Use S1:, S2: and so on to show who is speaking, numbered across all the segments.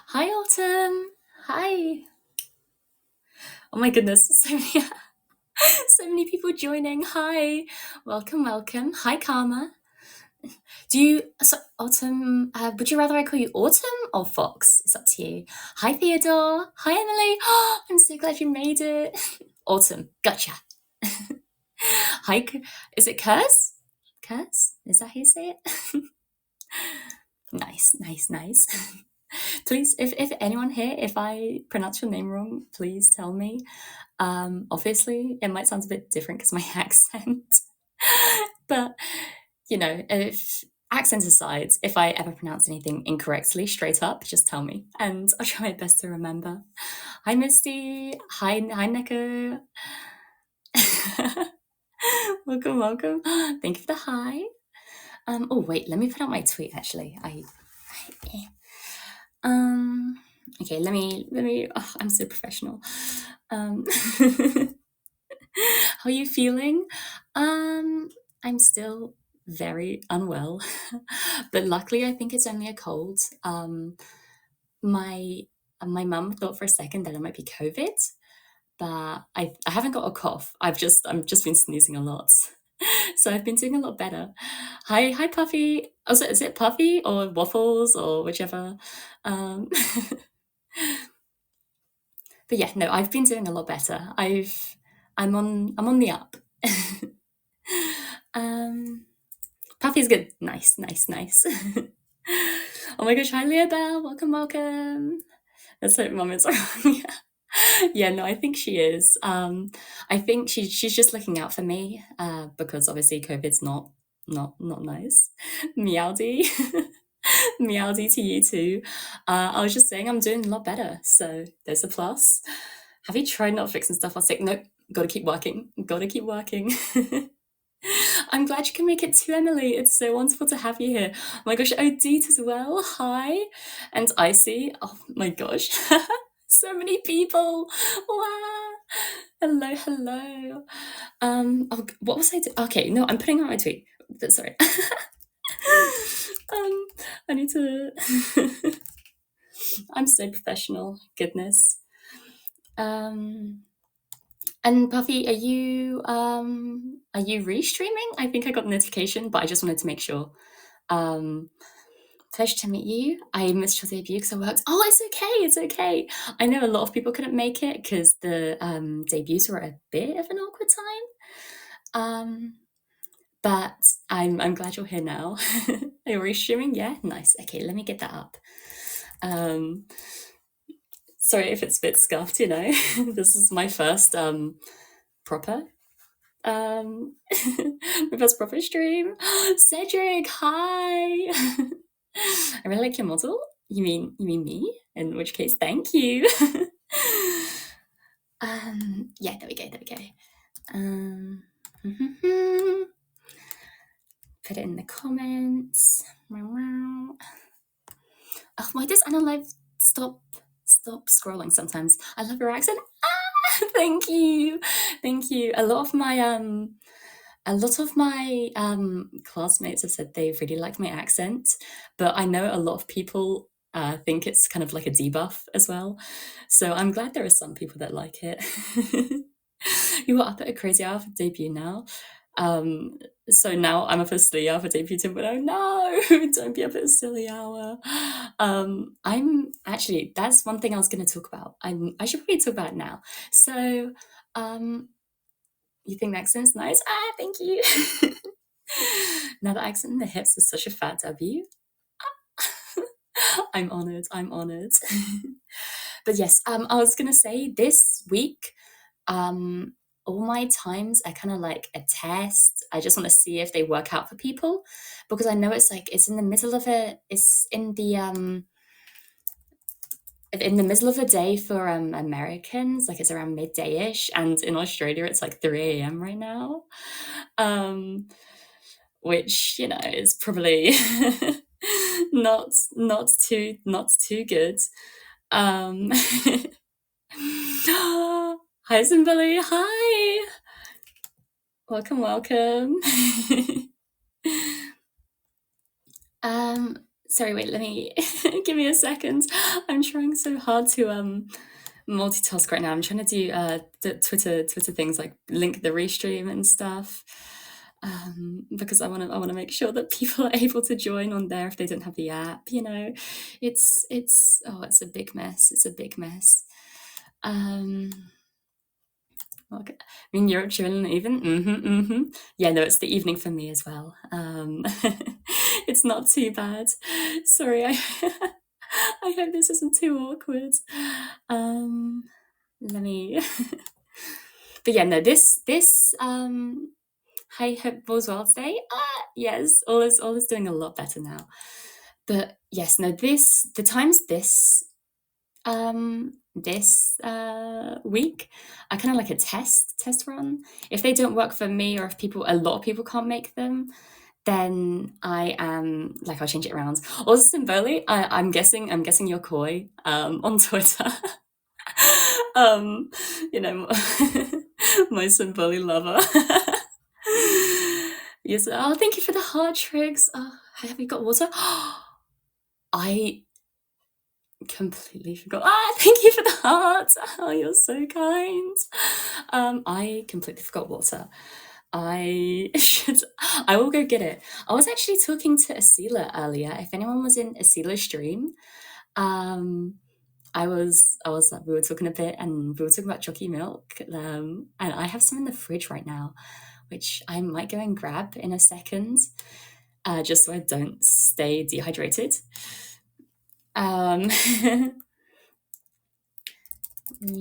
S1: Hi, Autumn. Hi. Oh my goodness, so many people joining. Hi, welcome. Hi, Karma. Autumn? Would you rather I call you Autumn or Fox? It's up to you. Hi, Theodore. Hi, Emily. I'm so glad you made it. Autumn. Gotcha. Hi. Is it Curse? Curse? Is that how you say it? Nice. Please, if anyone here, if I pronounce your name wrong, please tell me. Obviously, it might sound a bit different because my accent, but if accents aside, if I ever pronounce anything incorrectly, straight up, just tell me, and I'll try my best to remember. Hi, Misty. Hi, Neko. welcome. Thank you for the hi. Oh wait, let me put out my tweet. Actually, okay, let me. Oh, I'm so professional. How are you feeling? I'm still very unwell, but luckily I think it's only a cold. My mum thought for a second that it might be COVID, but I haven't got a cough. I'm just been sneezing a lot. So I've been doing a lot better. Hi, Puffy. Also, is it Puffy or Waffles or whichever? Um, but yeah, no, I've been doing a lot better. I'm on the up. Puffy's good. Nice. Oh my gosh, hi Leah Bell. Welcome. Let's hope mum is wrong. Yeah, no, I think she is. I think she's just looking out for me, because obviously COVID's not nice. Meowdy. Meowdy to you too. I was just saying I'm doing a lot better, so there's a plus. Have you tried not fixing stuff while sick? Nope. Gotta keep working. I'm glad you can make it too, Emily. It's so wonderful to have you here. Oh my gosh, Odette as well. Hi. And Icy. Oh my gosh. So many people. Wow. Hello. What was I doing? Okay, no, I'm putting out my tweet. Sorry. I need to. I'm so professional. Goodness. And Puffy, are you restreaming? I think I got a notification, but I just wanted to make sure. Pleasure to meet you. I missed your debut because I worked. Oh, it's okay. I know a lot of people couldn't make it because the debuts were a bit of an awkward time. But I'm glad you're here now. Are you restreaming? Yeah, nice. Okay, let me get that up. Sorry if it's a bit scuffed. This is my first proper my first proper stream. Cedric, hi. I really like your model. You mean me? In which case, thank you. Yeah, there we go. Put it in the comments. Oh, why does AniLive stop scrolling sometimes? I love your accent. Thank you. A lot of my classmates have said they really like my accent, but I know a lot of people think it's kind of like a debuff as well. So I'm glad there are some people that like it. You were up at a crazy hour for debut now. So now I'm up at a silly hour for debut too, but oh no, don't be up at a silly hour. I'm actually, that's one thing I was going to talk about. I should probably talk about it now. So, you think the accent's nice? Thank you. Now the accent in the hips is such a fat W. I'm honored. But yes, I was gonna say this week, all my times are kind of like a test. I just want to see if they work out for people, because I know it's in the middle of it. It's in the middle of the day for Americans, like it's around midday-ish, and in Australia it's like 3 a.m. right now, which is probably not too good. Hi, Zimbali. Hi. Welcome. Sorry, wait, let me give me a second. I'm trying so hard to multitask right now. I'm trying to do the Twitter things like link the restream and stuff. Because I want to make sure that people are able to join on there if they don't have the app. It's a big mess. It's a big mess. Okay. I mean, Europe chilling even. Yeah, no, it's the evening for me as well. It's not too bad. Sorry, I I hope this isn't too awkward. Let me. But yeah, no, this I hope all's well today. Yes, all is doing a lot better now. But yes, no, the times this week are kind of like a test run. If they don't work for me, or if a lot of people can't make them, then I am like, I'll change it around. Also, Simboli, I'm guessing you're coy on Twitter. You know, my Simboli lover. Yes. Oh, thank you for the heart tricks. Have you got water? I completely forgot. Thank you for the heart. Oh, you're so kind. I completely forgot water. I will go get it. I was actually talking to Asila earlier. If anyone was in Asila's stream, we were talking a bit, and we were talking about jockey milk. And I have some in the fridge right now, which I might go and grab in a second, just so I don't stay dehydrated.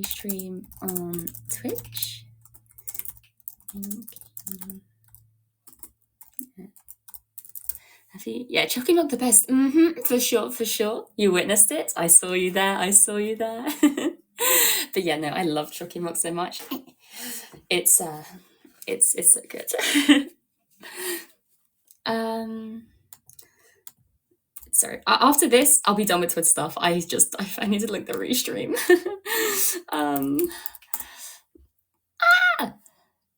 S1: Stream on Twitch. Yeah, chocolate milk the best. For sure. You witnessed it. I saw you there. But yeah, no, I love chocolate milk so much. It's so good. Sorry. After this, I'll be done with Twitter stuff. I need to link the restream.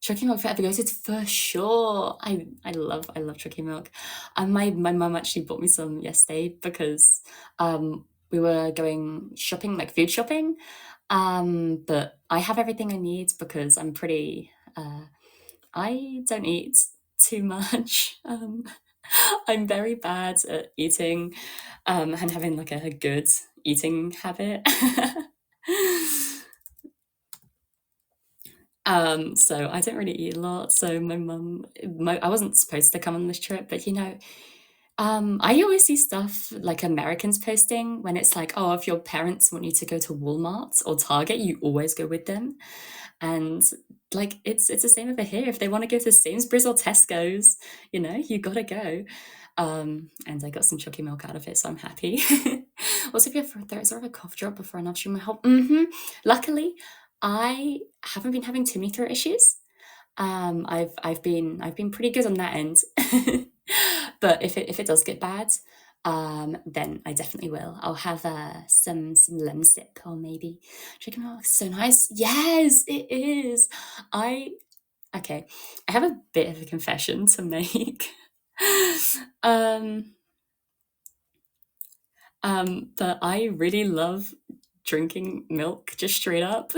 S1: Chucky milk for epigosis for sure. I love chucky milk. My mum actually bought me some yesterday because we were going shopping, like food shopping. But I have everything I need because I'm pretty. I don't eat too much. I'm very bad at eating, and having like a good eating habit. So I don't really eat a lot. So my mum, I wasn't supposed to come on this trip, but I always see stuff like Americans posting when it's like, oh, if your parents want you to go to Walmart or Target, you always go with them. And like it's the same over here. If they want to go to Sainsbury's or Tesco's, you gotta go. And I got some chalky milk out of it, so I'm happy. Also, if there's sort of a cough drop before an upstream, I help. Luckily, I haven't been having too many throat issues. I've been pretty good on that end. But if it does get bad, then I definitely will. I'll have some lemon sip, or maybe chicken milk. So nice. Yes, it is. Okay. I have a bit of a confession to make. But I really love drinking milk just straight up.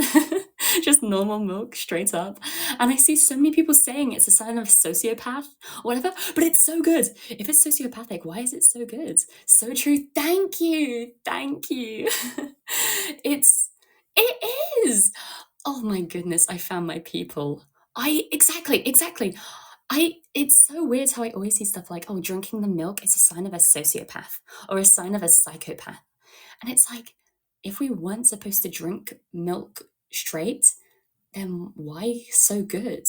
S1: Just normal milk straight up. And I see so many people saying it's a sign of a sociopath or whatever, but it's so good. If it's sociopathic, why is it so good? So true. Thank you. It is. Oh my goodness, I found my people. Exactly. It's so weird how I always see stuff like, oh, drinking the milk is a sign of a sociopath or a sign of a psychopath. And it's like, if we weren't supposed to drink milk straight, then why so good?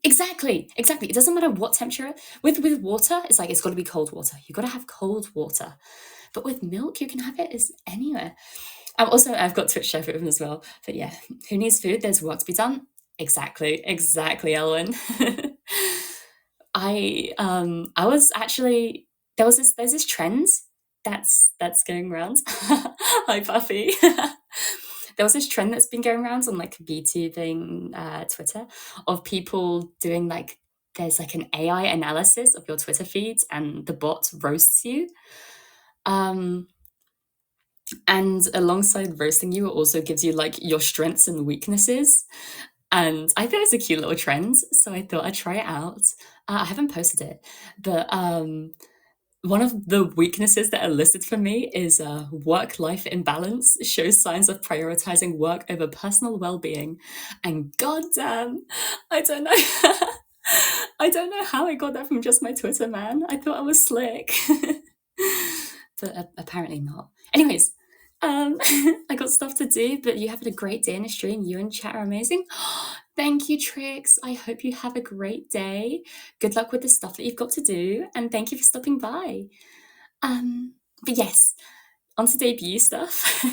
S1: Exactly. It doesn't matter what temperature. With water, it's like, it's got to be cold water. You've got to have cold water. But with milk, you can have it as anywhere. I've got Twitch chef open as well. But yeah, who needs food? There's work to be done. Exactly, Elwyn. I was actually, there's this trend that's going around. Hi, Buffy. There was this trend that's been going around on like VTubing Twitter of people doing like, there's like an AI analysis of your Twitter feeds and the bot roasts you. Um, and alongside roasting you, it also gives you like your strengths and weaknesses. And I thought it was a cute little trend, so I thought I'd try it out. I haven't posted it, but one of the weaknesses that are listed for me is work-life imbalance, shows signs of prioritizing work over personal well-being. And goddamn, I don't know. I don't know how I got that from just my Twitter, man. I thought I was slick. But apparently not. Anyways, I got stuff to do, but you having a great day in the stream. You and chat are amazing. Thank you, Trix. I hope you have a great day. Good luck with the stuff that you've got to do, and thank you for stopping by. But yes, on to debut stuff.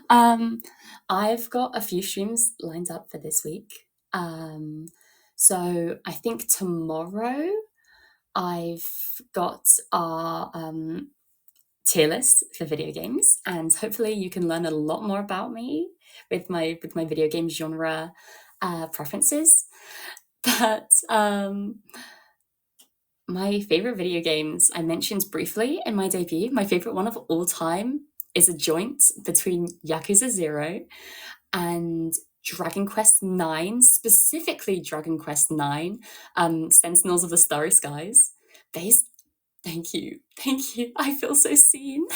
S1: I've got a few streams lined up for this week. So I think tomorrow I've got our tier list for video games, and hopefully you can learn a lot more about me with my video game genre preferences. But my favorite video games I mentioned briefly in my debut. My favorite one of all time is a joint between Yakuza 0 and Dragon Quest 9, specifically Dragon Quest 9, Sentinels of the Starry Skies. Thank you. Thank you. I feel so seen.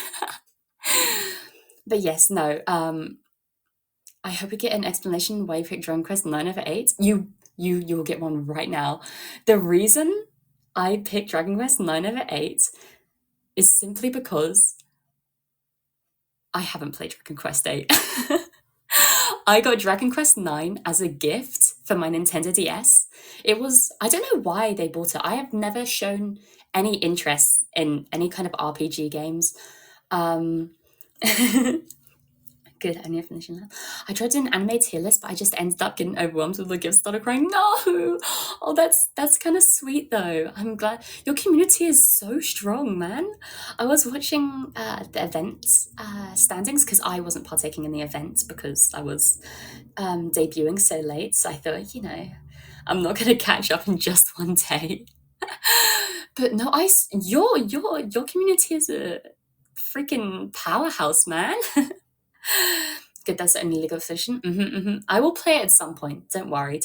S1: But yes, no. I hope we get an explanation why you picked Dragon Quest 9 over 8. You will get one right now. The reason I picked Dragon Quest 9 over 8 is simply because I haven't played Dragon Quest 8. I got Dragon Quest 9 as a gift for my Nintendo DS. It was, I don't know why they bought it. I have never shown any interest in any kind of RPG games. Good, only finishing that. I tried to do an anime tier list, but I just ended up getting overwhelmed with the gifts, started crying. No! Oh, that's kind of sweet though. I'm glad. Your community is so strong, man. I was watching the event standings because I wasn't partaking in the event because I was debuting so late. So I thought, I'm not going to catch up in just one day. But no, your community is a freaking powerhouse, man. Good, that's the only legal position. I will play it at some point. Don't worry.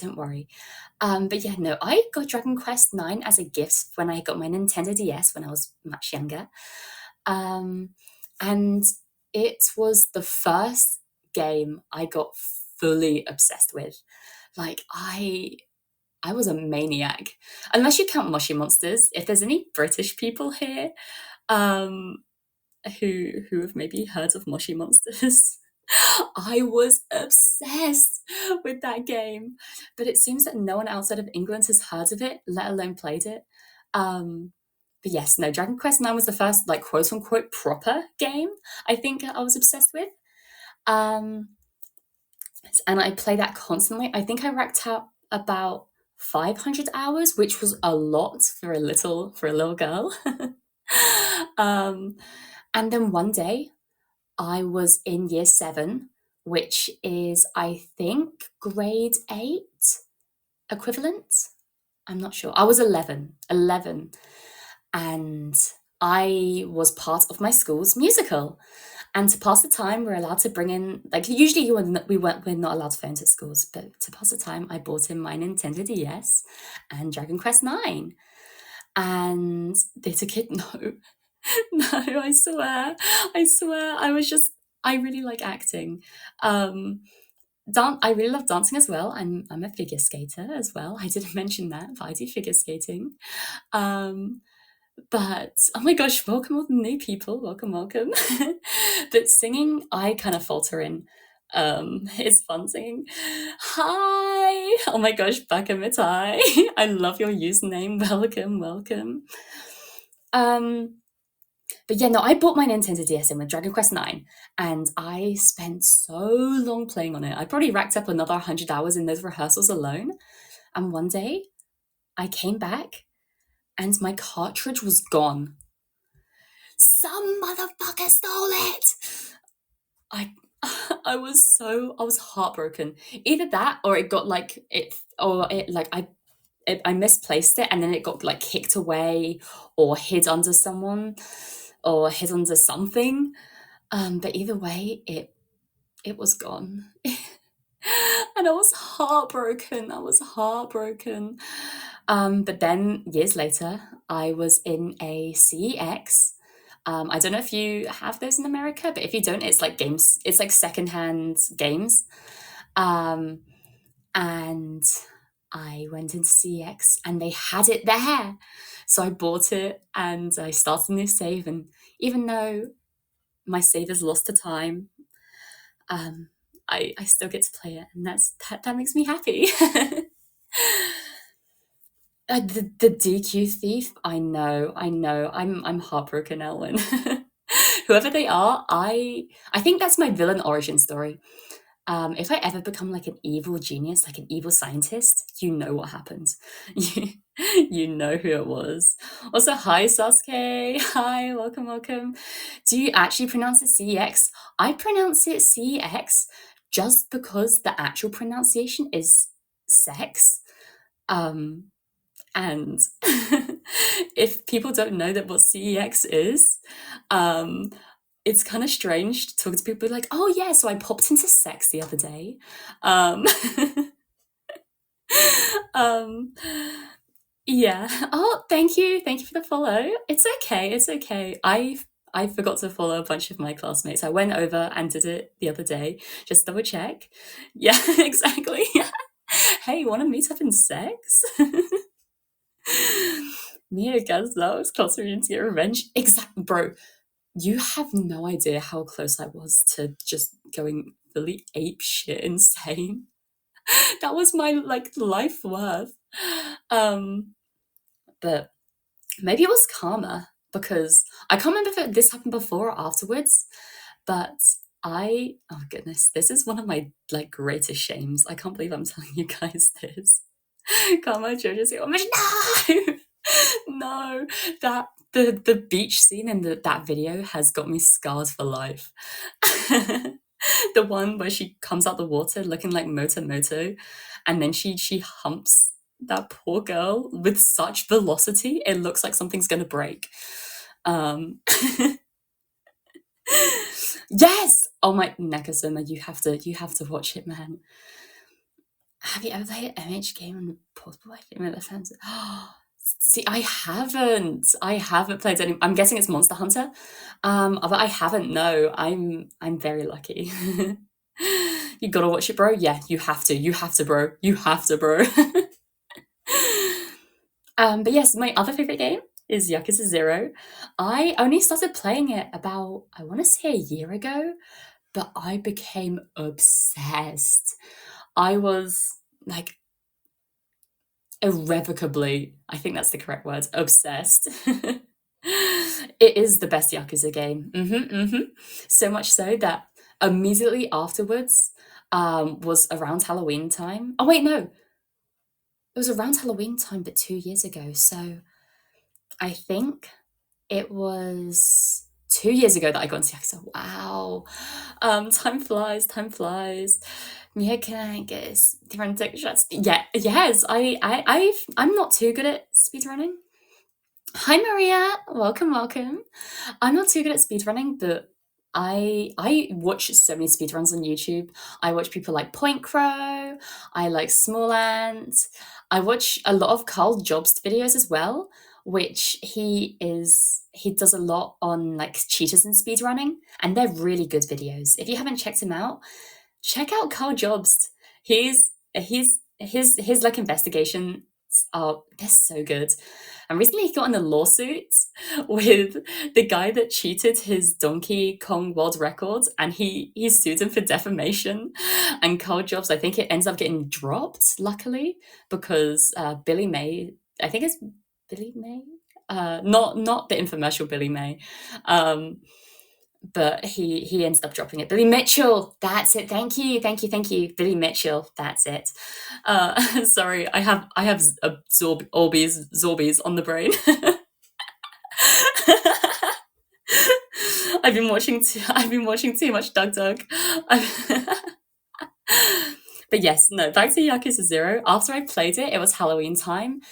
S1: But yeah, no, I got Dragon Quest 9 as a gift when I got my Nintendo DS when I was much younger. And it was the first game I got fully obsessed with. Like, I was a maniac. Unless you count Moshi Monsters. If there's any British people here who have maybe heard of Moshi Monsters, I was obsessed with that game. But it seems that no one outside of England has heard of it, let alone played it. But yes, no, Dragon Quest 9 was the first, like, quote-unquote proper game I think I was obsessed with. And I play that constantly. I think I racked out about 500 hours, which was a lot for a little girl. And then one day, I was in year 7, which is, I think, grade 8 equivalent. I'm not sure. I was 11, and I was part of my school's musical. And to pass the time, we're allowed to bring in, like, usually we're not allowed to phones at schools, but to pass the time, I bought in my Nintendo DS and Dragon Quest 9. And they took it. No, I swear. I really like acting. I really love dancing as well. I'm a figure skater as well. I didn't mention that, but I do figure skating. But oh my gosh, welcome all the new people. Welcome. But singing, I kind of falter in. It's fun singing. Hi! Oh my gosh, Bakamitai. I love your username. Welcome. But yeah, no, I bought my Nintendo DS in with Dragon Quest 9, and I spent so long playing on it. I probably racked up another 100 hours in those rehearsals alone. And one day, I came back, and my cartridge was gone. Some motherfucker stole it! I was heartbroken. Either that, or it got like I misplaced it, and then it got like kicked away or hid under someone. or hid under something. But either way, it was gone. And I was heartbroken. I was heartbroken. But then years later, I was in a CEX. I don't know if you have those in America, but if you don't, it's like games. It's like secondhand games. Um, and I went into CEX and they had it there. So I bought it and I started a new save. And even though my save is lost to time, I still get to play it, and that makes me happy. The DQ thief, I know, I'm heartbroken, Elwin. Whoever they are, I think that's my villain origin story. If I ever become like an evil genius, like an evil scientist, you know what happens. You know who it was. Also, hi Sasuke. Hi, welcome, welcome. Do you actually pronounce it CEX? I pronounce it CEX just because the actual pronunciation is sex. And if people don't know that what CEX is, it's kind of strange to talk to people like, oh yeah, so I popped into sex the other day. Um, yeah. Oh, thank you for the follow. It's okay. I forgot to follow a bunch of my classmates. I went over and did it the other day, just double check. Yeah, exactly. Hey, want to meet up in sex? Mia Gazlo's close reunion to get revenge. Exactly, bro. You have no idea how close I was to just going fully ape shit insane. That was my like life worth. But maybe it was karma because I can't remember if this happened before or afterwards. But oh goodness, this is one of my like greatest shames. I can't believe I'm telling you guys this. Karma Jojo's no, no, that the beach scene in that video has got me scarred for life. The one where she comes out the water looking like Moto, and then she humps that poor girl with such velocity, it looks like something's gonna break. Yes! Oh my Nakasuma, you have to watch it, man. Have you ever played an MH game on the portable Wi-Fi? See, I haven't played any. I'm guessing it's Monster Hunter, but I haven't. No, I'm very lucky. You gotta watch it, bro. Yeah, you have to, bro. You have to, bro. But yes, my other favorite game is Yakuza 0. I only started playing it about, I want to say a year ago, but I became obsessed. I was like irrevocably, I think that's the correct word, obsessed. It is the best Yakuza game. So much so that immediately afterwards was around Halloween time. Oh wait, no. It was around Halloween time, but 2 years ago. So I think it was 2 years ago that I got into Yakuza. Wow. Time flies. Mia, can I guess different shots? Yeah, yes. I'm not too good at speedrunning. Hi Maria, welcome. I'm not too good at speedrunning, but I watch so many speedruns on YouTube. I watch people like Point Crow, I like Small Ant. I watch a lot of Carl Jobst videos as well, which he does a lot on like cheaters and speedrunning, and they're really good videos. If you haven't checked him out, check out Carl Jobst. His like investigations are they're so good. And recently he got in a lawsuit with the guy that cheated his Donkey Kong world record, and he sued him for defamation. And Carl Jobs, I think it ends up getting dropped, luckily, because Billy May, I think it's Billy May, not the infomercial Billy May, but he ended up dropping it. Billy Mitchell, that's it. Thank you. Billy Mitchell, that's it. Sorry, I have Zorbies on the brain. I've been watching too much Doug. But yes, no, back to Yakuza 0. After I played it, it was Halloween time,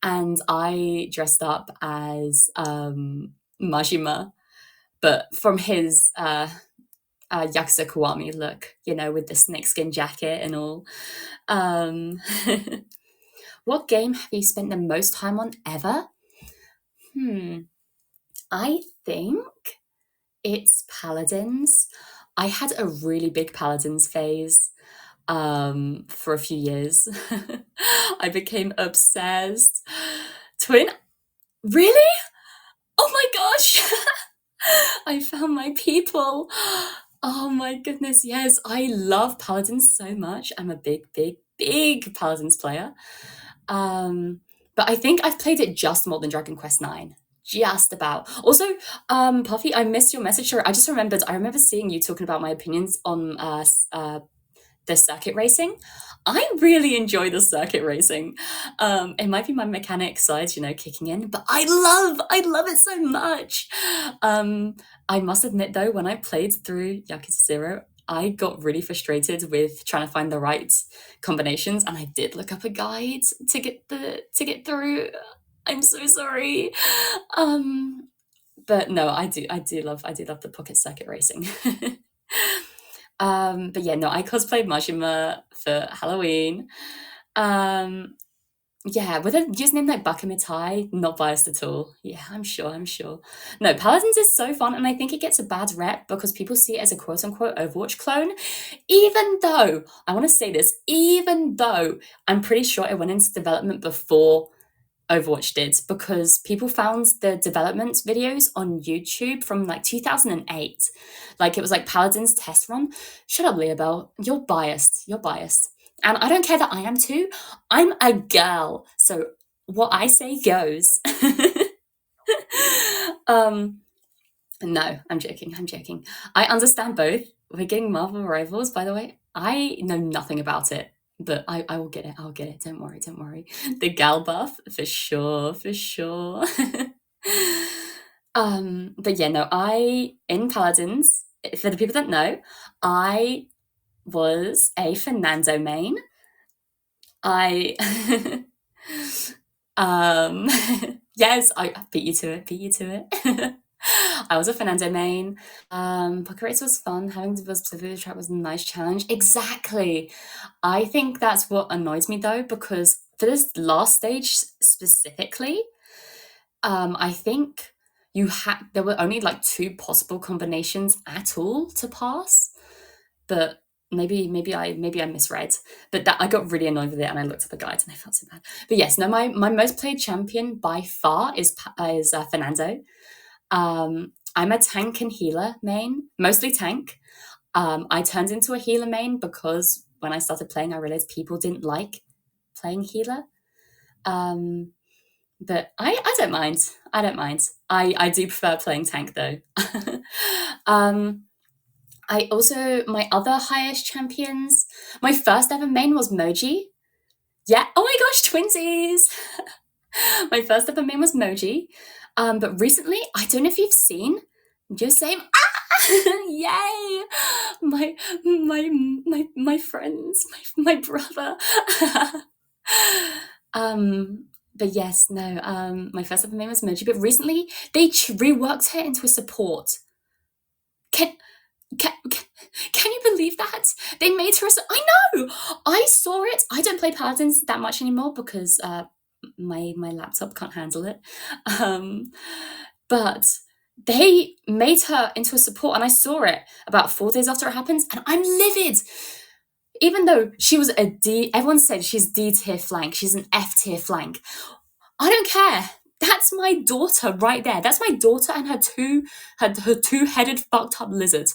S1: and I dressed up as Majima. but from his Yakuza Kiwami look, with the snakeskin jacket and all. Um, what game have you spent the most time on ever? I think it's Paladins. I had a really big Paladins phase for a few years. I became obsessed. Twin? Really? Oh my gosh! I found my people. Oh my goodness, yes. I love Paladins so much. I'm a big, big, big Paladins player. But I think I've played it just more than Dragon Quest IX. Just about. Also, Puffy, I missed your message. Sorry, I remember seeing you talking about my opinions on the circuit racing. I really enjoy the circuit racing. It might be my mechanic side, kicking in, but I love it so much. I must admit though, when I played through Yakuza 0, I got really frustrated with trying to find the right combinations, and I did look up a guide to get through. I'm so sorry. But no, I do love the pocket circuit racing. But yeah, no, I cosplayed Majima for Halloween. Yeah, with a username like Bakamitai, not biased at all. Yeah, I'm sure. No, Paladins is so fun, and I think it gets a bad rep because people see it as a quote-unquote Overwatch clone, even though, I want to say this, even though I'm pretty sure it went into development before Overwatch did, because people found the development videos on YouTube from like 2008. Like it was like Paladin's test run. Shut up, Leobel. You're biased. And I don't care that I am too. I'm a girl. So what I say goes. No, I'm joking. I understand both. We're getting Marvel Rivals, by the way. I know nothing about it, but I will get it. Don't worry. The gal buff, for sure. But yeah, no, in Paladins, for the people that know, I was a Fernando main. Yes, I beat you to it. I was a Fernando main. Pocket Race was fun. Having the visibility track was a nice challenge. Exactly. I think that's what annoys me though, because for this last stage specifically, I think there were only like 2 possible combinations at all to pass, but maybe I misread. But that I got really annoyed with it, and I looked at the guides and I felt so bad. But yes, no, my most played champion by far is Fernando. I'm a tank and healer main, mostly tank. I turned into a healer main because when I started playing, I realized people didn't like playing healer. But I don't mind. I do prefer playing tank though. I also, my other highest champions, my first ever main was Moji. Yeah, oh my gosh, twinsies! My first ever main was Moji. But recently, I don't know if you've seen, just same. Yay! My friends, my brother. But yes, no, my first ever main was Moji, but recently they reworked her into a support. Can you believe that? They made her I know! I saw it. I don't play Paladins that much anymore because my laptop can't handle it. But they made her into a support, and I saw it about 4 days after it happened, and I'm livid. Even though she was a D, everyone said she's D tier flank, she's an F tier flank. I don't care. That's my daughter right there. That's my daughter and her two-headed fucked up lizard.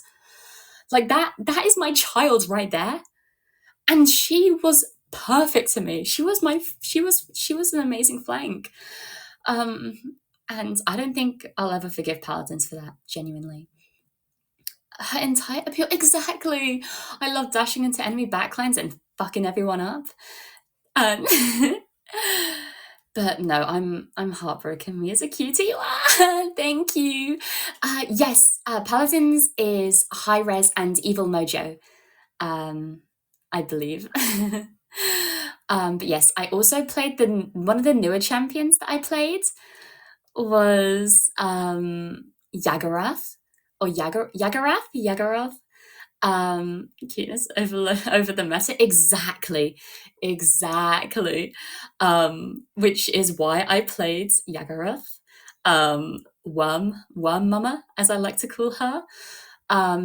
S1: Like that is my child right there. And she was perfect to me. She was an amazing flank. And I don't think I'll ever forgive Paladins for that, genuinely. Her entire appeal, exactly. I love dashing into enemy backlines and fucking everyone up. But no, I'm heartbroken. Me as a cutie. Thank you. Yes, Paladins is high res and evil mojo. I believe. But yes, I also played one of the newer champions that I played was Yagarath. or Yagarath. Cuteness over the meta. Exactly. Which is why I played Yagarath. Worm Mama, as I like to call her.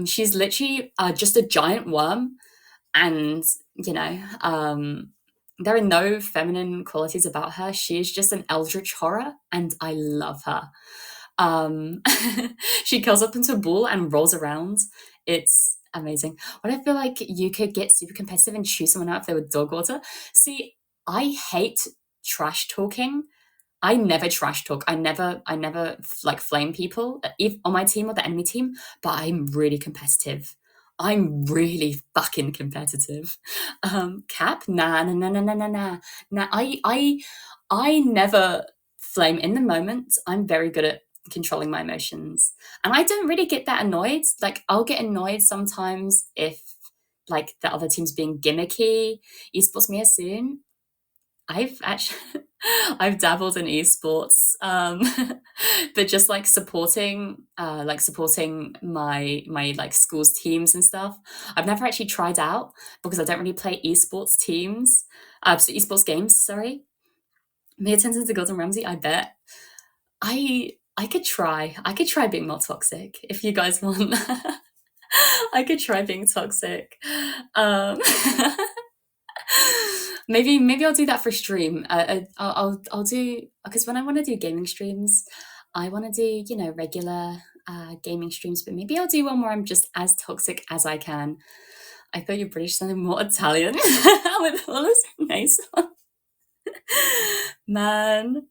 S1: She's literally just a giant worm, and you know, there are no feminine qualities about her. She is just an eldritch horror, and I love her. Um, she curls up into a ball and rolls around. It's amazing. But I feel like you could get super competitive and choose someone out if they were dog water. See, I hate trash talking. I never trash talk. I never like flame people, if on my team or the enemy team. But I'm really competitive. I'm really fucking competitive. Cap, nah, nah, nah, nah, nah, nah, nah. Nah, I never flame in the moment. I'm very good at controlling my emotions, and I don't really get that annoyed. Like I'll get annoyed sometimes if like the other team's being gimmicky. Esports me as soon. I've actually I've dabbled in esports, but just like supporting my like school's teams and stuff. I've never actually tried out because I don't really play esports teams, so esports games. Sorry, me attention to Gordon Ramsay. I bet I could try. I could try being more toxic if you guys want. I could try being toxic. Um, maybe I'll do that for stream. I'll do because when I want to do gaming streams, I want to do regular gaming streams, but maybe I'll do one where I'm just as toxic as I can. I thought you're British sounded more Italian with all this nice man.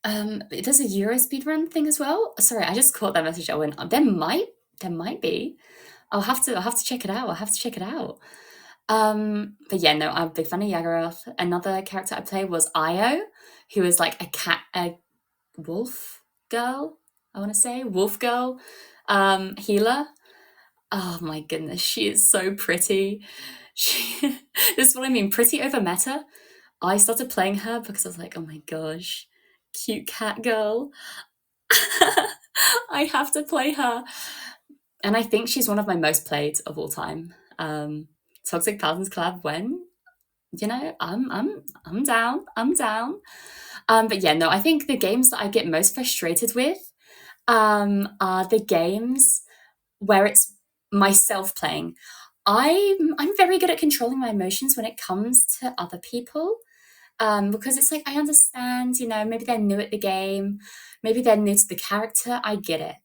S1: There's a Euro speedrun thing as well. Sorry, I just caught that message. I went, there might be. I'll have to check it out. I'll have to check it out. But yeah, no, I'm a big fan of Yagoroth. Another character I played was Io, who is like a wolf girl, I want to say. Wolf girl healer. Oh my goodness, she is so pretty. This is what I mean, pretty over meta. I started playing her because I was like, oh my gosh, cute cat girl. I have to play her. And I think she's one of my most played of all time. Toxic Paladins collab when I'm down. I'm down. But yeah, no, I think the games that I get most frustrated with are the games where it's myself playing. I'm very good at controlling my emotions when it comes to other people. Because it's like I understand, maybe they're new at the game, maybe they're new to the character. I get it.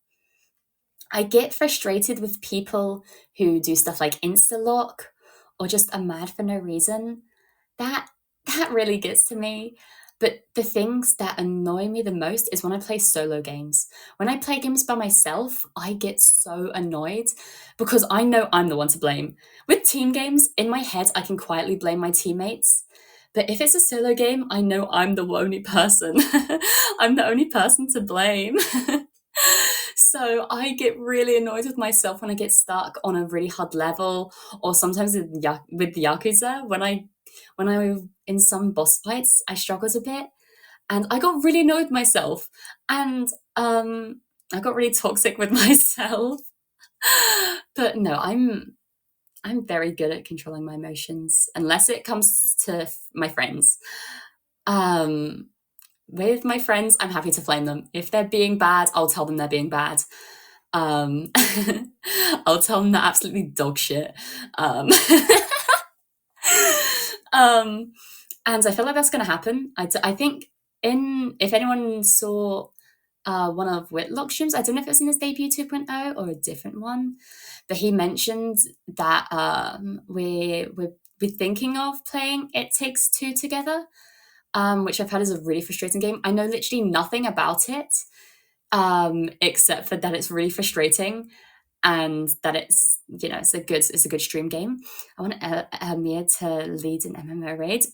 S1: I get frustrated with people who do stuff like insta lock or just are mad for no reason. That that really gets to me. But the things that annoy me the most is when I play solo games. When I play games by myself, I get so annoyed because I know I'm the one to blame. With team games, in my head, I can quietly blame my teammates. But if it's a solo game, I know I'm the only person. I'm the only person to blame. So I get really annoyed with myself when I get stuck on a really hard level, or sometimes with Yakuza when I in some boss fights I struggled a bit, and I got really annoyed with myself, and I got really toxic with myself. But no, I'm very good at controlling my emotions, unless it comes to my friends. With my friends, I'm happy to flame them. If they're being bad, I'll tell them they're being bad. Um, I'll tell them they're absolutely dog shit. Um, and I feel like that's going to happen. I think if anyone saw one of Whitlock's streams, I don't know if it was in his debut 2.0 or a different one, but he mentioned that we're thinking of playing It Takes Two together, which I've heard is a really frustrating game. I know literally nothing about it, except for that it's really frustrating and that it's a good stream game. I want Amir to lead an MMO raid.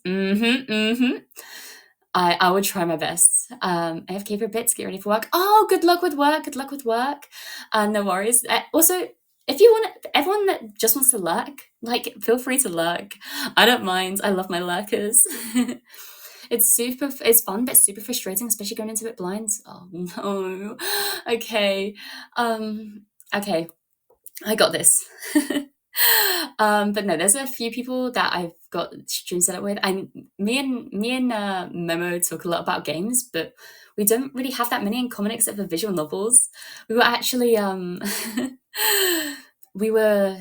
S1: I would try my best. AFK for a bit to get ready for work. Oh, good luck with work. Good luck with work. No worries. Also, if you want, everyone that just wants to lurk, like, feel free to lurk. I don't mind. I love my lurkers. it's fun, but super frustrating, especially going into it blind. Oh no. Okay. Okay. I got this. But no, there's a few people that I've got stream set up with. Me and Momo talk a lot about games, but we don't really have that many in common except for visual novels. We were actually we were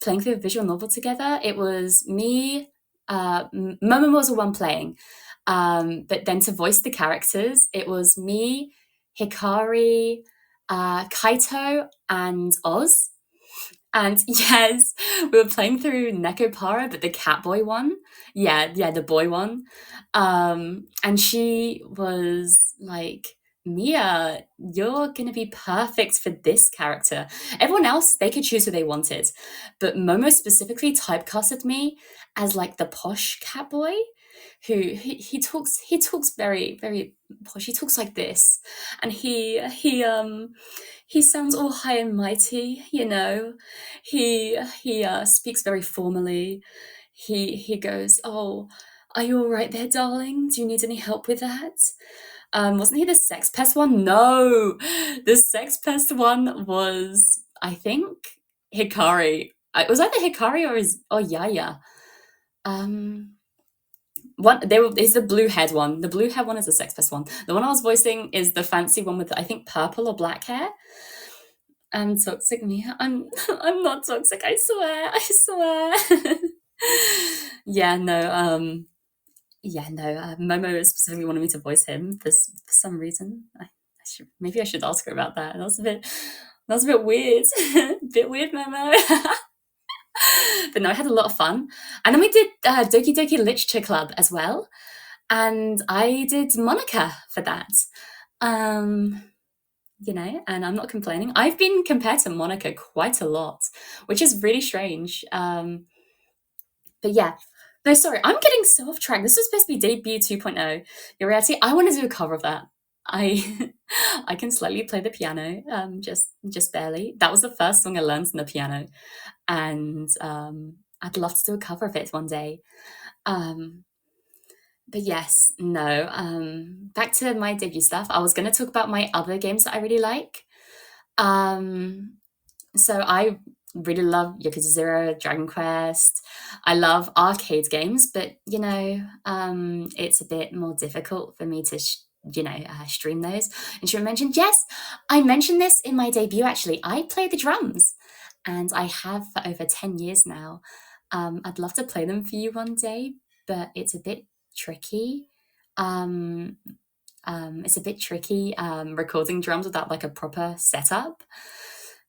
S1: playing through a visual novel together. It was me, Momo was the one playing, but then to voice the characters, it was me, Hikari, Kaito, and Oz. And yes, we were playing through Nekopara, but the cat boy one. Yeah, the boy one. And she was like, Mia, you're gonna be perfect for this character. Everyone else, they could choose who they wanted. But Momo specifically typecasted me as like the posh cat boy who he talks very, very posh. He talks like this. And he sounds all high and mighty, you know. He speaks very formally. He goes, "Oh, are you all right there, darling? Do you need any help with that?" Wasn't he the sex pest one? No, the sex pest one was, I think, Hikari. It was either Hikari or Yaya. One they were is the blue head one. The blue head one is the sex pest one. The one I was voicing is the fancy one with, I think, purple or black hair. And toxic me. I'm not toxic. I swear. I swear. Yeah. No. Yeah. No. Momo specifically wanted me to voice him for some reason. Maybe I should ask her about that. That was a bit weird. Bit weird, Momo. But no, I had a lot of fun. And then we did Doki Doki Literature Club as well. And I did Monica for that. You know, and I'm not complaining. I've been compared to Monica quite a lot, which is really strange. But yeah. No, sorry, I'm getting so off track. This was supposed to be debut 2.0. In reality, I want to do a cover of that. I I can slightly play the piano, just barely. That was the first song I learned on the piano, and I'd love to do a cover of it one day. Um, but yes, no. Back to my debut stuff. I was going to talk about my other games that I really like. So I really love Yakuza Zero, Dragon Quest. I love arcade games, but you know, it's a bit more difficult for me to, stream those. And she mentioned, yes, I mentioned this in my debut. Actually, I play the drums, and I have for over 10 years now. I'd love to play them for you one day, but it's a bit tricky. It's a bit tricky recording drums without like a proper setup.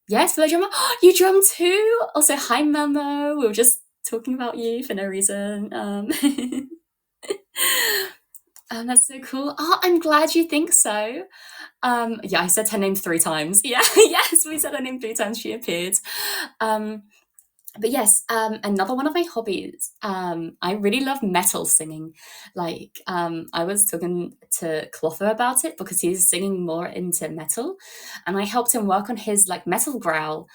S1: Yes, fellow drummer. You drum too? Also, hi, Mamo. We were just talking about you for no reason. That's so cool. Oh, I'm glad you think so. Yeah, I said her name 3 times. Yeah, yes, we said her name 3 times. She appeared. But yes, another one of my hobbies. I really love metal singing. Like, I was talking to Clotho about it because he's singing more into metal, and I helped him work on his like metal growl,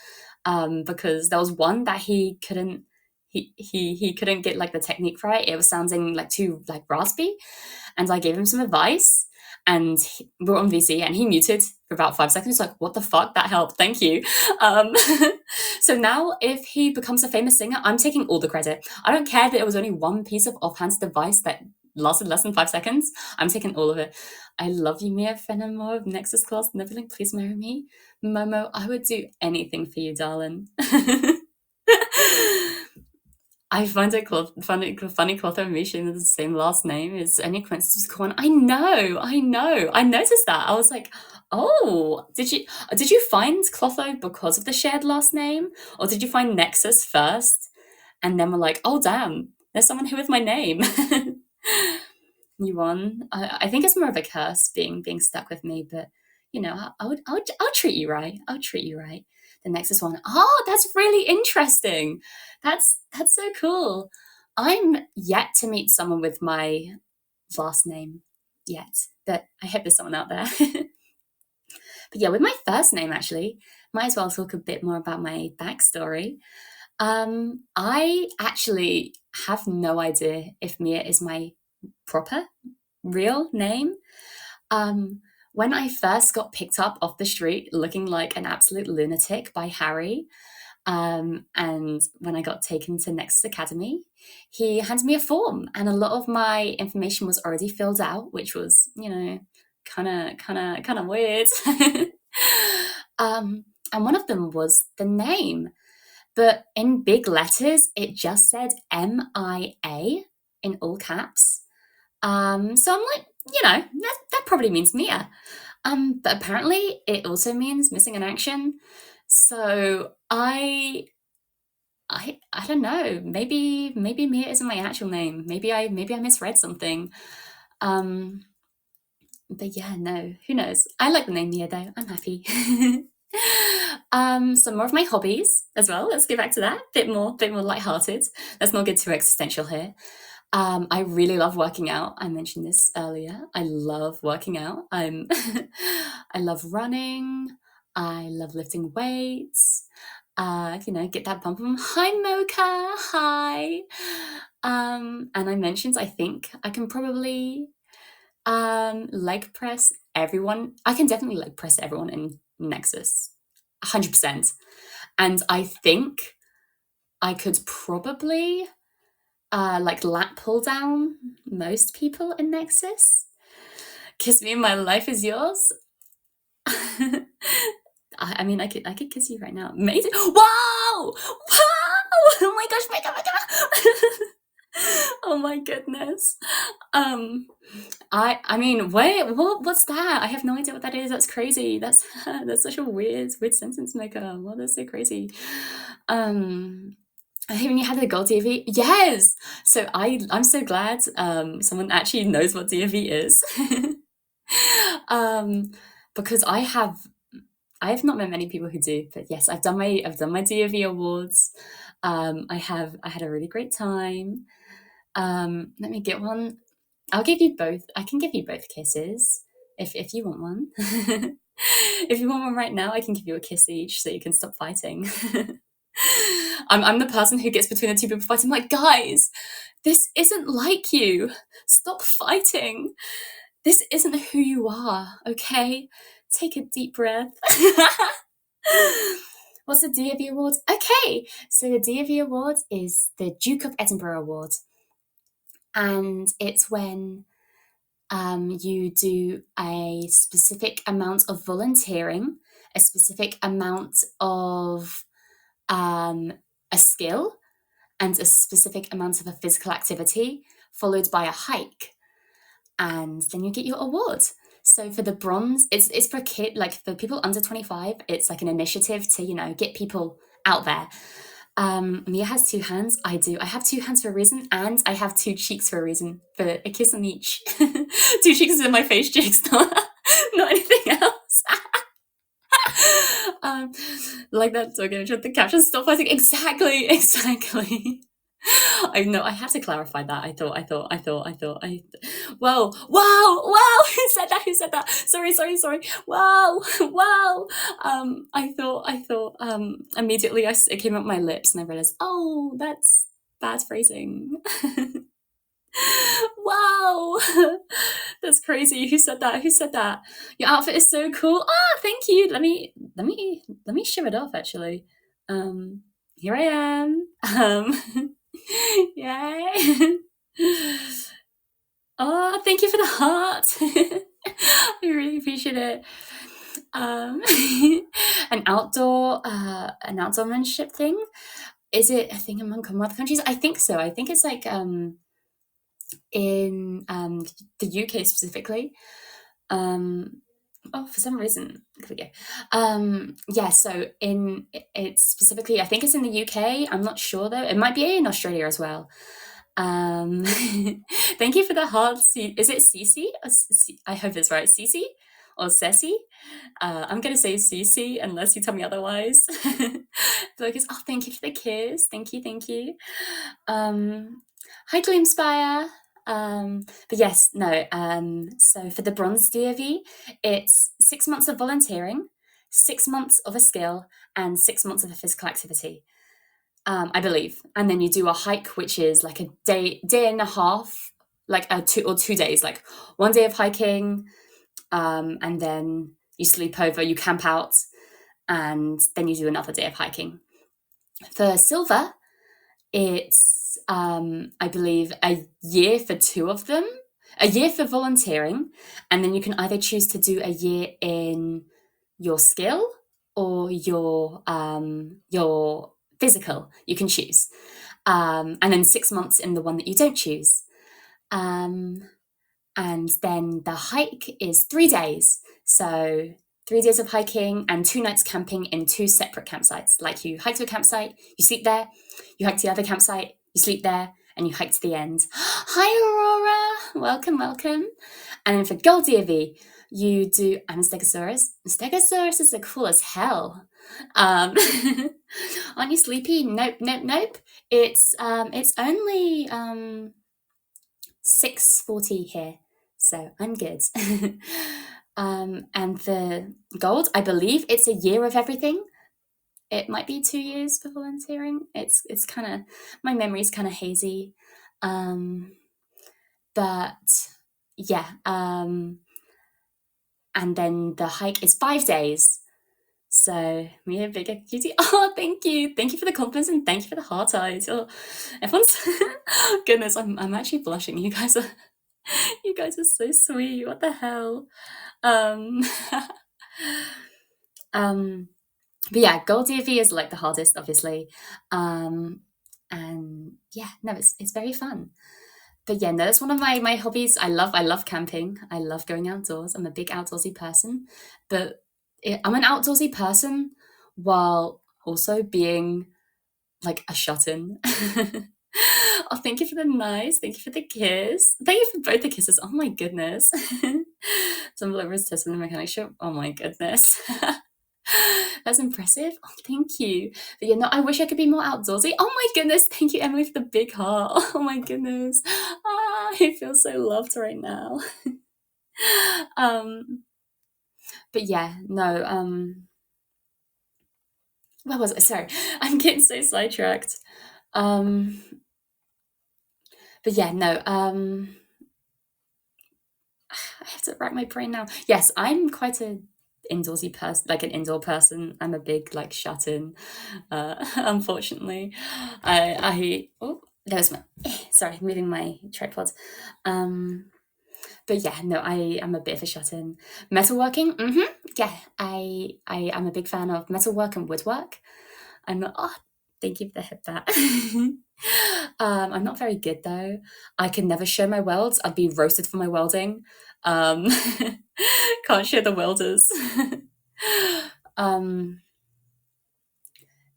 S1: because there was one that he couldn't. He couldn't get like the technique right. It was sounding like too like raspy, and I gave him some advice. And we were on VC, and he muted for about 5 seconds. Like, what the fuck? That helped. Thank you. So now, if he becomes a famous singer, I'm taking all the credit. I don't care that it was only one piece of offhand device that lasted less than 5 seconds. I'm taking all of it. I love you, Mia Fenimore of Nexus Class Neverlink. Please marry me. Momo, I would do anything for you, darling. I find it funny Clotho and Misha have the same last name. Is any coincidence? I know. I noticed that. I was like, oh, did you find Clotho because of the shared last name, or did you find Nexus first, and then we're like, oh damn, there's someone here with my name. You won. I think it's more of a curse being stuck with me, but you know, I'll treat you right. I'll treat you right. The Nexus one. Oh, that's really interesting. That's so cool. I'm yet to meet someone with my last name yet, but I hope there's someone out there. But yeah, with my first name, actually, might as well talk a bit more about my backstory. I actually have no idea if Mia is my proper, real name. When I first got picked up off the street looking like an absolute lunatic by Harry, and when I got taken to Nexus Academy, he handed me a form, and a lot of my information was already filled out, which was, kind of weird. And one of them was the name, but in big letters, it just said MIA in all caps. So I'm like, that probably means Mia. But apparently it also means missing in action. So I don't know. Maybe Mia isn't my actual name. Maybe I misread something. But yeah, no, who knows? I like the name Mia though. I'm happy. Some more of my hobbies as well. Let's get back to that. Bit more lighthearted. Let's not get too existential here. I really love working out. I mentioned this earlier. I love working out. I love running. I love lifting weights. Get that bump. Hi, Mocha. Hi. And I mentioned, I think I can probably leg press everyone. I can definitely leg press everyone in Nexus, 100%. And I think I could probably lat pull down most people in Nexus. Kiss me and my life is yours. I mean, I could kiss you right now. Amazing! Wow! Oh my gosh! My God! Oh my goodness. I mean, wait, what's that? I have no idea what that is. That's crazy. That's such a weird sentence maker. Well, that's so crazy. I think when you had the gold DFE, yes. So I'm so glad someone actually knows what DFE is. Because I have not met many people who do, but yes, I've done my DFE awards. I had a really great time. Let me get one. I'll give you both. I can give you both kisses if you want one. If you want one right now, I can give you a kiss each so you can stop fighting. I'm the person who gets between the two people fighting. I'm like, guys, this isn't like you. Stop fighting. This isn't who you are, okay? Take a deep breath. What's the DFE Award? Okay, so the DFE Award is the Duke of Edinburgh Award. And it's when you do a specific amount of volunteering, a specific amount of a skill, and a specific amount of a physical activity, followed by a hike. And then you get your award. So for the bronze, it's for for people under 25, it's like an initiative to, get people out there. Mia has two hands. I do. I have two hands for a reason, and I have two cheeks for a reason, for a kiss on each. Two cheeks in my face cheeks, not anything else. Like that dog image with the caption, stop fighting. Exactly. I know, I had to clarify that. I thought. Wow. Who said that? Sorry. Wow. I thought, immediately it came out my lips and I realized, oh, that's bad phrasing. Wow. That's crazy. Who said that? Your outfit is so cool. Ah, thank you. Let me show it off actually. Here I am. Yay. Oh, thank you for the heart. I really appreciate it. An outdoormanship thing. Is it a thing among Commonwealth countries? I think so. I think it's like in the UK specifically. For some reason, there we go. Yeah, so it's specifically, I think it's in the UK. I'm not sure though. It might be in Australia as well. Thank you for the heart. Is it Cece? I hope it's right. Cece or Ceci? I'm gonna say Cece unless you tell me otherwise. Focus. Oh, thank you for the kiss. Thank you. Hi, Gloomspire. But yes, no. So for the bronze DOV, it's 6 months of volunteering, 6 months of a skill, and 6 months of a physical activity. I believe. And then you do a hike, which is like a day and a half like 2 days, like 1 day of hiking, and then you sleep over, you camp out, and then you do another day of hiking. For silver, it's I believe a year for 2 of them, a year for volunteering, and then you can either choose to do a year in your skill or your physical. You can choose, and then 6 months in the one that you don't choose. Um, and then the hike is 3 days. So 3 days of hiking and 2 nights camping in 2 separate campsites. Like you hike to a campsite, you sleep there, you hike to the other campsite, you sleep there, and you hike to the end. Hi, Aurora! Welcome, welcome. And then for Gold DAV, you do, I'm a Stegosaurus. Stegosaurus is cool as hell. Aren't you sleepy? Nope, nope, nope. It's only 6:40 here, so I'm good. And the gold, I believe it's a year of everything. It might be 2 years for volunteering. It's kind of, my memory's kind of hazy, but yeah. And then the hike is 5 days. So me a bigger cutie. Oh, thank you for the compliments and thank you for the heart eyes. Oh, everyone's goodness, I'm actually blushing. You guys are so sweet. What the hell? Um, but yeah, Gold DV is like the hardest, obviously. And yeah, no, it's very fun. But yeah, no, that's one of my hobbies. I love camping. I love going outdoors. I'm a big outdoorsy person, but I'm an outdoorsy person while also being like a shut-in. Oh, thank you for the nice. Thank you for the kiss. Thank you for both the kisses. Oh my goodness. Some lovers test in the mechanic shop. Oh my goodness. That's impressive. Oh, thank you. But yeah, no, I wish I could be more outdoorsy. Oh my goodness. Thank you, Emily, for the big heart. Oh my goodness. I feel so loved right now. But yeah, no, where was I? Sorry, I'm getting so sidetracked. But yeah, no, I have to rack my brain now. Yes, I'm quite a indoorsy person, like an indoor person. I'm a big like shut in. Unfortunately, oh, there's my sorry, moving my tripod. But yeah, no, I am a bit of a shut in. Metalworking, yeah, I am a big fan of metalwork and woodwork. Thank you for the hip bat. I'm not very good though. I can never show my welds. I'd be roasted for my welding. Can't show the welders.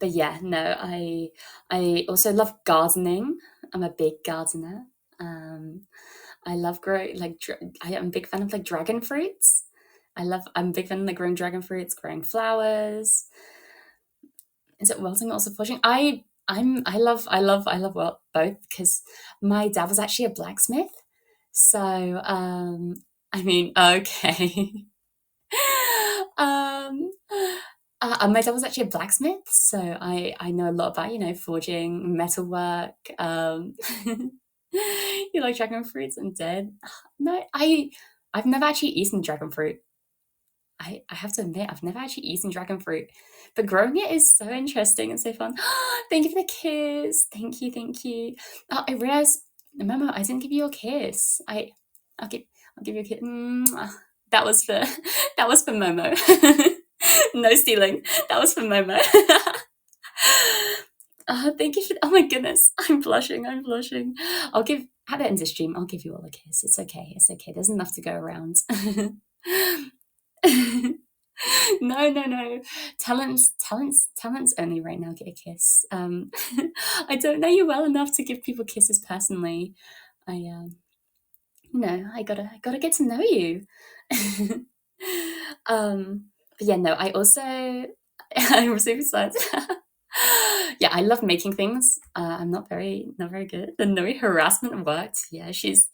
S1: But yeah, no, I also love gardening. I'm a big gardener. I love growing I am a big fan of like dragon fruits. I'm a big fan of like growing dragon fruits, growing flowers. Is it welding or also forging? I love both because my dad was actually a blacksmith. So I mean, okay. My dad was actually a blacksmith, so I know a lot about forging, metalwork. You like dragon fruits and dead? No, I've never actually eaten dragon fruit. I have to admit, I've never actually eaten dragon fruit, but growing it is so interesting and so fun. Thank you for the kiss. Thank you, thank you. Oh, I realized, Memo, I didn't give you a kiss. I'll give you a kiss. That was for Momo. No stealing. That was for Momo. Thank you for. Oh my goodness, I'm blushing. At the end of the stream, I'll give you all a kiss. It's okay. It's okay. There's enough to go around. No. Talents only right now get a kiss. I don't know you well enough to give people kisses personally. I gotta get to know you. But yeah, no, I also I'm super sad. Yeah, I love making things. I'm not very good. The no harassment worked. Yeah, she's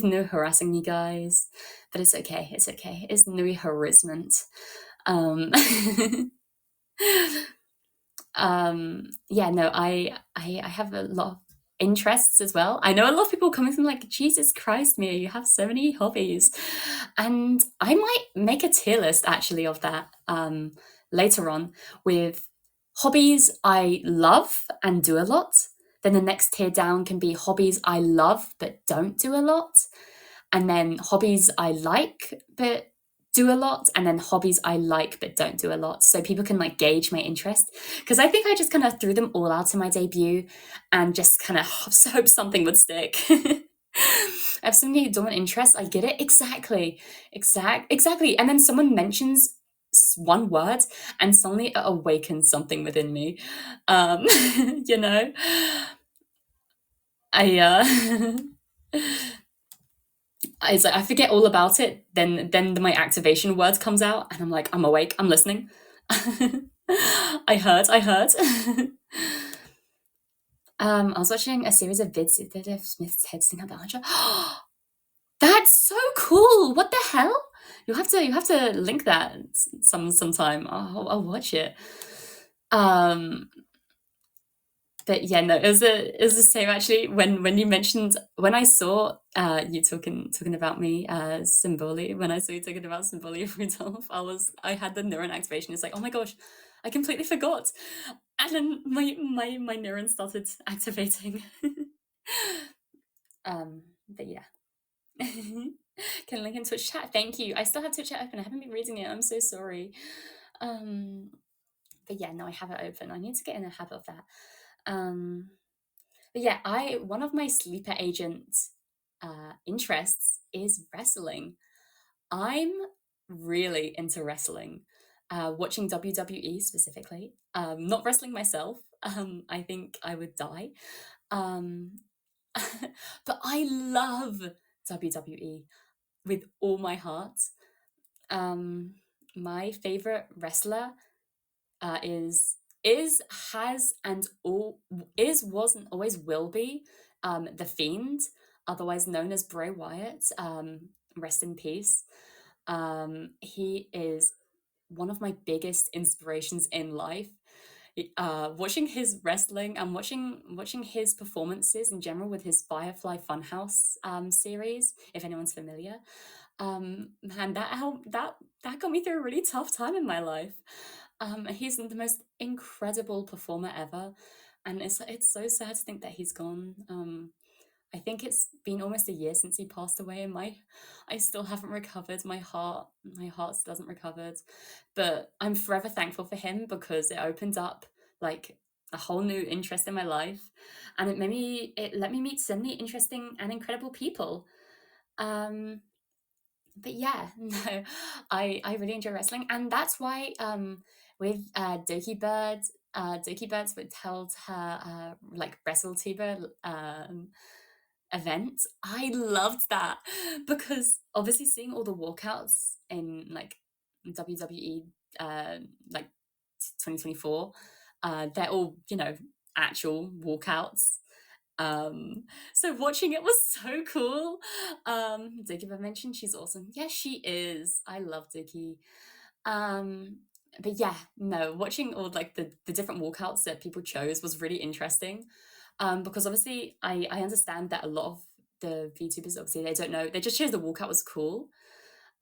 S1: no harassing me, guys, but it's okay. It's okay. It's no harassment. Yeah, no, I have a lot of interests as well. I know a lot of people coming from like, Jesus Christ, Mia, you have so many hobbies. And I might make a tier list actually of that later on with hobbies I love and do a lot. Then the next tier down can be hobbies I love but don't do a lot. And then hobbies I like but do a lot, and then hobbies I like but don't do a lot, so people can like gauge my interest. Because I think I just kind of threw them all out in my debut and just kind of hope something would stick. I have so many dormant interests. I get it exactly. And then someone mentions one word, and suddenly it awakens something within me. Um, you know, I it's like I forget all about it. Then my activation word comes out, and I'm like, I'm awake, I'm listening. I heard. I was watching a series of vids that have Smith's head sting out the launcher. That's so cool! What the hell? You have to link that sometime. I'll watch it. But yeah, no, it was the same actually. When you mentioned, when I saw you talking about me, Symboli, when I saw you talking about Symboli of Rudolph, I had the neuron activation. It's like, oh my gosh, I completely forgot, and then my neuron started activating. But yeah. Can link in Twitch chat. Thank you. I still have Twitch chat open. I haven't been reading it. I'm so sorry. But yeah, no, I have it open. I need to get in the habit of that. But yeah, one of my sleeper agent interests is wrestling. I'm really into wrestling. Watching WWE specifically. Not wrestling myself. I think I would die. But I love WWE with all my heart. My favorite wrestler is has and all is was and always will be the Fiend, otherwise known as Bray Wyatt. Rest in peace. He is one of my biggest inspirations in life. Watching his wrestling and watching his performances in general with his Firefly Funhouse series, if anyone's familiar, man, that got me through a really tough time in my life. He's the most incredible performer ever, and it's so sad to think that he's gone. I think it's been almost a year since he passed away, and I still haven't recovered. My heart still hasn't recovered, but I'm forever thankful for him because it opened up like a whole new interest in my life, and it let me meet so many interesting and incredible people. But yeah, no, I really enjoy wrestling, and that's why with Doki Birds would held her like WrestleTuber event. I loved that because obviously seeing all the walkouts in like WWE like 2024, they're all actual walkouts. So watching it was so cool. Dookie, I mentioned she's awesome. Yeah, she is. I love Dookie. But yeah, no, watching all like the different walkouts that people chose was really interesting. Because obviously I understand that a lot of the VTubers obviously they don't know, they just chose the walkout was cool.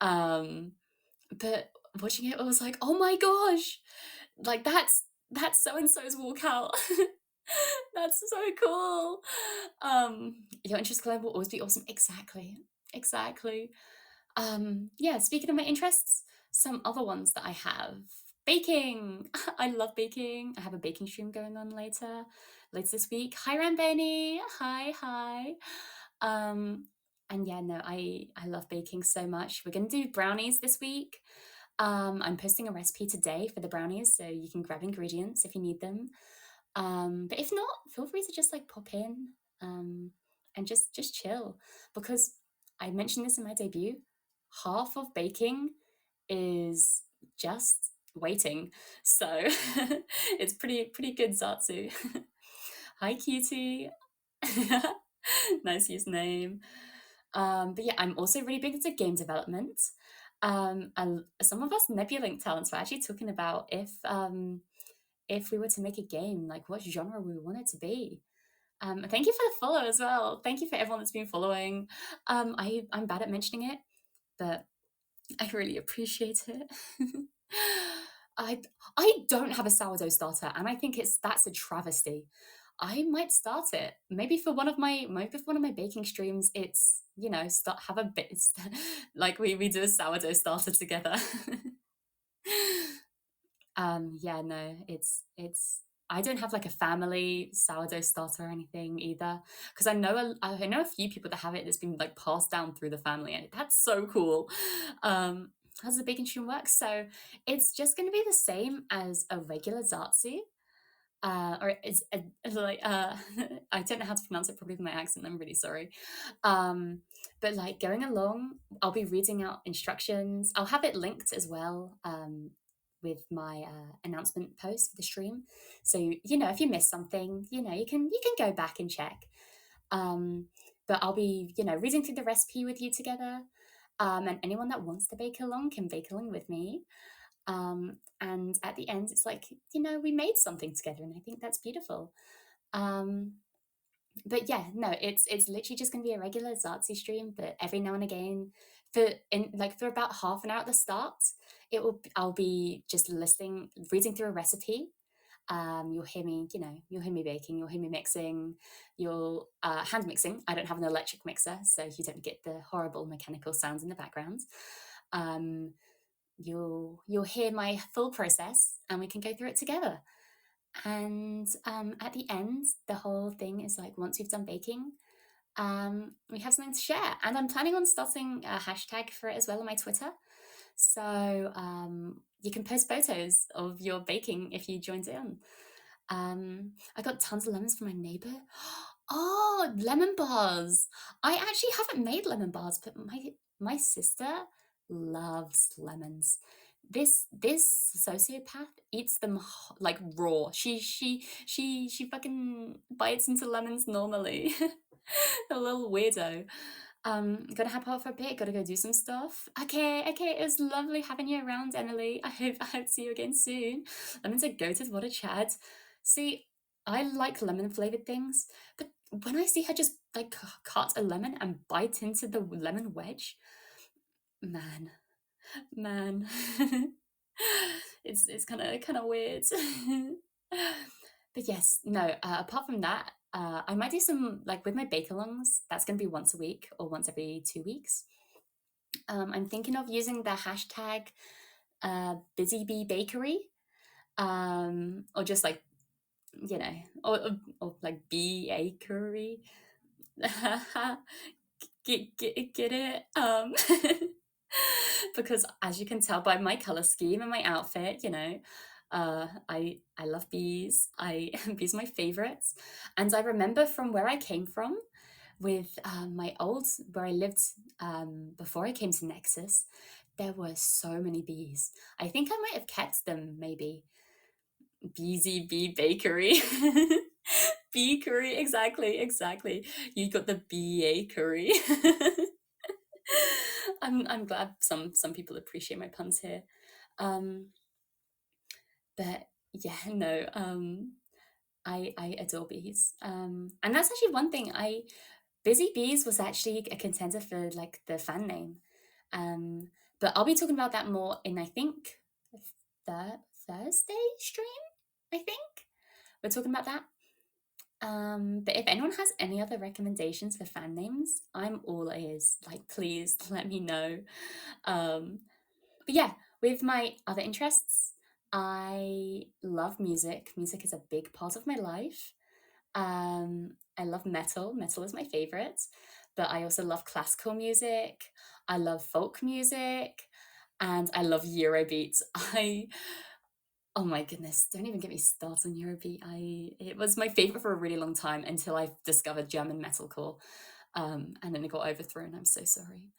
S1: But watching it, I was like, oh my gosh, like that's so and so's walkout. That's so cool. Your interest club will always be awesome. Exactly. Yeah, speaking of my interests, some other ones that I have. Baking. I love baking. I have a baking stream going on later this week. Hi Rambani. Hi. And yeah, no, I love baking so much. We're gonna do brownies this week. I'm posting a recipe today for the brownies, so you can grab ingredients if you need them. But if not, feel free to just like pop in and just chill, because I mentioned this in my debut. Half of baking is just waiting, so it's pretty good, Zatsu. Hi cutie. Nice username. But yeah, I'm also really big into game development. And some of us Nebulink talents were actually talking about if we were to make a game, like what genre we want it to be. Thank you for the follow as well. Thank you for everyone that's been following. I'm bad at mentioning it, but I really appreciate it. I I don't have a sourdough starter, and I think that's a travesty. I might start it. Maybe for one of my baking streams. It's start have a bit like we do a sourdough starter together. Yeah, no, it's I don't have like a family sourdough starter or anything either, because I know a few people that have it that's been like passed down through the family, and that's so cool. How does the baking stream work? So it's just going to be the same as a regular Zatsu, or it's like I don't know how to pronounce it probably with my accent. I'm really sorry. But like going along, I'll be reading out instructions. I'll have it linked as well. With my announcement post for the stream, so if you miss something, you can go back and check. But I'll be reading through the recipe with you together, and anyone that wants to bake along can bake along with me. And at the end, it's like we made something together, and I think that's beautiful. But yeah, no, it's literally just going to be a regular Zartzi stream, but every now and again, for about half an hour at the start, I'll be just reading through a recipe. You'll hear me, you'll hear me baking, you'll hear me mixing, you'll hand mixing. I don't have an electric mixer, so you don't get the horrible mechanical sounds in the background. You'll hear my full process, and we can go through it together. And at the end, the whole thing is like, once we've done baking, we have something to share. And I'm planning on starting a hashtag for it as well on my Twitter. So you can post photos of your baking if you joined in. I got tons of lemons from my neighbor. Oh, lemon bars. I actually haven't made lemon bars, but my sister loves lemons. This sociopath eats them like raw. She fucking bites into lemons normally. A little weirdo. Gonna hop out for a bit. Gotta go do some stuff. Okay. It was lovely having you around, Emily. I hope to see you again soon. Lemons are goated. What a chat. See, I like lemon flavored things, but when I see her just like cut a lemon and bite into the lemon wedge, man, man, it's kind of weird. But yes, no. Apart from that, I might do some like with my bake-alongs. That's going to be once a week or once every 2 weeks. I'm thinking of using the hashtag Busy Bee Bakery, or just like or like bee akery. Get it? Because as you can tell by my color scheme and my outfit, I love bees. Bees are my favorites, and I remember from where I came from with where I lived before I came to Nexus. There were so many bees. I think I might have kept them, maybe. Beesy Bee Bakery. Beakery, exactly. You got the BA-kery. I'm glad some people appreciate my puns here. But yeah, no, I adore bees. And that's actually one thing. Busy Bees was actually a contender for like the fan name. But I'll be talking about that more in, I think, the Thursday stream. I think we're talking about that. But if anyone has any other recommendations for fan names, I'm all ears. Like, please let me know. But yeah, with my other interests, I love music. Music is a big part of my life. I love metal. Metal is my favorite. But I also love classical music. I love folk music. And I love Eurobeat. Oh my goodness, don't even get me started on Eurobeat. It was my favorite for a really long time until I discovered German metalcore. And then it got overthrown. I'm so sorry.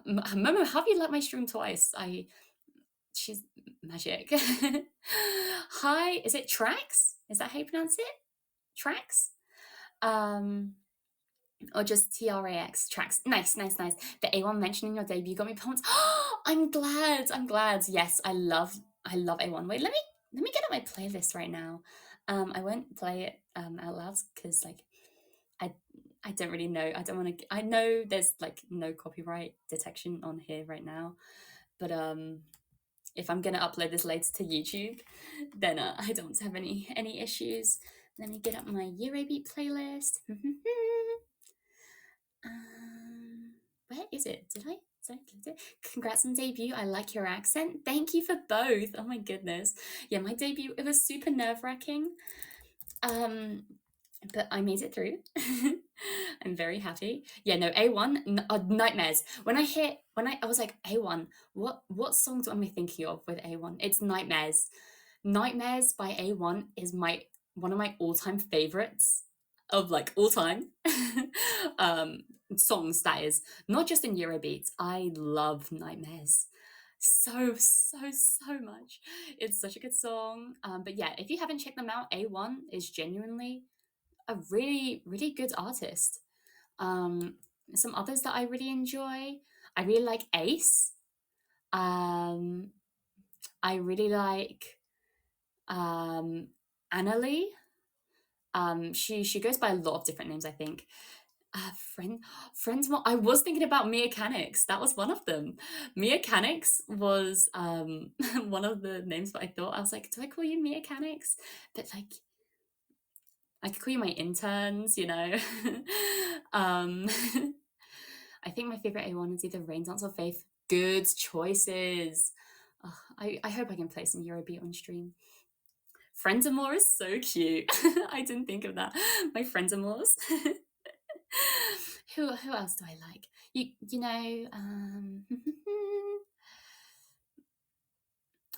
S1: Momo, how have you liked my stream twice? She's magic. Hi, is it Trax? Is that how you pronounce it? Trax? Or just TRAX, Trax. Nice. The A1 mentioning your debut got me pumped. I'm glad. Yes, I love A1. Wait, let me get at my playlist right now. I won't play it out loud because like I don't really know. I don't want to. I know there's like no copyright detection on here right now, but if I'm gonna upload this later to YouTube, then I don't have any issues. Let me get up my Eurobeat playlist. Where is it? Did I click it? Congrats on debut. I like your accent. Thank you for both. Oh my goodness. Yeah, my debut, it was super nerve-wracking. But I made it through. I'm very happy. Yeah, no, A1, Nightmares. When I was like, A1, what songs am I thinking of with A1? It's Nightmares. Nightmares by A1 is one of my all-time favorites of like all time songs, that is. Not just in Eurobeats. I love Nightmares so much. It's such a good song. But yeah, if you haven't checked them out, A1 is genuinely a really good artist. Some others that I really enjoy, I really like Ace. I really like AniLive. She goes by a lot of different names, I think. Friends. I was thinking about Mia Canix. That was one of them. Mia Canix was one of the names that I thought. I was like, do I call you Mia Canix? But like, I could call you my interns, you know. I think my favorite A1 is either Rain Dance or Faith. Good choices. Oh, I hope I can play some Eurobeat on stream. Friends-a-more is so cute. I didn't think of that. My friends-a-mores. Who else do I like? You know,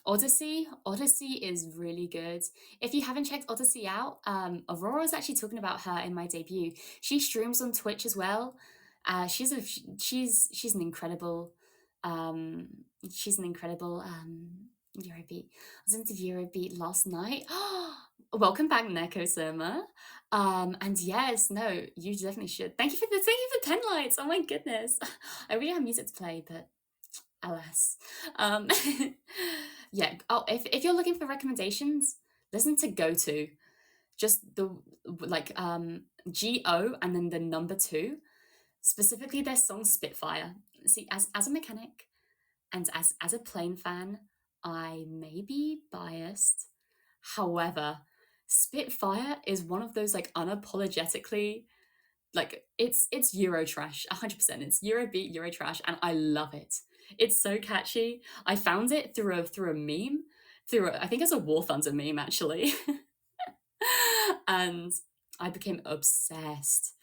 S1: Odyssey is really good. If you haven't checked Odyssey out, Aurora was actually talking about her in my debut. She streams on Twitch as well. She's an incredible Eurobeat. I was into Eurobeat last night. Welcome back, Neko Surma. And yes, no, you definitely should. Thank you for 10 lights. Oh my goodness. I really have music to play, but alas. Yeah. Oh, if you're looking for recommendations, listen to Go To. Just the like GO and then the number 2. Specifically their song Spitfire. See, as a mechanic and as a plane fan, I may be biased. However, Spitfire is one of those like unapologetically like it's Euro trash, 100%. It's Eurobeat, Euro trash, and I love it. It's so catchy. I found it through a meme, I think it's a War Thunder meme actually, and I became obsessed.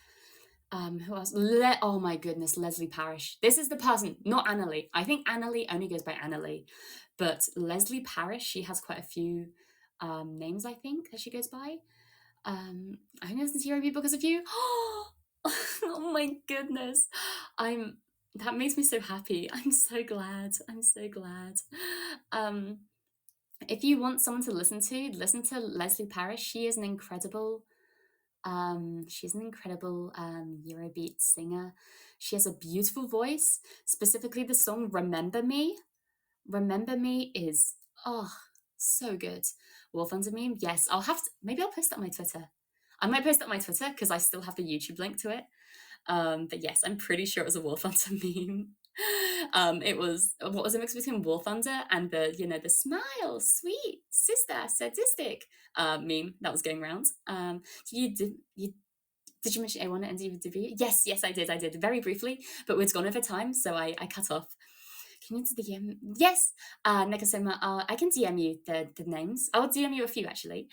S1: Who else? Oh my goodness, Leslie Parrish. This is the person, not AniLive. I think AniLive only goes by AniLive, but Leslie Parrish, she has quite a few names, I think, that she goes by. I only listen to Eurobeat because of you. Oh my goodness. That makes me so happy. I'm so glad. If you want someone to listen to Leslie Parrish. She's an incredible Eurobeat singer. She has a beautiful voice. Specifically the song Remember Me. Remember Me is so good. Wolf Under Meme, yes. Maybe I'll post that on my Twitter. I might post that on my Twitter because I still have the YouTube link to it. But yes, I'm pretty sure it was a War Thunder meme. It was a mix between War Thunder and the smile, sweet sister, sadistic meme that was going around. Did you mention A1 and debut? Yes, I did very briefly, but it's gone over time, so I cut off. Can you DM? Yes, Nekasoma, I can DM you the names. I'll DM you a few actually.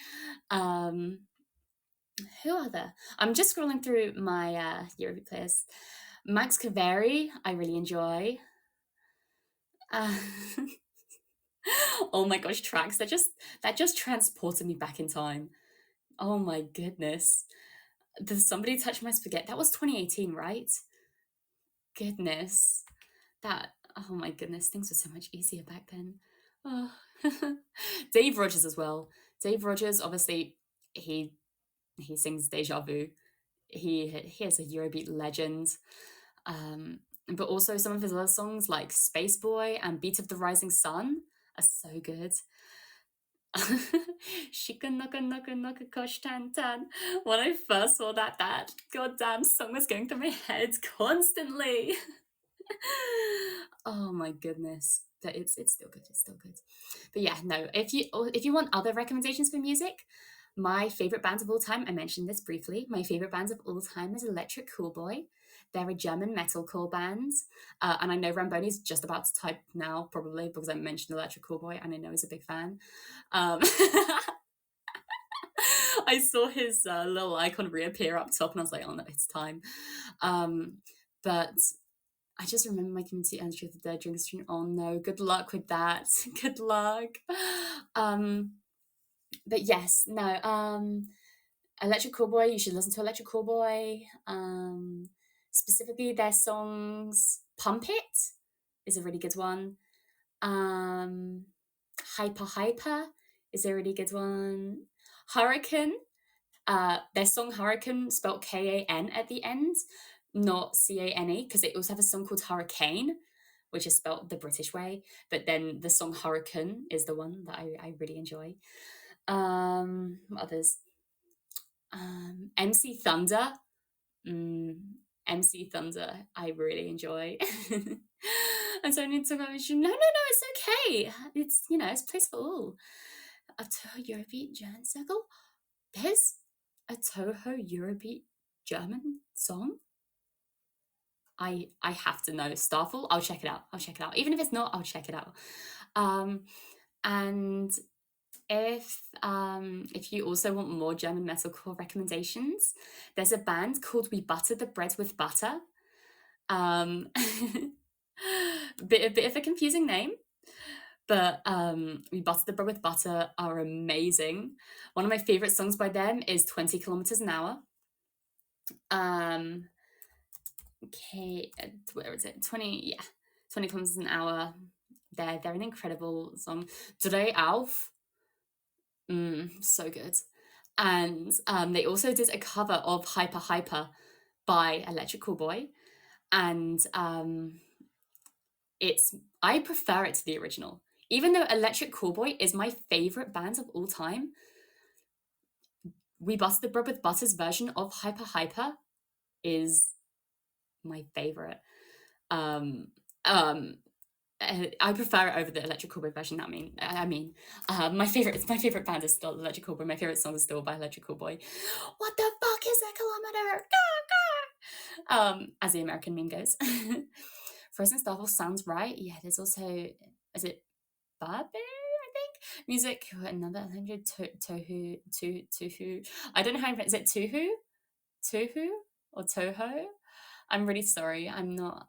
S1: Who are there? I'm just scrolling through my Eurobeat players. Max Kaveri, I really enjoy. Oh my gosh, tracks that just transported me back in time. Oh my goodness. Does somebody touch my spaghetti? That was 2018, right? Goodness. Oh my goodness, things were so much easier back then. Oh. Dave Rogers as well. Dave Rogers, obviously, he sings Deja Vu. He is a Eurobeat legend. But also some of his other songs like Space Boy and Beat of the Rising Sun are so good. Shika Nuka Nuka Nuka Kush Tan Tan. When I first saw that goddamn song was going through my head constantly. Oh my goodness. But it's still good. It's still good. But yeah, no. If you want other recommendations for music, my favorite bands of all time, I mentioned this briefly. My favorite bands of all time is Electric Coolboy. They're a German metalcore band. And I know Ramboni's just about to type now, probably, because I mentioned Electric Coolboy, and I know he's a big fan. I saw his little icon reappear up top, and I was like, oh no, it's time. But I just remember my community entry of the dead during the stream. Oh no, good luck with that. Good luck. But yes, no. Electric Callboy, you should listen to Electric Callboy. Specifically, their songs "Pump It" is a really good one. "Hyper Hyper" is a really good one. Hurricane, their song Hurricane, spelled K-A-N at the end, not C-A-N-E, because they also have a song called Hurricane, which is spelled the British way. But then the song Hurricane is the one that I really enjoy. Others. MC Thunder. MC Thunder, I really enjoy. And so I need to go, no, it's okay. It's, it's a place for all. A Toho Eurobeat German circle. There's a Toho Eurobeat German song. I have to know. Starfall, I'll check it out. Even if it's not, I'll check it out. And if you also want more German metalcore recommendations, there's a band called We Butter the Bread with Butter. A bit of a confusing name, but We Butter the Bread with Butter are amazing. One of my favorite songs by them is 20 kilometers an hour. Okay, where is it? 20 kilometers an hour. They're an incredible song. Dreh auf. So good. And they also did a cover of Hyper Hyper by Electric Callboy. And I prefer it to the original. Even though Electric Callboy is my favorite band of all time, We Butter the Bread with Butter's version of Hyper Hyper is my favorite. I prefer it over the Electric Callboy version. My favorite band is still Electric Callboy. My favorite song is still by Electric Callboy. What the fuck is a kilometer? As the American meme goes. Frozen Starfall sounds right. Yeah, there's also, is it Barbie? I think music. Another 100 Tuhu. I don't know how. Is it Tuhu or Toho? I'm really sorry. I'm not.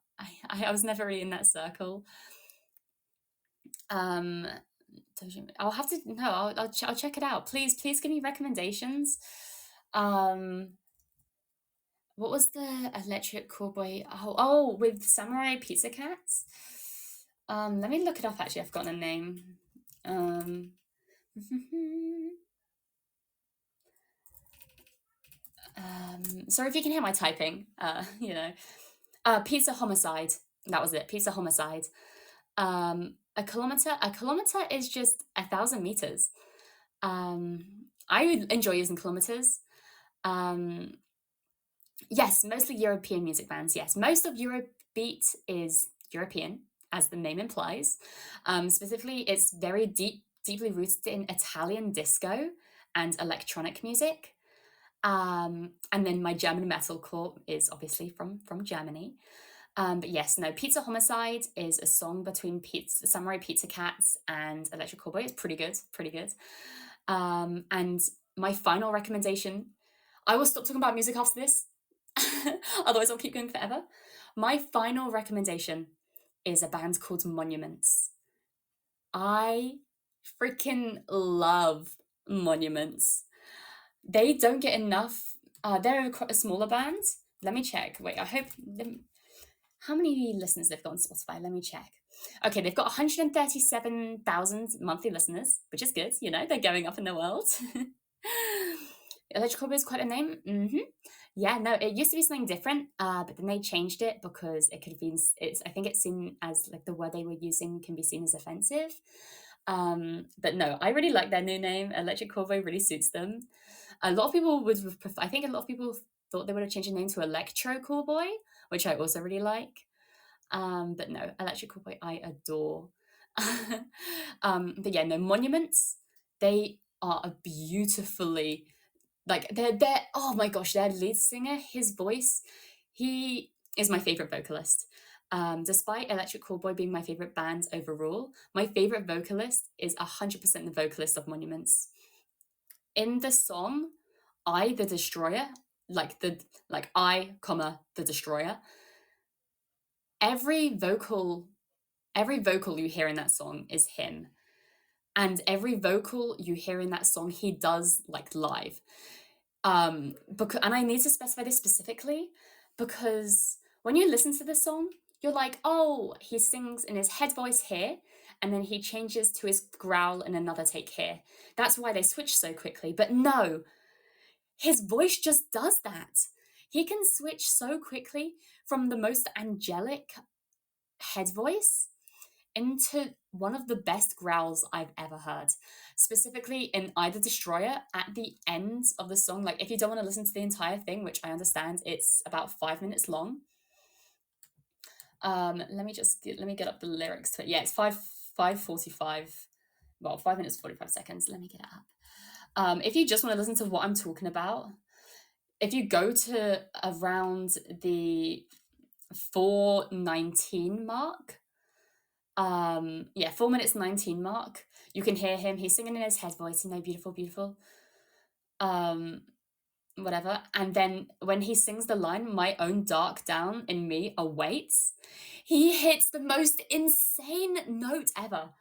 S1: I was never really in that circle. I'll have to. No, I'll check it out. Please give me recommendations. What was the Electric Callboy? Oh, with Samurai Pizza Cats. Let me look it up. Actually, I've forgotten the name. Sorry if you can hear my typing. Pizza Homicide. That was it. Pizza Homicide. A kilometer is just 1,000 meters. I enjoy using kilometers. Yes, mostly European music bands. Yes, most of Eurobeat is European, as the name implies. Specifically, it's very deeply rooted in Italian disco and electronic music. And then my German metalcore is obviously from Germany. But yes, no, Pizza Homicide is a song between Samurai Pizza Cats and Electric Callboy. It's pretty good. And my final recommendation, I will stop talking about music after this. Otherwise, I'll keep going forever. My final recommendation is a band called Monuments. I freaking love Monuments. They don't get enough. They're a smaller band. Let me check. Wait, I hope. How many listeners they've got on Spotify? Let me check. Okay, they've got 137,000 monthly listeners, which is good. They're going up in the world. Electric Callboy is quite a name. Yeah, no, it used to be something different, but then they changed it because it could have been. I think it's seen as like the word they were using can be seen as offensive. But no, I really like their new name. Electric Callboy really suits them. A lot of people would prefer, I think a lot of people thought they would have changed the name to Electro Callboy, which I also really like. But no, Electric Callboy I adore. But yeah, no, Monuments, they are a beautifully, like they're oh my gosh, their lead singer, his voice, he is my favorite vocalist. Despite Electric Callboy being my favorite band overall, my favorite vocalist is 100% the vocalist of Monuments. In the song I the Destroyer, like I comma the Destroyer, every vocal you hear in that song is him, and every vocal you hear in that song he does like live. Because, and I need to specify this specifically because when you listen to the song, you're like, oh, he sings in his head voice here, and then he changes to his growl in another take here. That's why they switch so quickly. But no, his voice just does that. He can switch so quickly from the most angelic head voice into one of the best growls I've ever heard. Specifically in I the Destroyer, at the end of the song, like if you don't want to listen to the entire thing, which I understand, it's about 5 minutes long. Let me get up the lyrics to it. Yeah, it's 5:45. Well, 5 minutes 45 seconds. Let me get it up. If you just want to listen to what I'm talking about, if you go to around the 4:19 mark, 4 minutes 19 mark, you can hear him, he's singing in his head voice, beautiful, beautiful, whatever. And then when he sings the line, my own dark down in me awaits, he hits the most insane note ever.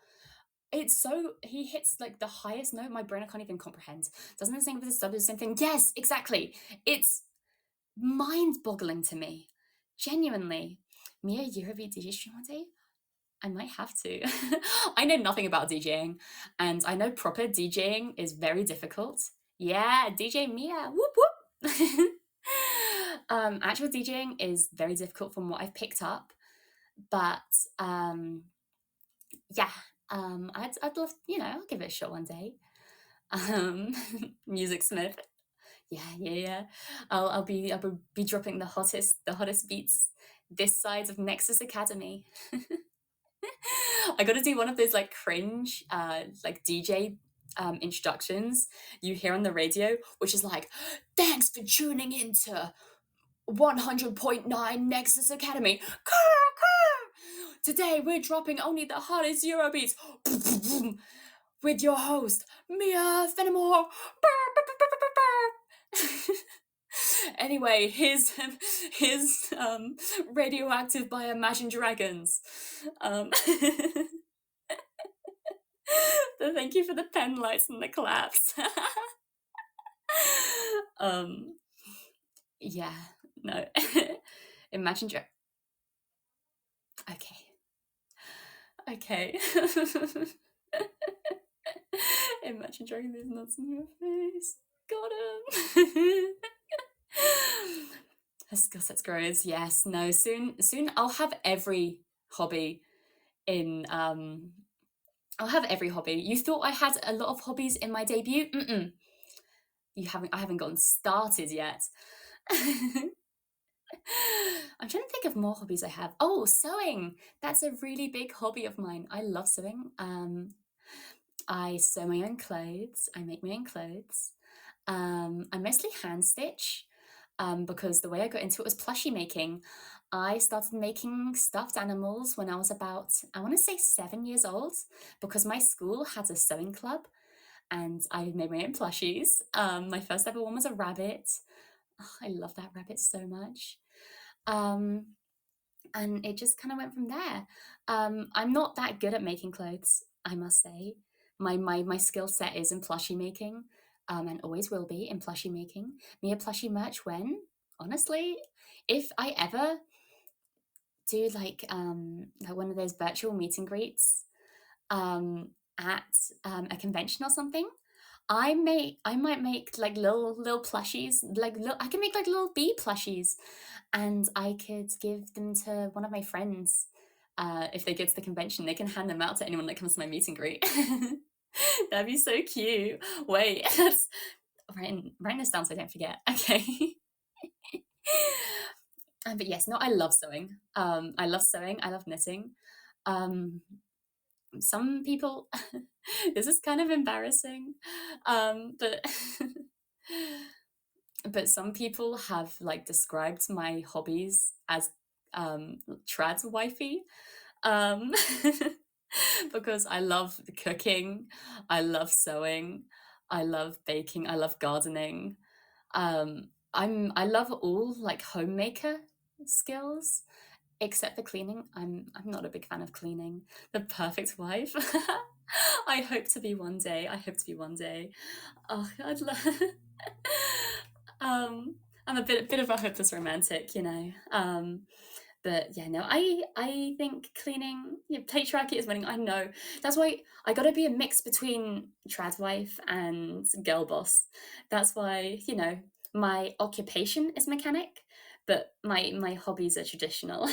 S1: He hits like the highest note my brain I can't even comprehend. Doesn't it sing with the sub the same thing? Yes, exactly. It's mind-boggling to me, genuinely. Mia Eurobeat DJ stream one day? I might have to. I know nothing about DJing, and I know proper DJing is very difficult. Yeah, DJ Mia, whoop whoop. Actual DJing is very difficult from what I've picked up, but yeah, I'd love, I'll give it a shot one day. Music Smith, yeah. I'll be dropping the hottest beats this side of Nexus Academy. I got to do one of those like cringe, like DJ introductions you hear on the radio, which is like, thanks for tuning into 100.9 Nexus Academy. Today we're dropping only the hottest Eurobeats with your host, Mia Fenimore. Anyway, his Radioactive by Imagine Dragons. So thank you for the pen lights and the claps. Yeah, no. Imagine Okay. Imagine dragging these nuts in your face. Got him. Skill sets grows. Yes. No. Soon. I'll have every hobby in. I'll have every hobby. You thought I had a lot of hobbies in my debut? You haven't. I haven't gotten started yet. I'm trying to think of more hobbies I have. Oh, sewing. That's a really big hobby of mine. I love sewing. I sew my own clothes. I make my own clothes. I mostly hand stitch because the way I got into it was plushie making. I started making stuffed animals when I was about, I want to say 7 years old, because my school had a sewing club and I made my own plushies. My first ever one was a rabbit. Oh, I love that rabbit so much. And it just kind of went from there. I'm not that good at making clothes, I must say. My skill set is in plushie making, and always will be in plushie making. Mia plushie merch when, honestly, if I ever do like one of those virtual meet and greets at a convention or something, I might make like little plushies, I can make like little bee plushies, and I could give them to one of my friends if they go to the convention, they can hand them out to anyone that comes to my meet and greet. That'd be so cute. Wait, that's writing this down so I don't forget. Okay. But yes, no, I love sewing. I love sewing. I love knitting. Um, some people, this is kind of embarrassing, but but some people have like described my hobbies as trad wifey, um, because I love cooking, I love sewing, I love baking, I love gardening. I love all like homemaker skills except for cleaning. I'm not a big fan of cleaning. The perfect wife. I hope to be one day. I hope to be one day. Oh, I'd love. I'm a bit of a hopeless romantic, you know. But yeah, no, I think cleaning, patriarchy is winning. I know. That's why I got to be a mix between trad wife and girl boss. That's why, my occupation is mechanic, but my hobbies are traditional.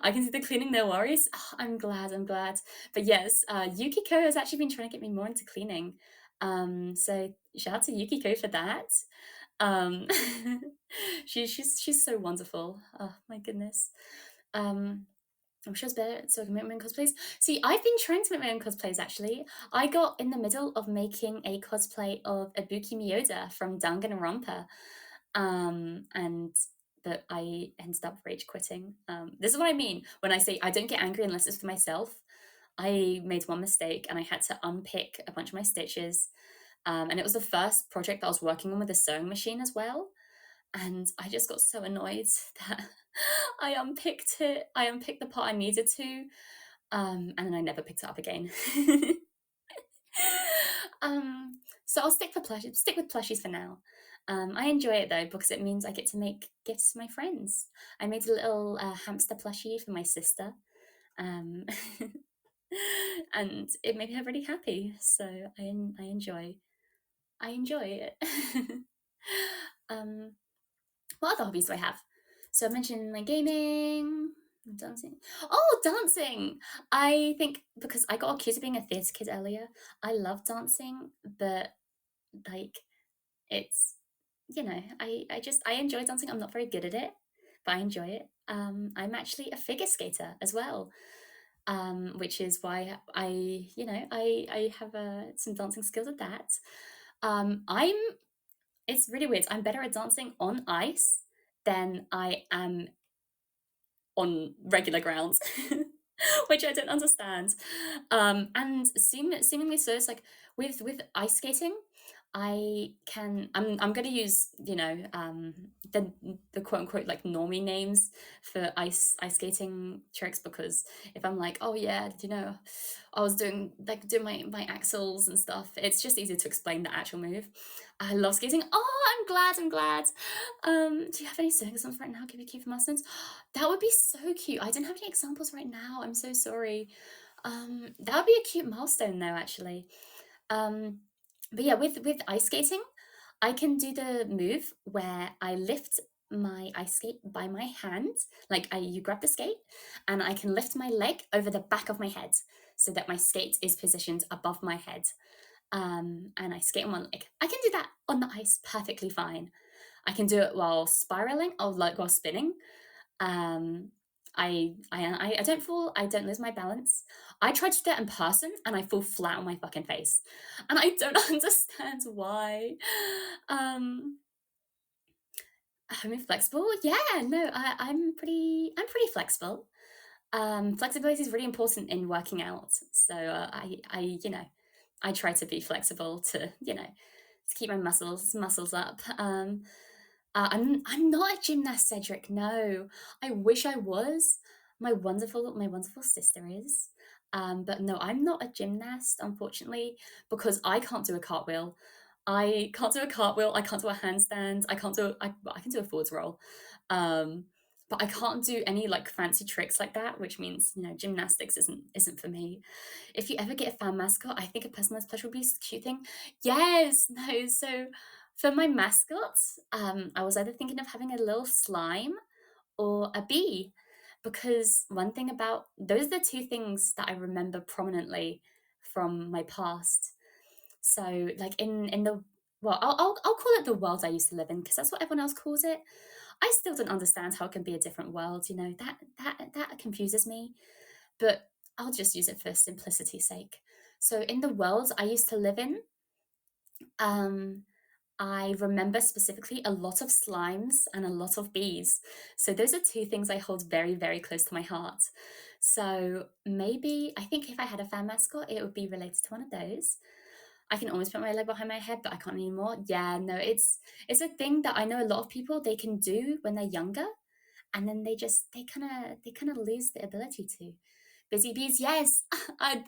S1: I can see the cleaning, no worries. Oh, I'm glad, I'm glad. But yes, Yukiko has actually been trying to get me more into cleaning. So shout out to Yukiko for that. Um, she's so wonderful. Oh my goodness. I'm sure it's better so I can make my own cosplays. See, I've been trying to make my own cosplays actually. I got in the middle of making a cosplay of Ibuki Miyoda from Danganronpa. And but I ended up rage quitting. This is what I mean when I say I don't get angry unless it's for myself. I made one mistake and I had to unpick a bunch of my stitches. And it was the first project that I was working on with a sewing machine as well. And I just got so annoyed that I unpicked it. I unpicked the part I needed to, and then I never picked it up again. So I'll stick with plushies for now. I enjoy it though because it means I get to make gifts to my friends. I made a little hamster plushie for my sister, um, and it made her really happy. So I enjoy it. um, what other hobbies do I have? So I mentioned my gaming, dancing. Oh, dancing! I think because I got accused of being a theatre kid earlier, I love dancing, but like it's I enjoy dancing. I'm not very good at it, but I enjoy it. I'm actually a figure skater as well, which is why I have some dancing skills at that. I'm It's really weird. I'm better at dancing on ice than I am on regular grounds, which I don't understand. And seemingly so, it's like with ice skating, I'm going to use the quote unquote like normie names for ice skating tricks because if I'm like, oh yeah, I was doing my axles and stuff, it's just easier to explain the actual move. I love skating. Oh, I'm glad. Do you have any sewing songs right now? Give me cute for lessons. That would be so cute. I don't have any examples right now. I'm so sorry. That would be a cute milestone though, actually. Um, but yeah, with ice skating, I can do the move where I lift my ice skate by my hand, you grab the skate, and I can lift my leg over the back of my head so that my skate is positioned above my head. And I skate on one leg. I can do that on the ice perfectly fine. I can do it while spiraling or like while spinning. Um, I don't fall. I don't lose my balance. I try to do that in person, and I fall flat on my fucking face, and I don't understand why. Um, I'm flexible. Yeah, no, I'm pretty flexible. Flexibility is really important in working out. So I try to be flexible to keep my muscles up. I'm not a gymnast, Cedric. No, I wish I was. My wonderful sister is. But no, I'm not a gymnast, unfortunately, because I can't do a cartwheel. I can't do a cartwheel. I can't do a handstand. I can do a forwards roll. Um, but I can't do any like fancy tricks like that, which means gymnastics isn't for me. If you ever get a fan mascot, I think a personalized pleasure would be a cute thing. Yes, no. So for my mascots, I was either thinking of having a little slime or a bee. because one thing about those are the two things that I remember prominently from my past. So like in the well, I'll call it the world I used to live in because that's what everyone else calls it. I still don't understand how it can be a different world. That confuses me, but I'll just use it for simplicity's sake. So in the world I used to live in, um, I remember specifically a lot of slimes and a lot of bees. So those are two things I hold very, very close to my heart. So maybe I think if I had a fan mascot, it would be related to one of those. I can almost put my leg behind my head, but I can't anymore. Yeah, no, it's a thing that I know a lot of people they can do when they're younger, and then they kind of lose the ability to. Busy bees, yes.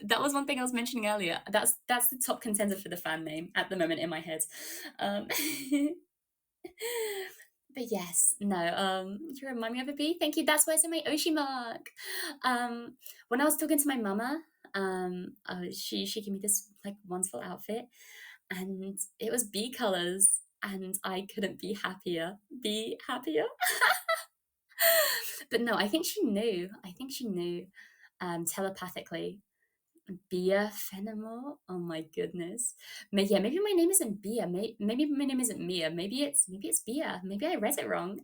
S1: That was one thing I was mentioning earlier. That's the top contender for the fan name at the moment in my head. Um, but yes, no. You remind me of a bee. Thank you. That's why it's in my Oshi mark. When I was talking to my mama, she gave me this like wonderful outfit, and it was bee colors, and I couldn't be happier. Be happier. But no, I think she knew. I think she knew telepathically. Bia Fenimore? Oh my goodness. Yeah, maybe my name isn't Bia. Maybe my name isn't Mia. Maybe it's Bia. Maybe I read it wrong.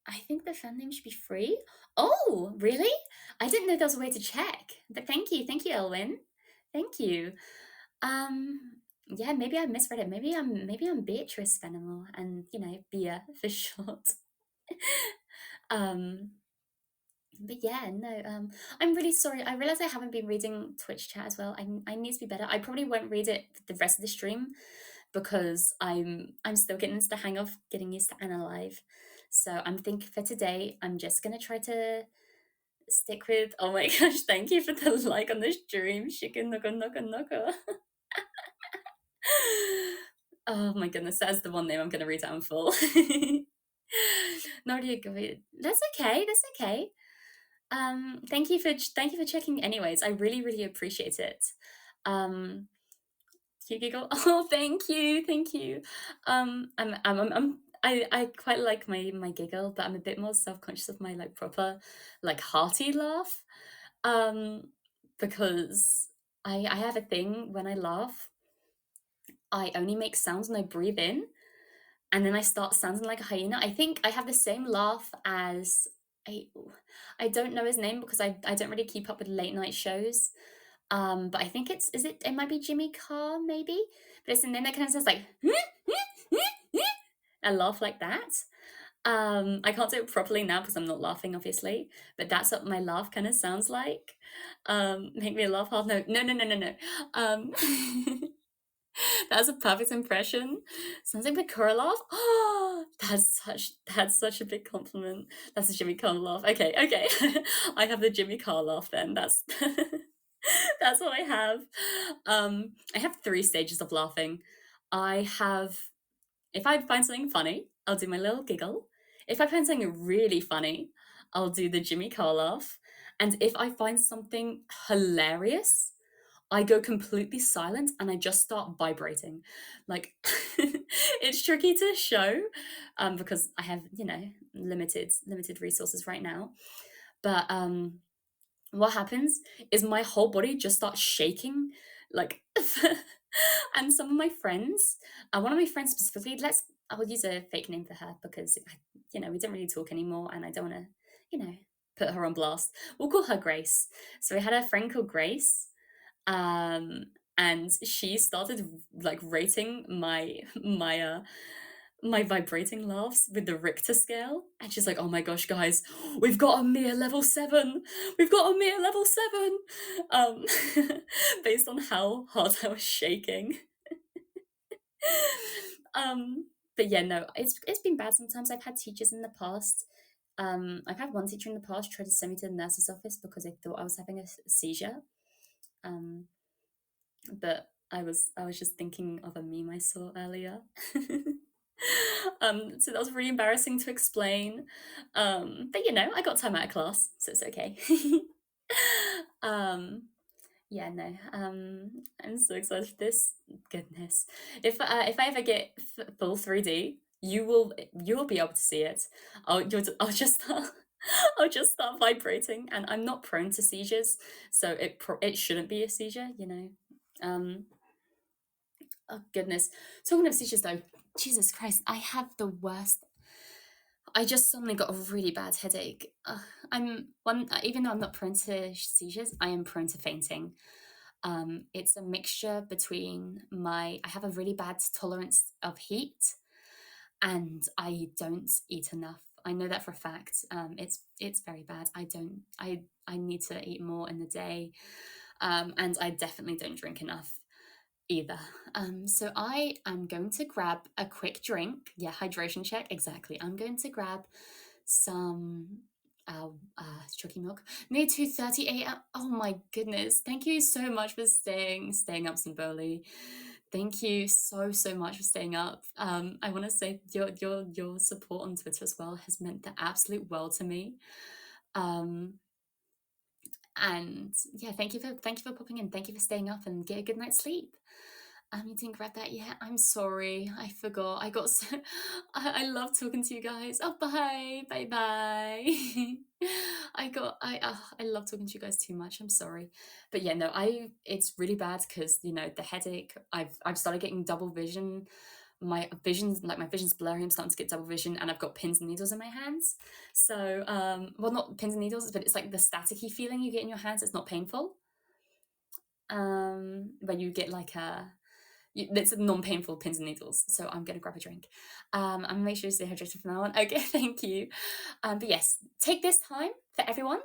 S1: I think the fan name should be free. Oh, really? I didn't know there was a way to check. But thank you, Elwin. Thank you. Yeah, maybe I misread it. Maybe I'm Beatrice Fenimore, and Bia for short. um, but yeah, no, I'm really sorry. I realize I haven't been reading Twitch chat as well. I need to be better. I probably won't read it the rest of the stream because I'm still getting into the hang of getting used to AniLive. So I'm thinking for today, I'm just gonna try to stick with. Oh my gosh, thank you for the like on the stream, Chicken Nugga Nugga Nugga. Oh my goodness, that's the one name I'm gonna read out in full. Not good. That's okay. That's okay. Thank you for checking anyways. I really appreciate it. You giggle. Oh, thank you. I quite like my giggle, but I'm a bit more self-conscious of my like proper like hearty laugh. Because I have a thing when I laugh, I only make sounds when I breathe in, and then I start sounding like a hyena. I think I have the same laugh as I I don't know his name because I don't really keep up with late night shows. But I think it might be Jimmy Carr maybe, but it's and then it kind of sounds like I laugh like that. I can't do it properly now because I'm not laughing, obviously, but that's what my laugh kind of sounds like. Make me laugh hard. No. Um, That's a perfect impression. Sounds like Bakura laugh. Oh, that's such a big compliment. That's a Jimmy Carr laugh. Okay. I have the Jimmy Carr laugh then. That's that's what I have. I have three stages of laughing. I have if I find something funny, I'll do my little giggle. If I find something really funny, I'll do the Jimmy Carr laugh. And if I find something hilarious, I go completely silent and I just start vibrating. Like it's tricky to show because I have, limited resources right now. But what happens is my whole body just starts shaking like and some of my friends, one of my friends specifically, I'll use a fake name for her because we don't really talk anymore and I don't want to, put her on blast. We'll call her Grace. So we had a friend called Grace, and she started like rating my vibrating laughs with the Richter scale, and she's like, "Oh my gosh, guys, we've got a mere level 7. We've got a mere level 7." Um, based on how hard I was shaking. But yeah, no, it's been bad sometimes. I've had teachers in the past. I've had one teacher in the past try to send me to the nurse's office because they thought I was having a seizure. But I was just thinking of a meme I saw earlier. So that was really embarrassing to explain. But I got time out of class, so it's okay. Yeah, no. I'm so excited for this. Goodness, if I ever get full 3D, you'll be able to see it. I'll just I'll just start vibrating, and I'm not prone to seizures, so it shouldn't be a seizure, you know. Um, oh goodness, talking of seizures though, Jesus Christ, I have the worst. I just suddenly got a really bad headache. Even though I'm not prone to seizures, I am prone to fainting. It's a mixture between I have a really bad tolerance of heat, and I don't eat enough. I know that for a fact. It's very bad. I need to eat more in the day, and I definitely don't drink enough either. So I am going to grab a quick drink. Yeah, hydration check. Exactly. I'm going to grab some chalky milk. Near 2:30 a.m. Oh my goodness. Thank you so much for staying up, Simboli. Thank you so much for staying up. I want to say your support on Twitter as well has meant the absolute world to me. And yeah, thank you for popping in. Thank you for staying up and get a good night's sleep. You didn't grab that yet. I'm sorry. I forgot. I got so. I love talking to you guys. Oh, bye. I love talking to you guys too much. I'm sorry, but yeah, no. It's really bad because the headache. I've started getting double vision. My vision's blurry. I'm starting to get double vision, and I've got pins and needles in my hands. So, well, not pins and needles, but it's like the staticky feeling you get in your hands. It's not painful. When you get like it's non-painful pins and needles. So I'm gonna grab a drink. I'm gonna make sure to stay hydrated from now on. Okay, thank you. But yes, take this time for everyone.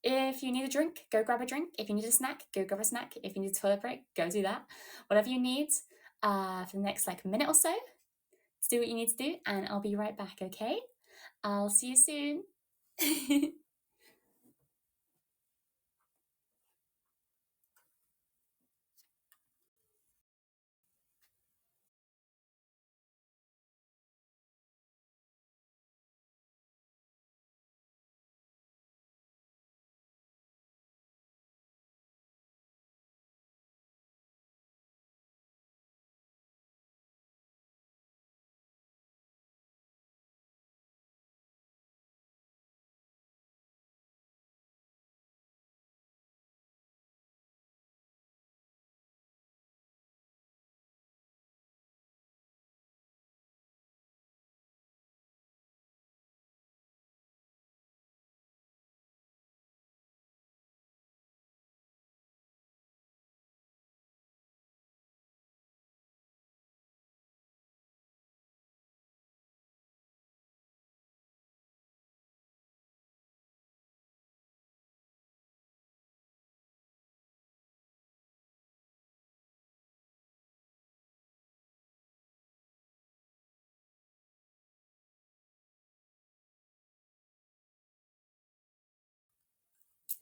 S1: If you need a drink, go grab a drink. If you need a snack, go grab a snack. If you need a toilet break, go do that. Whatever you need, for the next minute or so, to do what you need to do, and I'll be right back. Okay, I'll see you soon.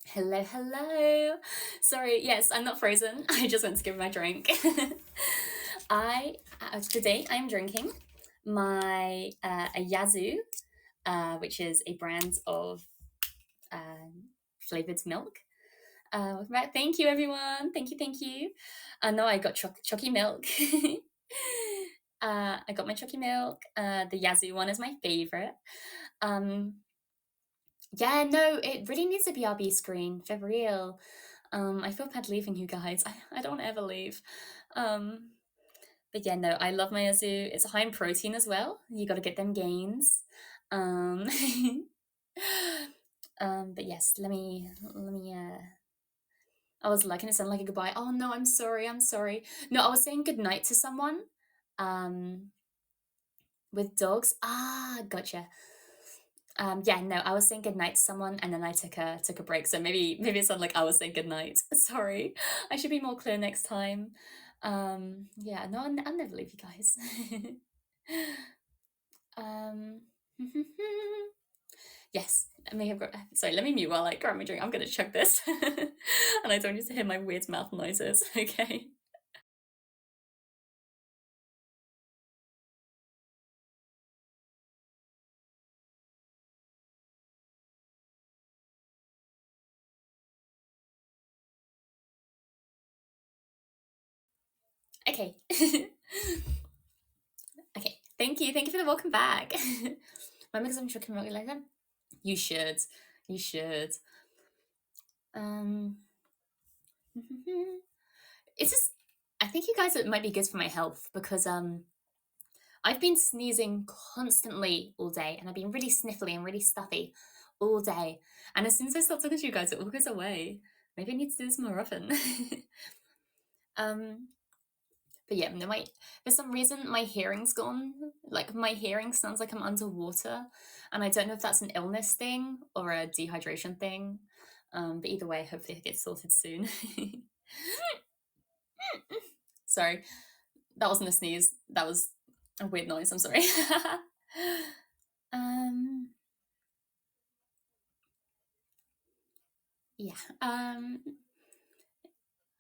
S1: Hello. Sorry, yes, I'm not frozen. I just went to give my drink. Today I'm drinking my a Yazoo, which is a brand of flavored milk. Thank you, everyone. Thank you. No, I got chalky milk. I got my chalky milk. The Yazoo one is my favorite. Yeah, no, it really needs a BRB screen for real. I feel bad leaving you guys. I don't ever leave. But yeah, no, I love my Yazoo. It's high in protein as well. You got to get them gains. Um, but yes, let me. I was like, and it sounded like a goodbye. Oh no, I'm sorry. No, I was saying goodnight to someone. Um, with dogs. Ah, gotcha. Yeah, no, I was saying goodnight to someone, and then I took a break. So maybe it sounded like I was saying goodnight. Sorry, I should be more clear next time. Yeah, no, I'll never leave you guys. um, yes, I may have got. Sorry, let me mute while I grab my drink. I'm gonna chug this, and I don't need to hear my weird mouth noises. Okay. Okay. Okay. Thank you for the welcome back. Remember, because I'm sure can like that. You should, you should. Um, it's just. I think you guys it might be good for my health because I've been sneezing constantly all day, and I've been really sniffly and really stuffy all day. And as soon as I start talking to you guys, it all goes away. Maybe I need to do this more often. um, but yeah, no, my for some reason my hearing's gone. Like my hearing sounds like I'm underwater, and I don't know if that's an illness thing or a dehydration thing. But either way, hopefully it gets sorted soon. Sorry, that wasn't a sneeze. That was a weird noise. I'm sorry. um, yeah.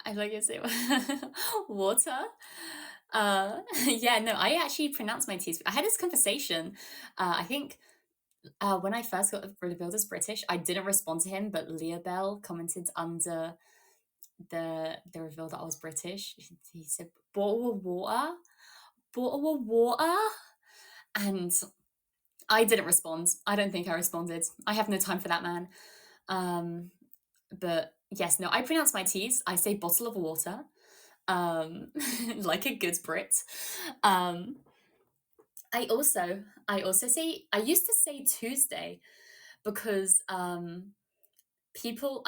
S1: I like to say water. Yeah, no, I actually pronounce my T's. I had this conversation. I think when I first got revealed as British, I didn't respond to him, but Leah Bell commented under the reveal that I was British. He said, "Bottle of water, bottle of water," and I didn't respond. I don't think I responded. I have no time for that man. But yes, no, I pronounce my T's. I say bottle of water, like a good Brit. Um, I also say I used to say Tuesday because people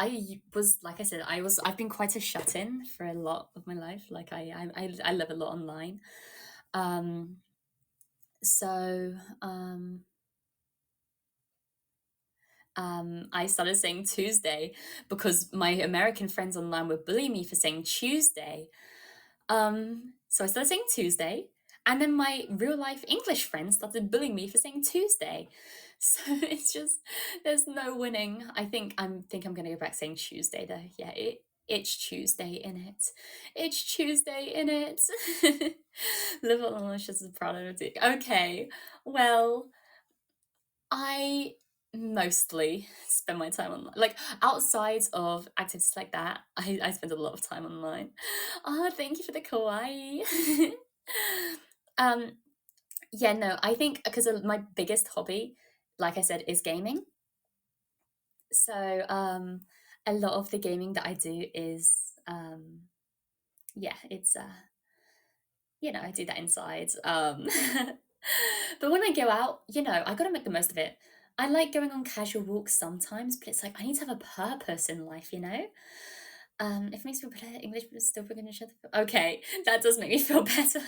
S1: was like I said I've been quite a shut-in for a lot of my life. Like I live a lot online. Um, so I started saying Tuesday because my American friends online would bully me for saying Tuesday. So I started saying Tuesday, and then my real life English friends started bullying me for saying Tuesday. So it's just there's no winning. I think I'm gonna go back saying Tuesday though. Yeah, it's Tuesday in it. It's Tuesday in it. Live on Delicious is proud of it. Okay, well, I mostly spend my time online. Like outside of activities like that, I spend a lot of time online. Oh, thank you for the kawaii. um, yeah, no, I think because my biggest hobby, like I said, is gaming. So a lot of the gaming that I do is yeah, it's I do that inside. But when I go out, I got to make the most of it. I like going on casual walks sometimes, but it's like I need to have a purpose in life. If it makes me feel better, English, but still forgetting each other. Okay, that does make me feel better.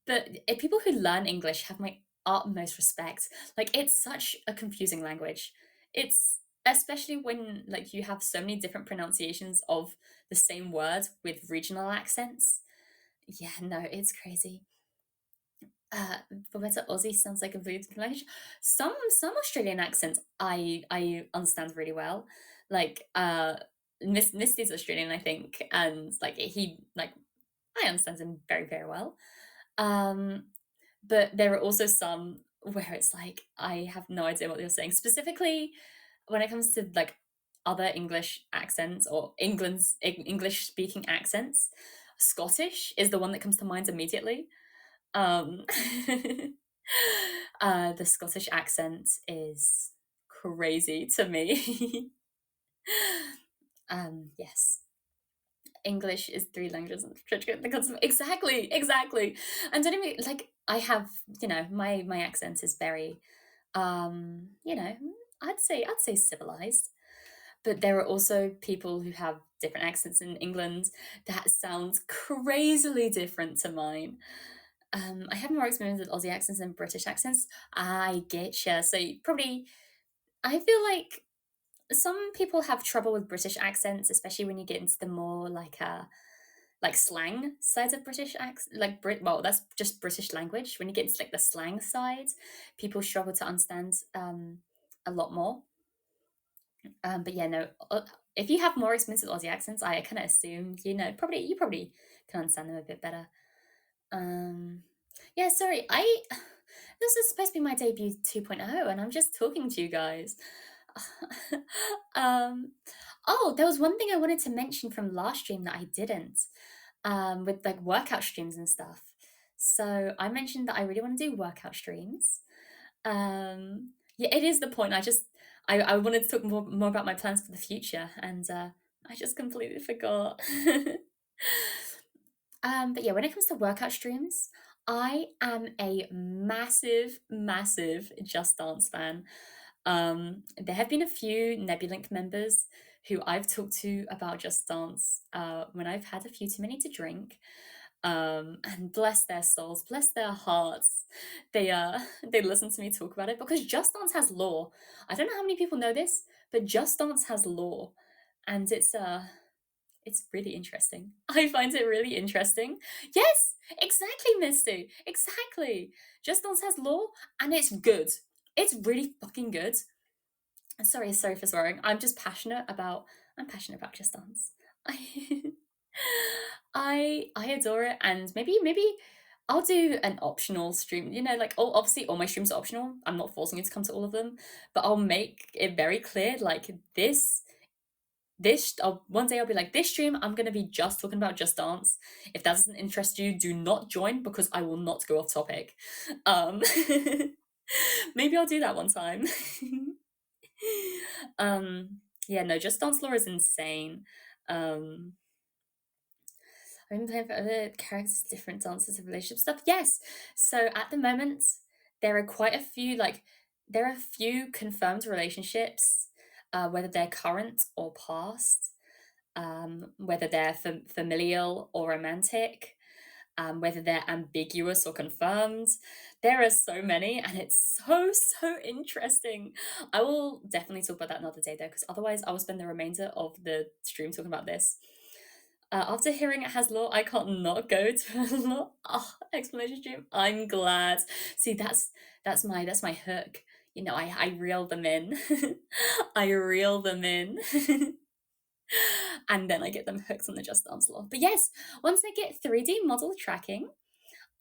S1: But people who learn English have my utmost respect. Like it's such a confusing language. It's especially when like you have so many different pronunciations of the same word with regional accents. Yeah, no, it's crazy. Roberta Aussie sounds like a completely different language. Some Australian accents I understand really well. Like Misty's Australian, I think, and like he like I understand him very, very well. Um but there are also some where it's like I have no idea what you're saying. Specifically when it comes to like other English accents or England's English speaking accents, Scottish is the one that comes to mind immediately. Um, the Scottish accent is crazy to me. Yes. English is three languages and exactly. And don't even like I have, my accent is very I'd say civilized. But there are also people who have different accents in England that sounds crazily different to mine. I have more experience with Aussie accents than British accents. I get you. So I feel like some people have trouble with British accents, especially when you get into the more like slang sides of British accent, like Well, that's just British language. When you get into like the slang side, people struggle to understand a lot more. But yeah, no. If you have more experience with Aussie accents, I kind of assume you probably can understand them a bit better. Um, yeah, sorry. This is supposed to be my debut 2.0, and I'm just talking to you guys. um, oh, there was one thing I wanted to mention from last stream that I didn't, with like workout streams and stuff. So I mentioned that I really want to do workout streams. Yeah, it is the point. I wanted to talk more about my plans for the future, and I just completely forgot. But yeah, when it comes to workout streams, I am a massive, massive Just Dance fan. There have been a few Nebulink members who I've talked to about Just Dance when I've had a few too many to drink. And bless their souls, bless their hearts, they listen to me talk about it because Just Dance has lore. I don't know how many people know this, but Just Dance has lore, and it's really interesting. I find it really interesting. Yes, exactly, Misty. Exactly. Just Dance has lore and it's good. It's really fucking good. Sorry for swearing. I'm passionate about Just Dance. I I adore it, and maybe I'll do an optional stream. You know, like obviously all my streams are optional. I'm not forcing you to come to all of them, but I'll make it very clear like one day I'll be like, this stream I'm gonna be just talking about Just Dance. If that doesn't interest you, do not join because I will not go off topic. Um, maybe I'll do that one time. Yeah, no, Just Dance lore is insane. I've been playing for other characters, different dances and relationship stuff. Yes. So at the moment, there are quite a few there are a few confirmed relationships, whether they're current or past, whether they're familial or romantic, whether they're ambiguous or confirmed. There are so many, and it's so interesting. I will definitely talk about that another day, though, because otherwise I will spend the remainder of the stream talking about this. After hearing it has lore, I can't not go to a lore explanation stream. I'm glad. See, that's my hook. You know, I reel them in. I reel them in. And then I get them hooked on the Just Dance lore. But yes, once I get 3D model tracking,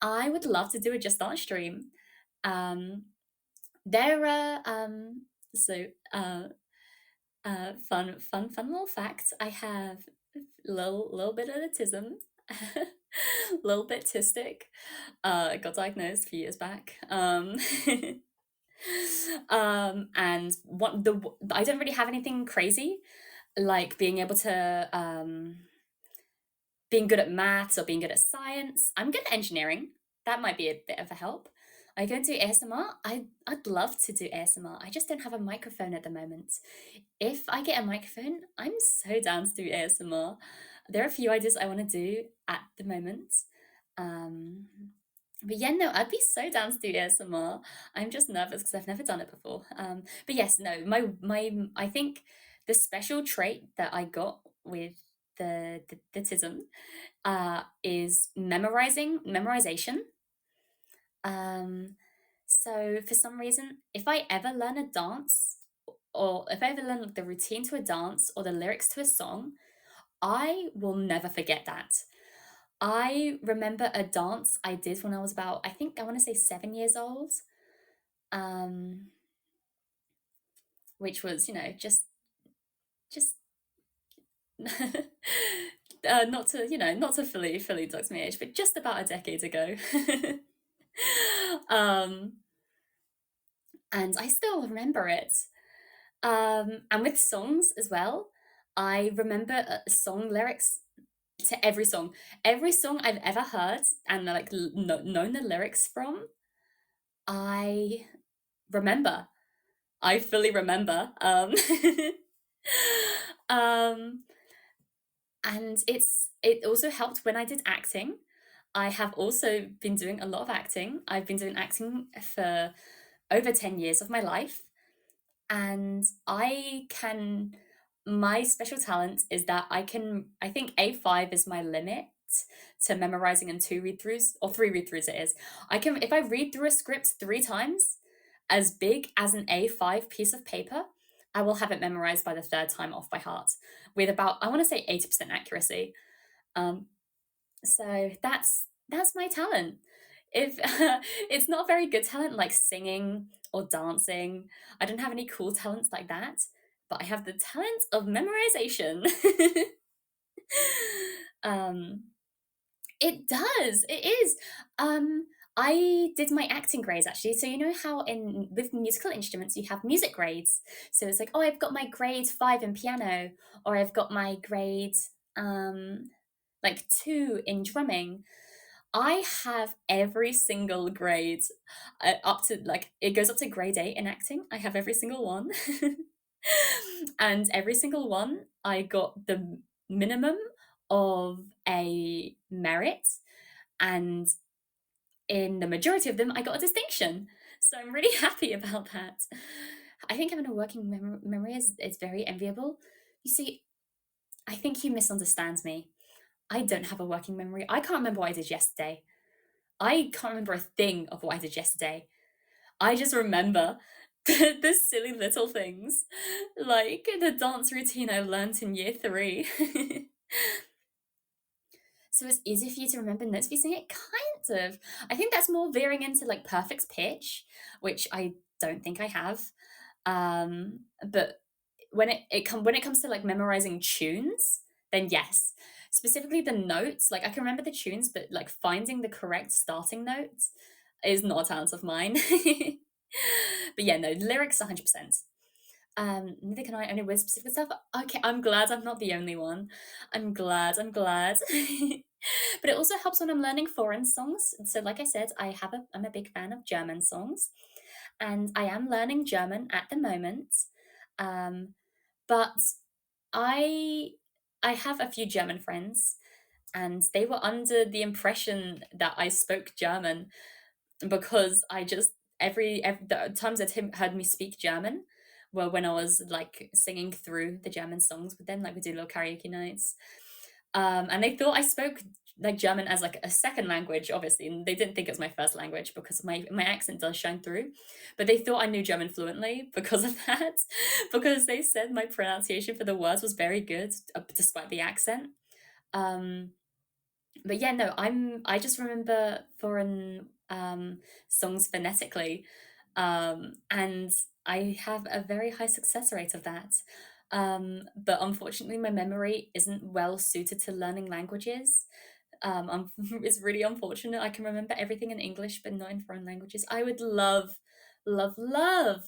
S1: I would love to do a Just Dance stream. There are fun little facts. I have little bit of autism, little bit autistic. I got diagnosed a few years back. And I don't really have anything crazy, like being able to being good at maths or being good at science. I'm good at engineering. That might be a bit of a help. I go and do ASMR. I'd love to do ASMR. I just don't have a microphone at the moment. If I get a microphone, I'm so down to do ASMR. There are a few ideas I want to do at the moment. But yeah, no, I'd be so down to do ASMR. I'm just nervous because I've never done it before. But yes, no, my I think the special trait that I got with the TISM is memorization. So for some reason, if I ever learn a dance, or if I ever learn the routine to a dance or the lyrics to a song, I will never forget that. I remember a dance I did when I was about, I think I want to say 7 years old, which was, just not to fully dox my age, but just about a decade ago. um, and I still remember it. And with songs as well, I remember song lyrics to every song. Every song I've ever heard and like known the lyrics from, I remember. I fully remember. Um, and it also helped when I did acting. I have also been doing a lot of acting. I've been doing acting for over 10 years of my life. And my special talent is that I think A5 is my limit to memorizing in 2 read-throughs, or 3 read-throughs it is. If I read through a script 3 times, as big as an A5 piece of paper, I will have it memorized by the 3rd time off by heart with about, I want to say 80% accuracy. So that's my talent. If it's not very good talent like singing or dancing, I don't have any cool talents like that, but I have the talent of memorization. It does. It is. Um, I did my acting grades actually. So you know how in with musical instruments you have music grades. So it's like, oh, I've got my grade 5 in piano, or I've got my grade um like 2 in drumming. I have every single grade up to like it goes up to grade 8 in acting. I have every single one. And every single one I got the minimum of a merit, and in the majority of them I got a distinction. So I'm really happy about that. I think having a working memory is very enviable. You see, I think you misunderstand me. I don't have a working memory. I can't remember what I did yesterday. I can't remember a thing of what I did yesterday. I just remember the silly little things, like the dance routine I learnt in year 3. So it's easy for you to remember notes if you sing it, kind of. I think that's more veering into like perfect pitch, which I don't think I have. But when it comes to like memorizing tunes, then yes. Specifically the notes, like I can remember the tunes, but like finding the correct starting notes is not a talent of mine. But yeah, no, lyrics 100%. Neither can I, only with specific stuff. Okay, I'm glad I'm not the only one. I'm glad. But it also helps when I'm learning foreign songs. So like I said, I'm a big fan of German songs, and I am learning German at the moment. Um, but I I have a few German friends, and they were under the impression that I spoke German because I just every the times that Tim heard me speak German were when I was like singing through the German songs with them, like we do little karaoke nights. And they thought I spoke like German as like a second language, obviously, and they didn't think it was my first language because my accent does shine through. But they thought I knew German fluently because of that, because they said my pronunciation for the words was very good despite the accent. Um, but yeah, no, I just remember foreign songs phonetically, and I have a very high success rate of that. But unfortunately, my memory isn't well suited to learning languages. It's really unfortunate. I can remember everything in English, but not in foreign languages. I would love, love, love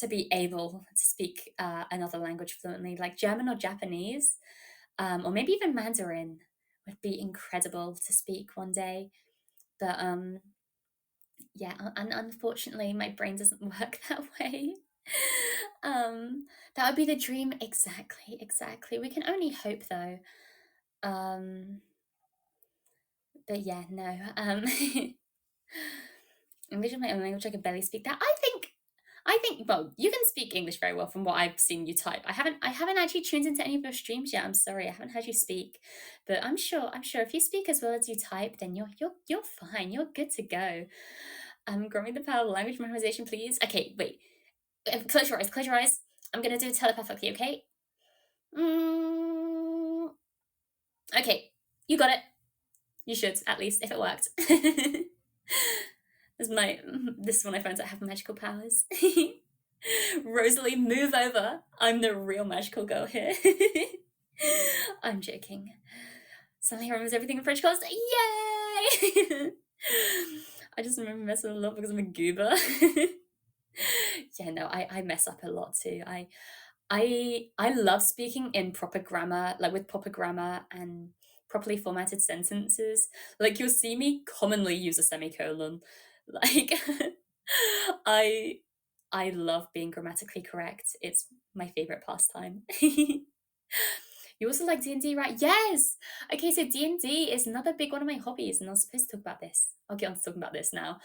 S1: to be able to speak another language fluently, like German or Japanese, or maybe even Mandarin would be incredible to speak one day. But yeah, and unfortunately, my brain doesn't work that way. That would be the dream. Exactly, exactly. We can only hope, though. Um, but yeah, no. English is my own language. I could barely speak that. I think. Well, you can speak English very well from what I've seen you type. I haven't actually tuned into any of your streams yet. I'm sorry, I haven't heard you speak, but I'm sure if you speak as well as you type, then you're fine. You're good to go. Growing the power of language memorization, please. Okay, wait. Close your eyes. Close your eyes. I'm gonna do it telepathically. Okay. Mm, okay, you got it. You should at least if it worked. This is when I found out I have magical powers. Rosalie, move over. I'm the real magical girl here. I'm joking. Suddenly I remember everything in French class. Yay! I just remember messing a lot because I'm a goober. Yeah, no, I mess up a lot too. I love speaking in proper grammar, like with proper grammar and properly formatted sentences. Like you'll see me commonly use a semicolon. Like I I love being grammatically correct. It's my favorite pastime. You also like D&D, right? Yes. Okay, so D&D is another big one of my hobbies, and I was supposed to talk about this. I'll get on to talking about this now.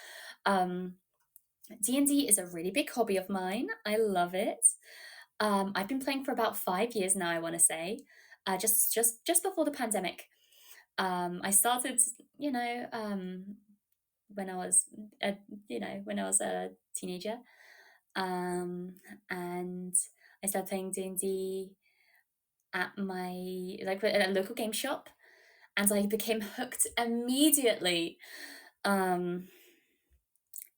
S1: D&D is a really big hobby of mine. I love it. I've been playing for about 5 years now, I want to say. Just before the pandemic. I started, you know, when I was, a, when I was a teenager, and I started playing D&D at my at a local game shop, and I became hooked immediately. Um,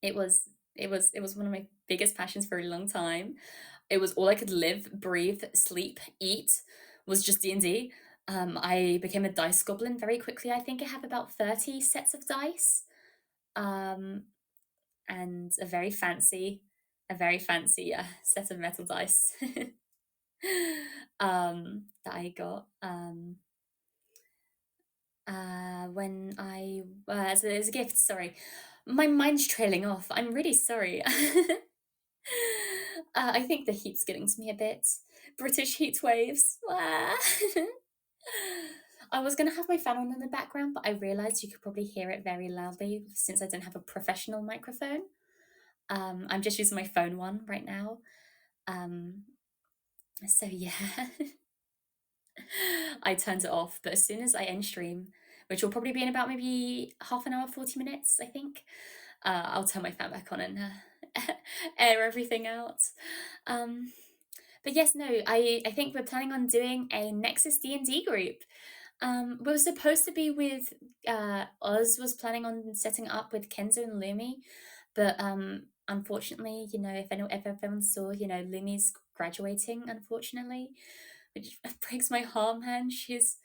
S1: it was it was one of my biggest passions for a long time. It was all I could live, breathe, sleep, eat was just D&D. I became a dice goblin very quickly. I think I have about 30 sets of dice, um, and a very fancy set of metal dice that I got when as a gift. Sorry, my mind's trailing off. I'm really sorry. I think the heat's getting to me a bit. British heat waves. I was going to have my fan on in the background, but I realized you could probably hear it very loudly since I don't have a professional microphone. I'm just using my phone one right now. So yeah, I turned it off. But as soon as I end stream, which will probably be in about maybe half an hour, 40 minutes, I think, I'll turn my fan back on and air everything out. But yes, no, I think we're planning on doing a Nexus D&D group. We were supposed to be with Oz was planning on setting up with Kenzo and Lumi, but unfortunately, if everyone saw, Lumi's graduating, unfortunately, which breaks my heart, man. She's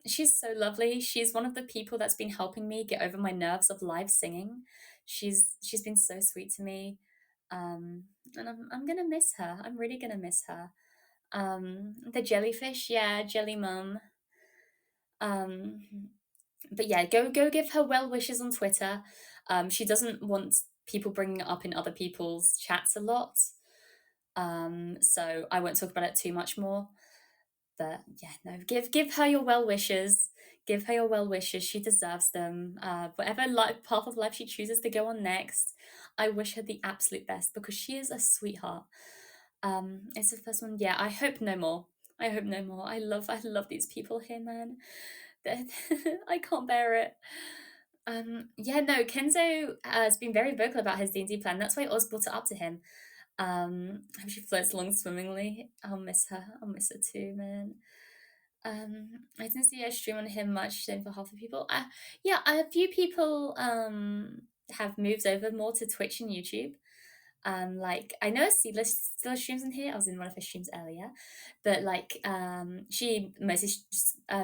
S1: so lovely. She's one of the people that's been helping me get over my nerves of live singing. She's been so sweet to me. And I'm gonna miss her. I'm really gonna miss her. The jellyfish, yeah, Jelly Mum. Um, but yeah, go give her well wishes on Twitter. She doesn't want people bringing it up in other people's chats a lot. So I won't talk about it too much more. But yeah, no, give her your well wishes. Give her your well wishes. She deserves them. Whatever path of life she chooses to go on next, I wish her the absolute best because she is a sweetheart. It's the first one. Yeah, I hope no more. I hope no more. I love these people here, man. I can't bear it. Yeah, no, Kenzo has been very vocal about his D&D plan. That's why Oz brought it up to him. Hope she floats along swimmingly. I'll miss her. I'll miss her too, man. I didn't see a stream on him much then for half the people. Yeah, a few people have moved over more to Twitch and YouTube. Like I know Seedless still streams in here. I was in one of her streams earlier, but like she mostly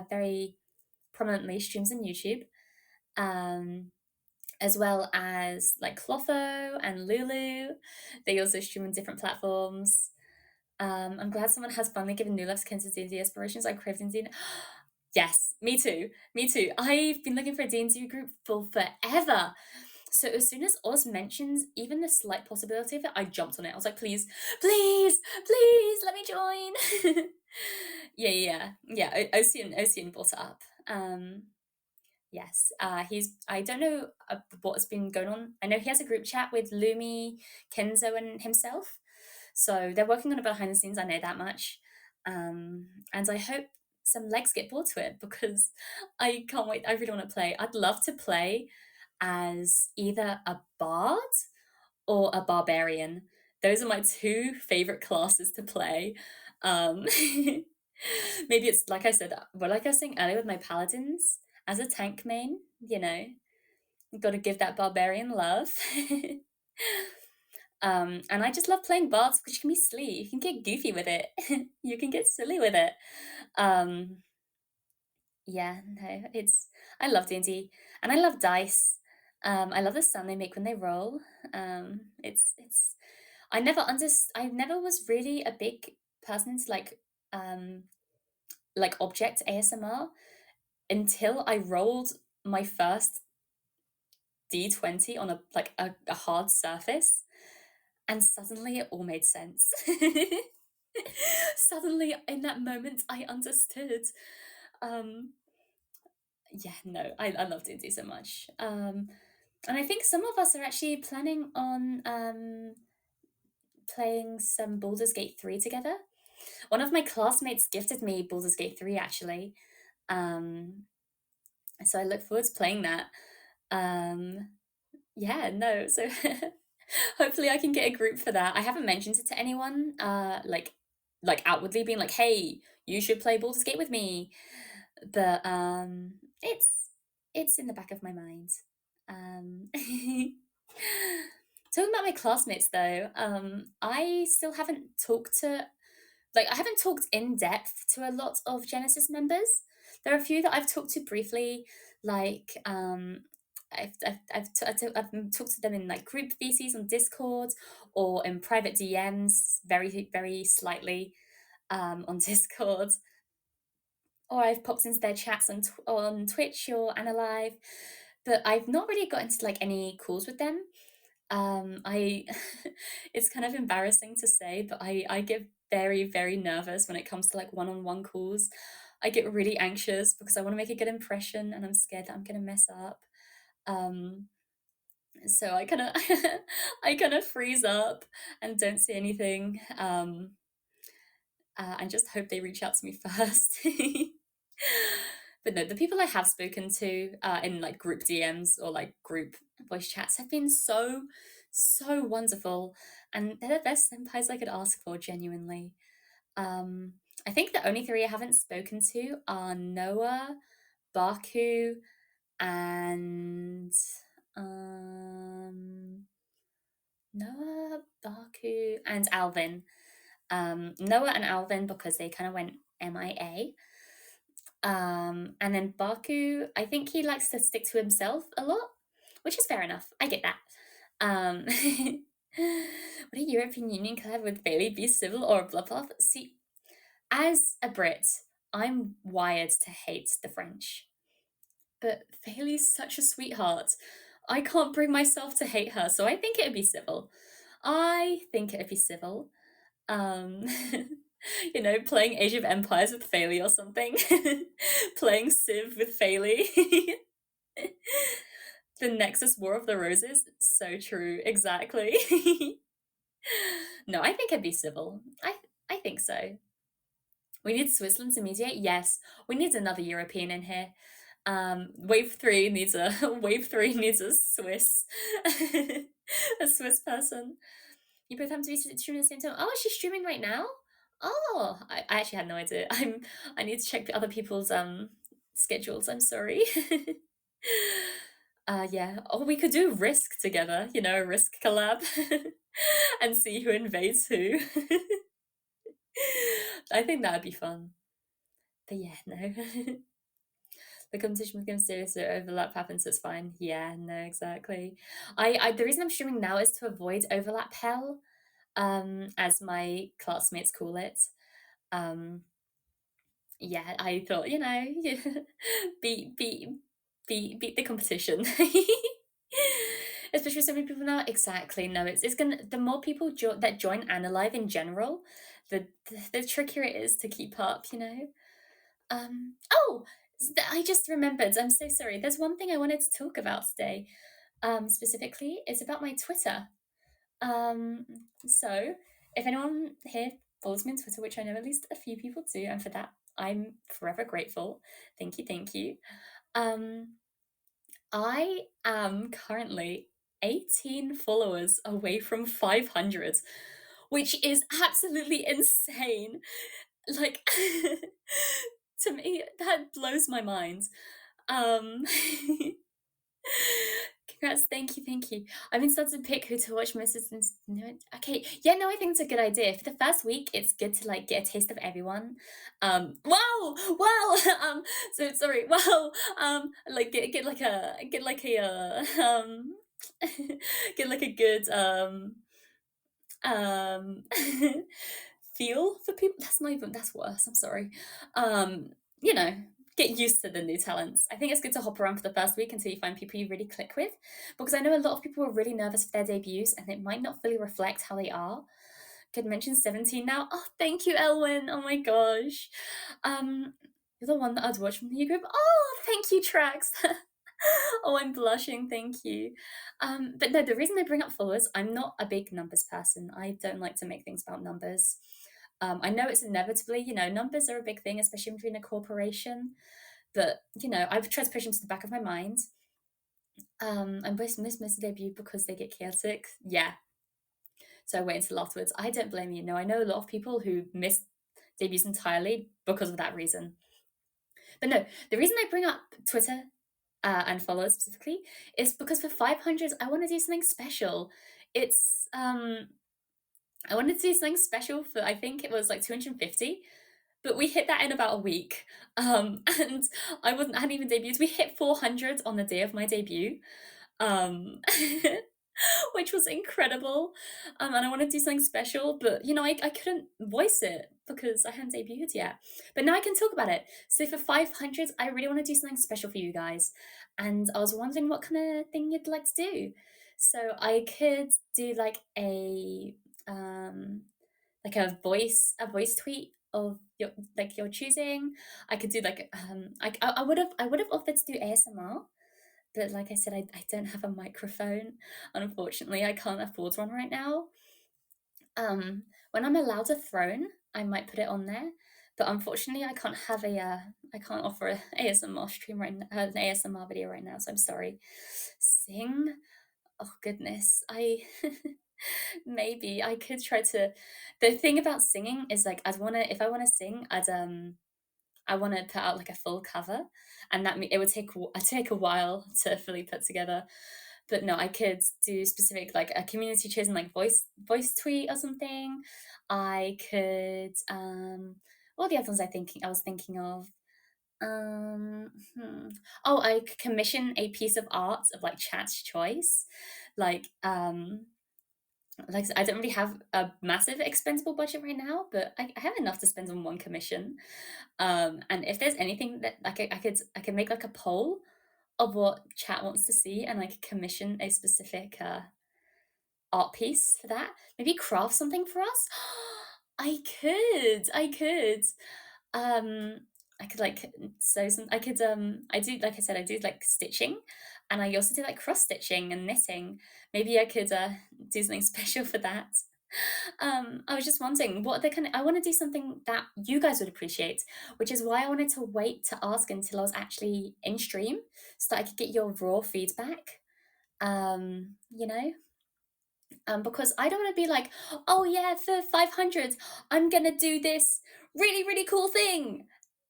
S1: very prominently streams on YouTube, as well as like Clotho and Lulu. They also stream on different platforms. I'm glad someone has finally given new life to Kansas D&D aspirations. I craved D&D. Yes, me too. Me too. I've been looking for a D&D group for forever. So as soon as Oz mentions even the slight possibility of it, I jumped on it. I was like, please, please, please, let me join. Yeah. Ocean brought it up. Yes, I don't know what's been going on. I know he has a group chat with Lumi, Kenzo, and himself. So they're working on it behind the scenes. I know that much. And I hope some legs get brought to it because I can't wait. I really want to play. I'd love to play as either a bard or a barbarian. Those are my two favorite classes to play. Maybe it's like I said, like I was saying earlier with my paladins, as a tank main, you've got to give that barbarian love. And I just love playing bards because you can be silly. You can get goofy with it. You can get silly with it. Yeah, no, I love D&D and I love dice. I love the sound they make when they roll. I never was really a big person to like object ASMR until I rolled my first D20 on a hard surface, and suddenly it all made sense. Suddenly in that moment I understood. Yeah, no, I love D&D so much. And I think some of us are actually planning on playing some Baldur's Gate 3 together. One of my classmates gifted me Baldur's Gate 3 actually. So I look forward to playing that. Yeah, no, so hopefully I can get a group for that. I haven't mentioned it to anyone, like outwardly being like, hey, you should play Baldur's Gate with me. But it's in the back of my mind. Talking about my classmates though, I still haven't talked to like I haven't talked in depth to a lot of Genesis members. There are a few that I've talked to briefly, like I've talked to them in like group VCs on Discord or in private DMs, very slightly on Discord, or I've popped into their chats on Twitch or AniLive, but I've not really got into like any calls with them. I it's kind of embarrassing to say, but I get very nervous when it comes to like one-on-one calls. I get really anxious because I want to make a good impression and I'm scared that I'm going to mess up. Um, so I kind of I kind of freeze up and don't say anything, and just hope they reach out to me first. But no, the people I have spoken to in like group DMs or like group voice chats have been so wonderful, and they're the best senpais I could ask for, genuinely. I think the only three I haven't spoken to are Noah, Baku, and Noah, Baku, and Alvin. Noah and Alvin because they kind of went MIA. And then Baku, I think he likes to stick to himself a lot, which is fair enough. I get that. Would a European Union collab with Bailey be civil or blah blah? See, as a Brit, I'm wired to hate the French, but Bailey's such a sweetheart. I can't bring myself to hate her, so I think it'd be civil. I think it'd be civil. Um, playing Age of Empires with Failey or something. Playing Civ with Failey. The Nexus War of the Roses. So true. Exactly. No, I think it'd be civil. I think so. We need Switzerland to mediate. Yes, we need another European in here. Wave 3 needs a Swiss a Swiss person. You both have to be streaming at the same time. Oh, is she streaming right now? Oh, I actually had no idea. I need to check other people's schedules. I'm sorry. Yeah. Oh, we could do Risk together. A Risk collab, and see who invades who. I think that'd be fun. But yeah, no. The competition with Game Serious overlap happens, so it's fine. Yeah, no, exactly. The reason I'm streaming now is to avoid overlap hell, as my classmates call it. Yeah, I thought, beat the competition. Especially so many people now. Exactly. No, it's gonna. The more people that join AniLive in general, the trickier it is to keep up. Oh, I just remembered. I'm so sorry. There's one thing I wanted to talk about today. Specifically, it's about my Twitter. So if anyone here follows me on Twitter, which I know at least a few people do, and for that I'm forever grateful. Thank you. I am currently 18 followers away from 500, which is absolutely insane. Like, to me, that blows my mind. Congrats, thank you. I've been starting to pick who to watch most since. Okay, yeah, no, I think it's a good idea. For the first week, it's good to like get a taste of everyone. Wow, so sorry. Wow, like get like a get like a get like a good um feel for people. That's worse. I'm sorry. You know, get used to the new talents. I think it's good to hop around for the first week until you find people you really click with, because I know a lot of people are really nervous for their debuts and it might not fully reflect how they are. Could mention 17 now. Oh, thank you, Elwin. Oh my gosh. You're the one that I'd watch from the group. Oh, thank you, Trax. Oh, I'm blushing. Thank you. But no, the reason I bring up followers, I'm not a big numbers person. I don't like to make things about numbers. I know it's inevitably, numbers are a big thing, especially between a corporation. But, I've tried to push them to the back of my mind. I miss the debut because they get chaotic. Yeah. So I wait until afterwards. I don't blame you. No, I know a lot of people who miss debuts entirely because of that reason. But no, the reason I bring up Twitter and followers specifically is because for 500, I want to do something special. It's I wanted to do something special for, I think it was like 250, but we hit that in about a week. And I hadn't even debuted. We hit 400 on the day of my debut. Um, which was incredible. And I wanted to do something special, but I couldn't voice it because I hadn't debuted yet. But now I can talk about it. So for 500, I really want to do something special for you guys. And I was wondering what kind of thing you'd like to do. So I could do um a voice tweet of your choosing. I could do I would have offered to do ASMR, but like I said, I don't have a microphone. Unfortunately, I can't afford one right now. When I'm allowed a throne, I might put it on there. But unfortunately, I can't offer an ASMR stream right now, an ASMR video right now. So I'm sorry. Sing. Oh goodness, I maybe I could try to. The thing about singing is like if I wanna sing, I want to put out like a full cover, and it would take a while to fully put together. But no, I could do specific like a community chosen like voice tweet or something. I could what are the other ones I was thinking of? Um, hmm. Oh, I could commission a piece of art of like chat's choice, like I don't really have a massive expendable budget right now, but I have enough to spend on one commission. And if there's anything that I could make like a poll of what chat wants to see, and like commission a specific art piece for that. Maybe craft something for us. I could. Um, I could like sew some. I could. I do like I said. I do like stitching, and I also do like cross stitching and knitting. Maybe I could do something special for that. I was just wondering what the kind of, I want to do something that you guys would appreciate, which is why I wanted to wait to ask until I was actually in stream so that I could get your raw feedback. Um, you know, because I don't want to be like, oh yeah, for 500, I'm gonna do this really, really cool thing.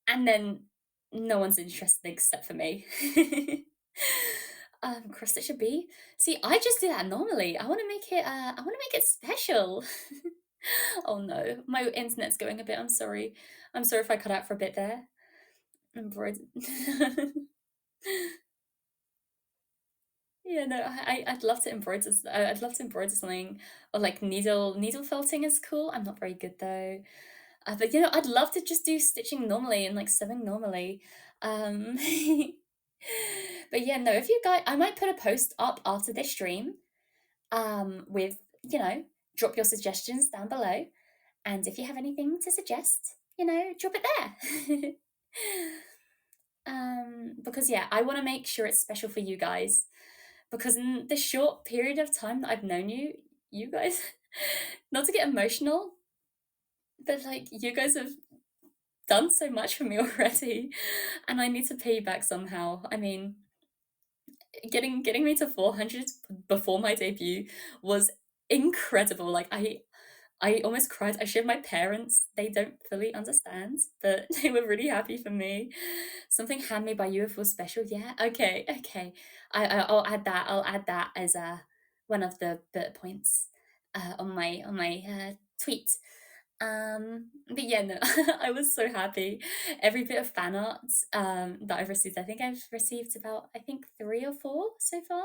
S1: And then no one's interested except for me. Cross it should be. See, I just do that normally. I want to make it special. Oh no, my internet's going a bit. I'm sorry. I'm sorry if I cut out for a bit there. Embroidered. Yeah, no, I'd love to embroider. I'd love to embroider something, or like needle felting is cool. I'm not very good though. But I'd love to just do stitching normally and like sewing normally. Um, but yeah, no, if you guys, I might put a post up after this stream. With drop your suggestions down below, and if you have anything to suggest, drop it there. Because yeah, I want to make sure it's special for you guys, because in the short period of time that I've known you, you guys, not to get emotional, but like you guys have done so much for me already, and I need to pay you back somehow. I mean, getting me to 400 before my debut was incredible. Like I almost cried. I showed my parents. They don't fully understand, but they were really happy for me. Something handmade by you was special. Yeah. Okay. Okay. I'll add that. I'll add that as one of the bullet points on my tweet. But yeah, no, I was so happy. Every bit of fan art that I've received, I think I've received about, I think 3 or 4 so far,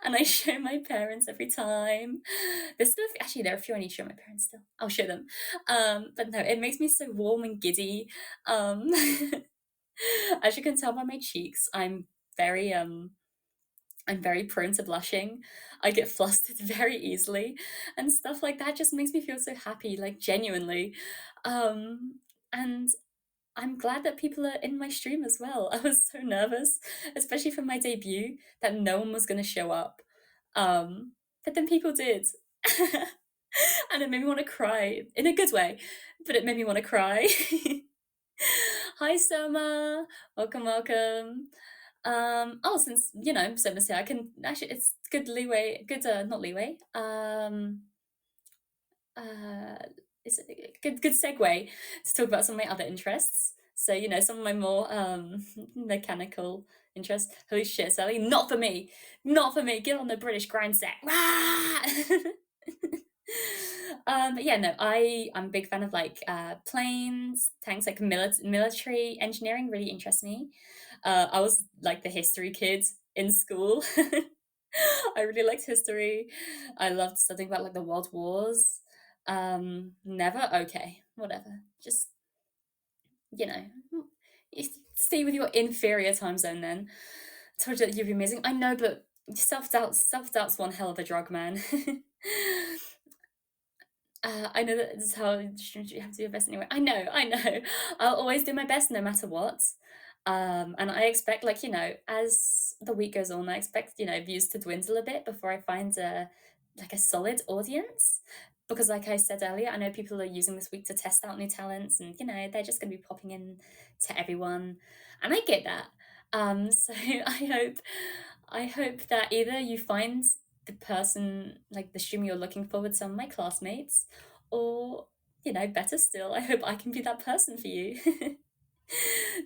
S1: and I show my parents every time. There's still actually there are a few I need to show my parents still. I'll show them. But no, it makes me so warm and giddy. Um, as you can tell by my cheeks, very I'm very prone to blushing. I get flustered very easily, and stuff like that just makes me feel so happy, like genuinely. And I'm glad that people are in my stream as well. I was so nervous, especially for my debut, that no one was going to show up. Um, but then people did. And it made me want to cry in a good way, but it made me want to cry. Hi, Soma. Welcome, welcome. Since Soma's here, I can actually. It's good leeway. Good, not leeway. Uh, it's a good segue to talk about some of my other interests. So some of my more mechanical interests. Holy shit, Sally! Not for me. Not for me. Get on the British grind set. Rah! But yeah, no, I'm a big fan of like planes, tanks, like military engineering really interests me. I was like the history kid in school. I really liked history. I loved studying about like the world wars. Never okay, whatever. Just you know, you stay with your inferior time zone then. Told you that you'd be amazing. I know, but self doubt's one hell of a drug, man. I know that this is how you have to do your best anyway. I know. I'll always do my best no matter what. And I expect, like, as the week goes on, I expect, views to dwindle a bit before I find a solid audience. Because, like I said earlier, I know people are using this week to test out new talents, and they're just going to be popping in to everyone, and I get that. So I hope that either you find the person, like the streamer you're looking for with some of my classmates, or better still, I hope I can be that person for you.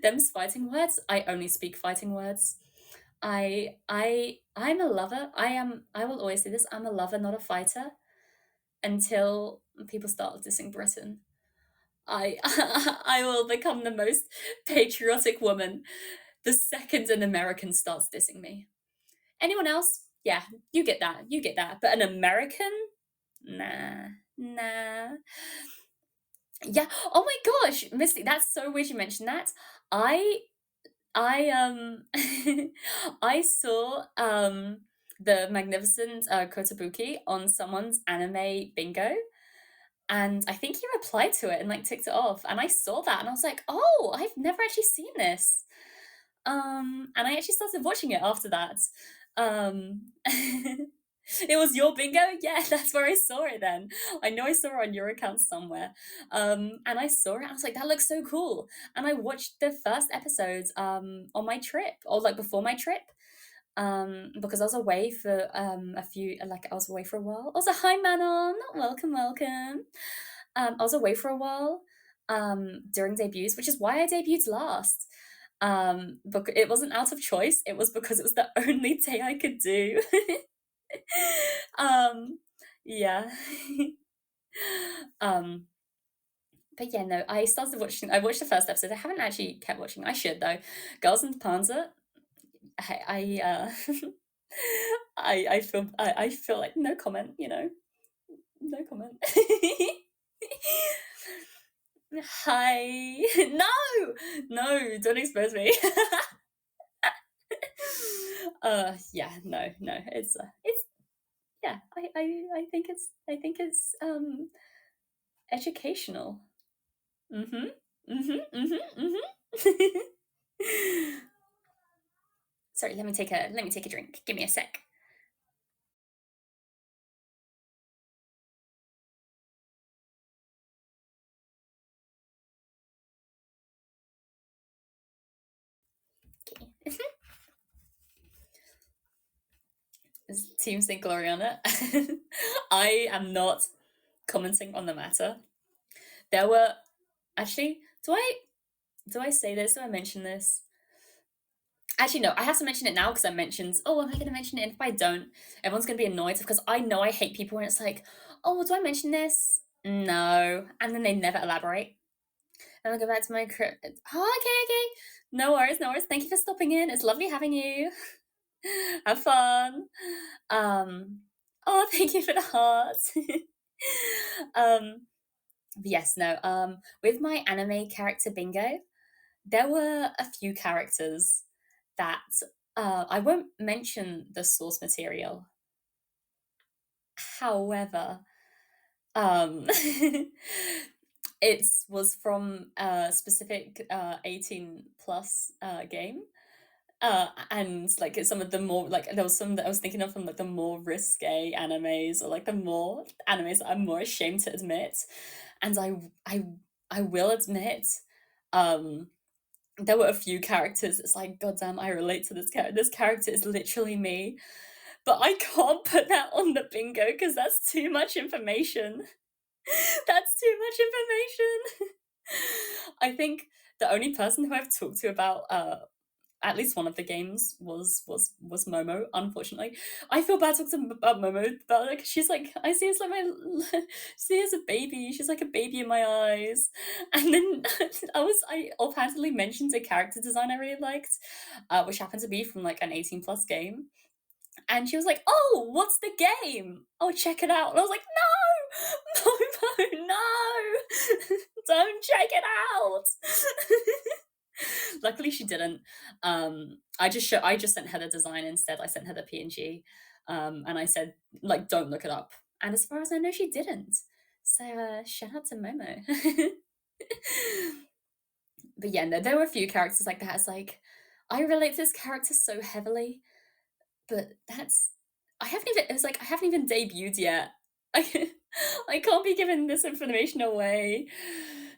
S1: Them's fighting words. I only speak fighting words. I'm a lover. I will always say this. I'm a lover, not a fighter. Until people start dissing Britain, I I will become the most patriotic woman the second an American starts dissing me. Anyone else? Yeah, you get that. You get that. But an American? Nah. Nah. Yeah. Oh my gosh, Misty, that's so weird you mentioned that. I I saw the magnificent Kotobuki on someone's anime bingo, and I think he replied to it and like ticked it off, and I saw that and I was like, oh, I've never actually seen this. And I actually started watching it after that. It was your bingo? Yeah, that's where I saw it then. I know I saw it on your account somewhere. And I saw it, and I was like, that looks so cool. And I watched the first episode on my trip, or like before my trip. Because I was away for I was away for a while. Also, hi Manon, welcome, welcome. I was away for a while during debuts, which is why I debuted last. But it wasn't out of choice, it was because it was the only day I could do. um yeah. um but yeah, no, I watched the first episode. I haven't actually kept watching. I should though. Girls and Panzer. I I feel like no comment, no comment. Hi. No, no, don't expose me. Yeah, no, no, it's yeah, I think it's educational. Mhm. Mhm. Mhm. Mhm. Sorry, let me take a drink. Give me a sec. Okay. Team St. Gloriana. I am not commenting on the matter. There were actually, do I say this? Do I mention this? Actually, no, I have to mention it now because I mentioned, oh, am I going to mention it? And if I don't, everyone's going to be annoyed because I know I hate people when it's like, oh, do I mention this? No. And then they never elaborate. And I'll go back to my crypt. Oh, okay, okay. No worries, no worries. Thank you for stopping in. It's lovely having you. Have fun. Oh, thank you for the heart. um, but yes, no. With my anime character bingo, there were a few characters that I won't mention the source material. However, um, it was from a specific 18 plus game. And like some of the more like there was some that I was thinking of from like the more risque animes, or like the more animes that I'm more ashamed to admit. And I will admit, um, there were a few characters. It's like, goddamn, I relate to this character. This character is literally me, but I can't put that on the bingo because that's too much information. That's too much information. I think the only person who I've talked to about at least one of the games was Momo. Unfortunately, I feel bad talking about Momo, but like she's like I see as like my see as a baby. She's like a baby in my eyes. And then I offhandedly mentioned a character design I really liked, which happened to be from like an 18+ game. And she was like, "Oh, what's the game? Oh, check it out." And I was like, "No, no, no, don't check it out." Luckily, she didn't. I just sent her the design instead. I sent her the PNG, and I said, like, "Don't look it up." And as far as I know, she didn't. So shout out to Momo. But yeah, no, there were a few characters like that. It's like I relate to this character so heavily, but that's I haven't even. It's like I haven't even debuted yet. I I can't be giving this information away.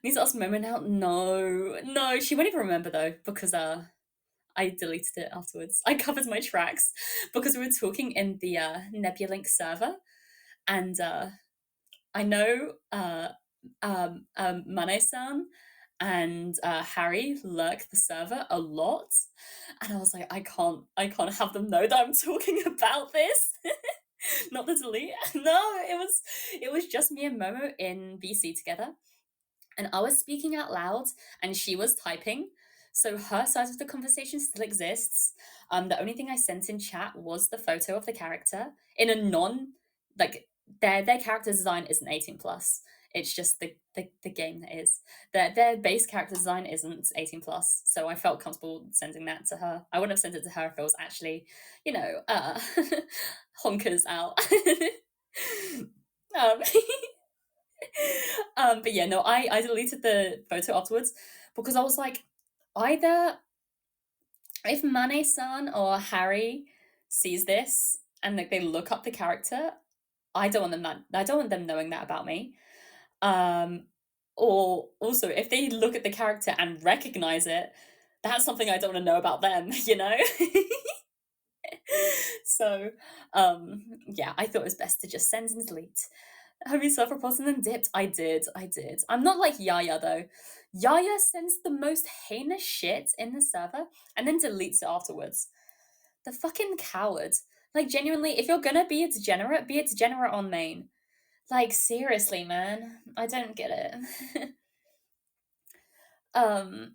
S1: Need to ask Momo now. No, no, she won't even remember though because I deleted it afterwards. I covered my tracks because we were talking in the Nebulink server, and I know Mane-san and Harry lurk the server a lot, and I was like, I can't have them know that I'm talking about this. Not the delete. No, it was just me and Momo in BC together, and I was speaking out loud, and she was typing. So her side of the conversation still exists. The only thing I sent in chat was the photo of the character in a non like their character design isn't 18+. It's just the game that is. Their base character design isn't 18+. So I felt comfortable sending that to her. I wouldn't have sent it to her if it was actually, honkers out. um, but yeah, no, I deleted the photo afterwards because I was like, either if Mane-san or Harry sees this and like they look up the character, I don't want I don't want them knowing that about me. Or also if they look at the character and recognize it, that's something I don't want to know about them, you know? So yeah, I thought it was best to just send and delete. Have you self-reported and dipped? I did. I'm not like Yaya though. Yaya sends the most heinous shit in the server and then deletes it afterwards. The fucking coward. Like genuinely, if you're gonna be a degenerate on main. Like seriously, man. I don't get it. Momo,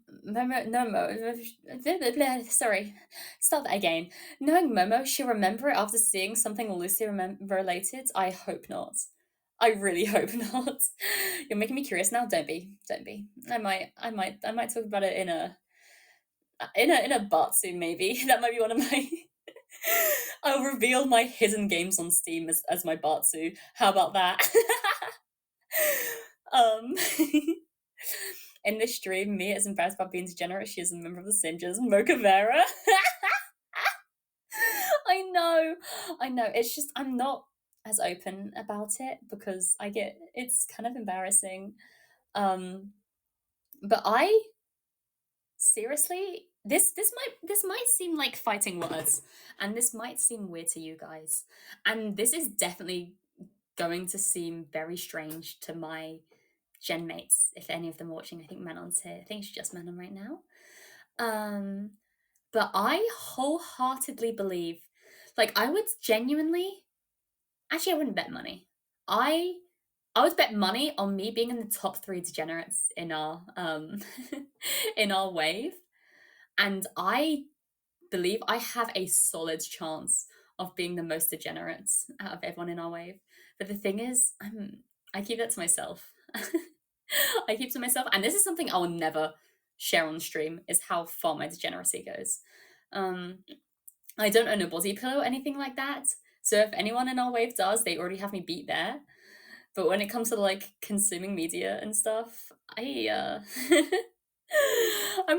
S1: sorry, start that again. Knowing Momo, she'll remember it after seeing something loosely related. I hope not. I really hope not. You're making me curious now. Don't be. I might talk about it in a bot soon. Maybe that might be one of my. I'll reveal my hidden games on Steam as my Batsu. How about that? um, in this stream, Mia is embarrassed about being degenerate. She is a member of the Sinjas. Mocha Vera. I know. It's just I'm not as open about it because it's kind of embarrassing. But I seriously this might seem like fighting words, and this might seem weird to you guys, and this is definitely going to seem very strange to my gen mates if any of them are watching. I think Manon's here. I think it's just Manon right now. But I wholeheartedly believe, like, I would genuinely, actually, I wouldn't bet money. I would bet money on me being in the top 3 degenerates in our in our wave, and I believe I have a solid chance of being the most degenerate out of everyone in our wave. But the thing is, I keep that to myself. I keep to myself, and this is something I will never share on stream, is how far my degeneracy goes. I don't own a body pillow or anything like that, so if anyone in our wave does, they already have me beat there. But when it comes to like consuming media and stuff, I'm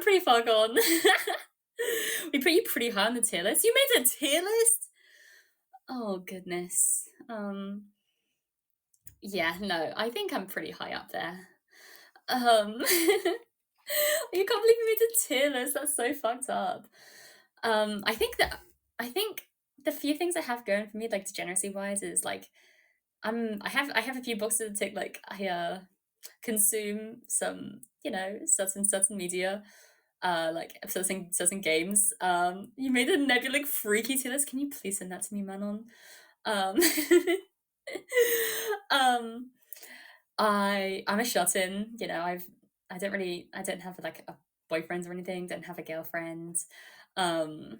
S1: pretty far gone. We put you pretty high on the tier list. You made a tier list? Oh goodness. Yeah, no, I think I'm pretty high up there. You can't believe you made a tier list. That's so fucked up. I think the few things I have going for me, like degeneracy wise, is like I have a few boxes to tick. Like I consume some certain media. like certain games. You made the nebula look freaky to this. Can you please send that to me, Manon? Um, um, I'm a shut-in. You know, I don't have like a boyfriend or anything. Don't have a girlfriend. I'm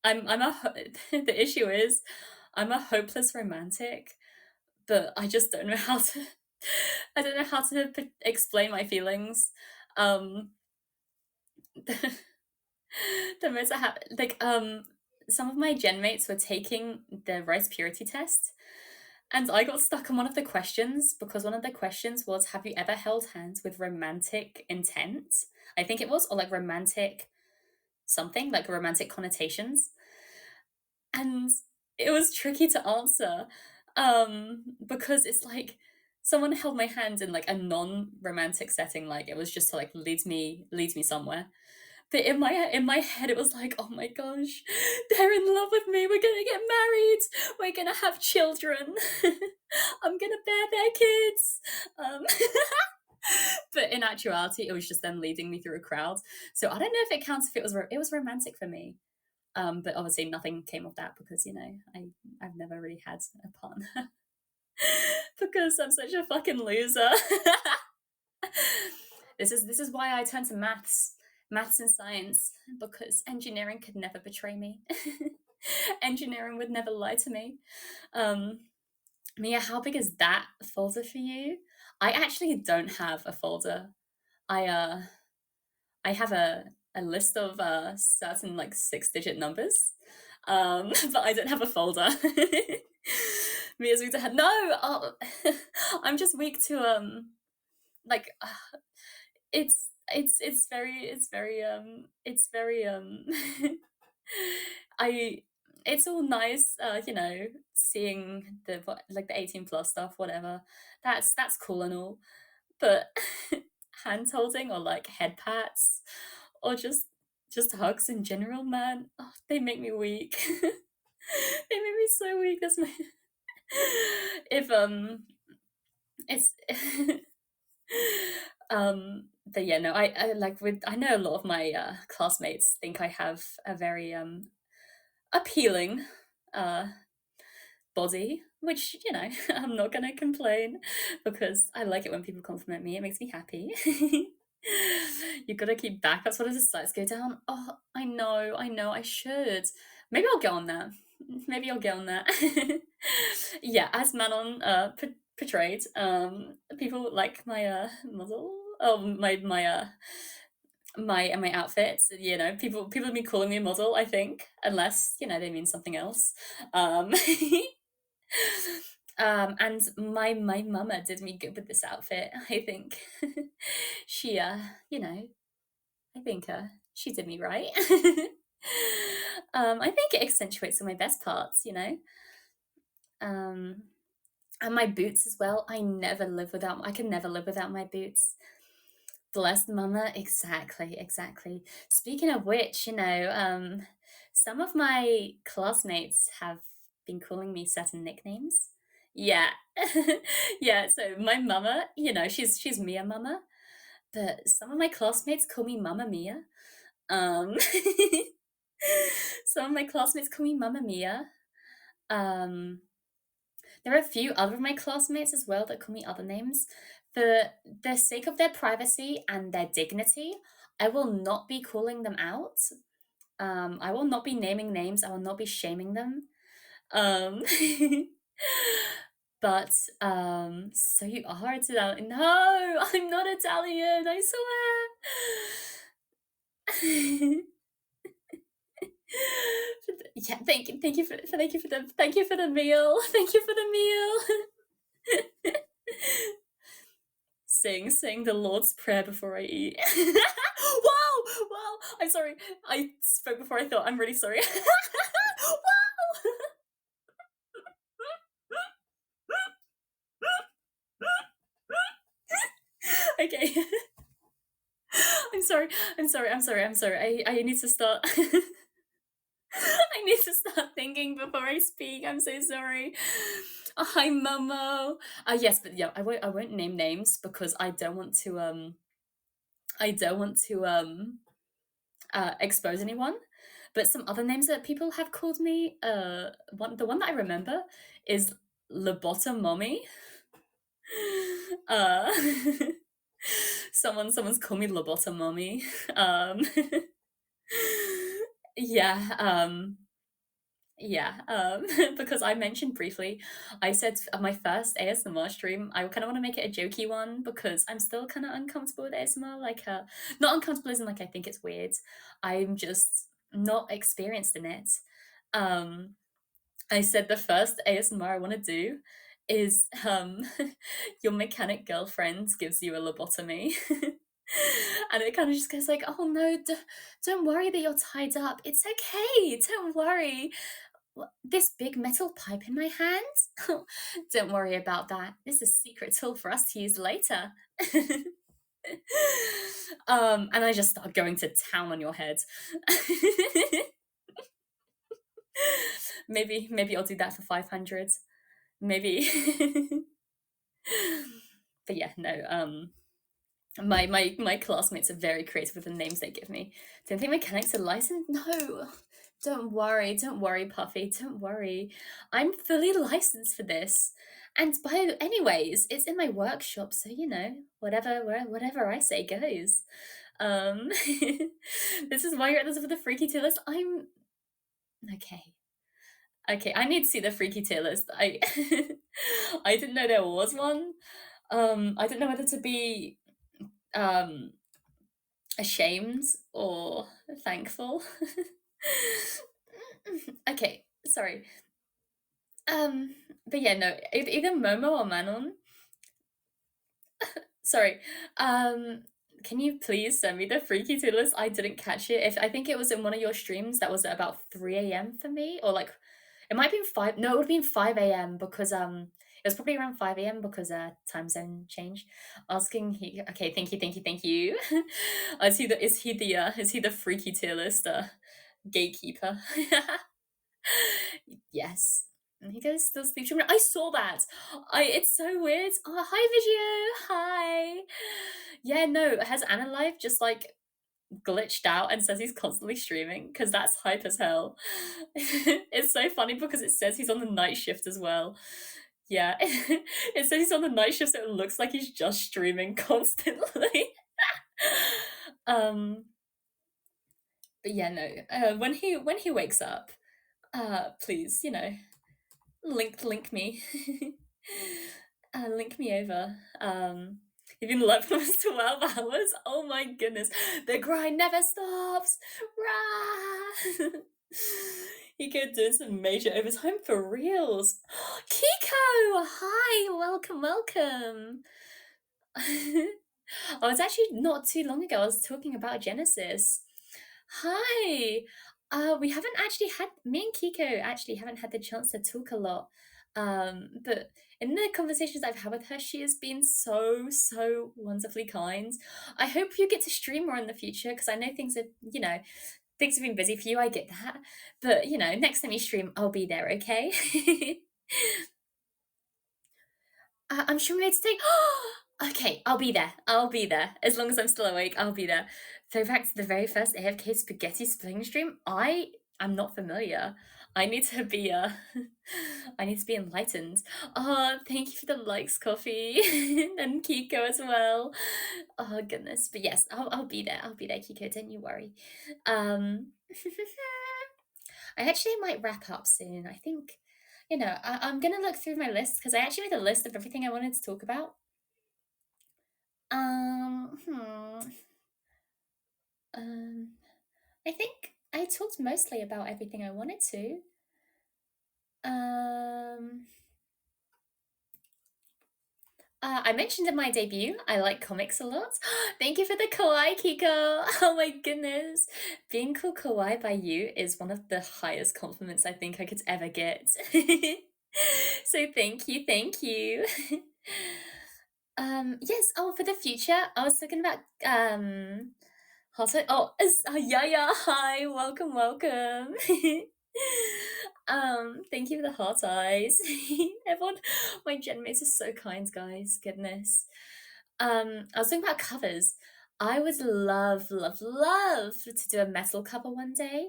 S1: the issue is I'm a hopeless romantic, but I just don't know how to. I don't know how to explain my feelings. Um, the most I have, like, some of my gen mates were taking the rice purity test, and I got stuck on one of the questions because one of the questions was, "Have you ever held hands with romantic intent?" I think it was, or like romantic something, like romantic connotations, and it was tricky to answer, because it's like someone held my hand in like a non-romantic setting, like it was just to like lead me somewhere. But in my head, it was like, oh my gosh, they're in love with me. We're gonna get married. We're gonna have children. I'm gonna bear their kids. Um, but in actuality, it was just them leading me through a crowd. So I don't know if it counts if it was romantic for me. But obviously, nothing came of that because I've never really had a partner because I'm such a fucking loser. This is why I turned to maths and science, because engineering could never betray me. Engineering would never lie to me. Mia, how big is that folder for you? I actually don't have a folder. I have a list of certain like 6-digit numbers, but I don't have a folder. Mia's weak to have no. Oh, I'm just weak to like it's very I it's all nice, seeing like the 18 plus stuff, whatever. That's cool and all, but hand holding or like head pats or just hugs in general, man, oh, they make me weak. They make me so weak. That's my if it's but yeah, no, I like with I know a lot of my classmates think I have a very appealing uh body, which I'm not gonna complain because I like it when people compliment me. It makes me happy. You gotta keep backups. What if the sites go down? Oh, I know, I should. Maybe I'll get on that. Maybe I'll get on that. Yeah, as Manon portrayed, people like my model. Oh, my outfits. People have been calling me a model. I think, unless they mean something else. Um, and my mama did me good with this outfit. I think she, I think she did me right. I think it accentuates some of my best parts. Um, and my boots as well. I can never live without my boots. Bless mama. Exactly, exactly. Speaking of which, some of my classmates have been calling me certain nicknames. Yeah. Yeah, so my mama, she's Mia Mama, but some of my classmates call me Mama Mia. Um some of my classmates call me Mama Mia. Um there are a few other of my classmates as well that call me other names. For the sake of their privacy and their dignity, I will not be calling them out. I will not be naming names. I will not be shaming them. Um, but so you are Italian? No, I'm not Italian. I swear. Yeah, thank you for the meal. Thank you for the meal. Sing the Lord's Prayer before I eat. Wow, wow. I'm sorry. I spoke before I thought. I'm really sorry. Wow. Okay. I'm sorry. I need to start. I need to start thinking before I speak. I'm so sorry. Hi, Momo. Yes, but yeah, I won't name names because I don't want to expose anyone, but some other names that people have called me, the one that I remember is Lobotomommy. Uh, someone's called me Lobotomommy. Um, yeah, because I mentioned briefly, I said my first ASMR stream, I kind of want to make it a jokey one because I'm still kind of uncomfortable with ASMR. Like, not uncomfortable as in like I think it's weird. I'm just not experienced in it. Um, I said the first ASMR I want to do is your mechanic girlfriend gives you a lobotomy. And it kind of just goes like, oh no, don't worry that you're tied up. It's okay. Don't worry. This big metal pipe in my hand? Don't worry about that. This is a secret tool for us to use later. And I just start going to town on your head. maybe I'll do that for 500. Maybe. But yeah, no, my classmates are very creative with the names they give me. Don't think mechanics are licensed? No. Don't worry, Puffy, don't worry. I'm fully licensed for this. And anyways, it's in my workshop, so you know, whatever I say goes. This is why you're at the top of the freaky tier list. I'm okay. Okay, I need to see the freaky tier list. I I didn't know there was one. I don't know whether to be um ashamed or thankful. Okay, sorry. But yeah, no, either Momo or Manon. Sorry. Can you please send me the freaky tier list? I didn't catch it. If I think it was in one of your streams that was at about 3 a.m. for me, or like it might be 5. No, it would have been 5 a.m. because it was probably around 5 a.m. because time zone change. Asking he okay, thank you. Is he the freaky tier list gatekeeper? Yes. And he goes still sleep streaming. I saw that. It's so weird. Oh, hi Vigio. Hi. Yeah, no, has AniLive just like glitched out and says he's constantly streaming? Because that's hype as hell. It's so funny because it says he's on the night shift as well. Yeah. It says he's on the night shift, so it looks like he's just streaming constantly. But yeah, no. When he wakes up, please, you know, link me. Link me over. You've been live for 12 hours? Oh my goodness. The grind never stops. Rah! He could do some major overtime for reals. Kiko! Hi, welcome. I was actually not too long ago, I was talking about Genesis. Hi. We haven't actually had, me and Kiko actually haven't had the chance to talk a lot. But in the conversations I've had with her, she has been so wonderfully kind. I hope you get to stream more in the future because I know things are, you know, things have been busy for you. I get that. But, you know, next time you stream, I'll be there, okay? I'm streaming later today. Okay, I'll be there. As long as I'm still awake, I'll be there. So back to the very first AFK spaghetti spring stream. I am not familiar. I need to be I need to be enlightened. Oh, thank you for the likes, Coffee. And Kiko as well. Oh goodness. But yes, I'll be there. Kiko, don't you worry. I actually might wrap up soon. I think, you know, I'm gonna look through my list because I actually made a list of everything I wanted to talk about. I think I talked mostly about everything I wanted to. I mentioned in my debut, I like comics a lot. Thank you for the kawaii, Kiko. Oh my goodness. Being called kawaii by you is one of the highest compliments I think I could ever get. So thank you. Yes, for the future, I was talking about Yaya, hi, welcome. Thank you for the heart eyes. Everyone, my gen mates are so kind, guys. Goodness. I was talking about covers. I would love, love, love to do a metal cover one day.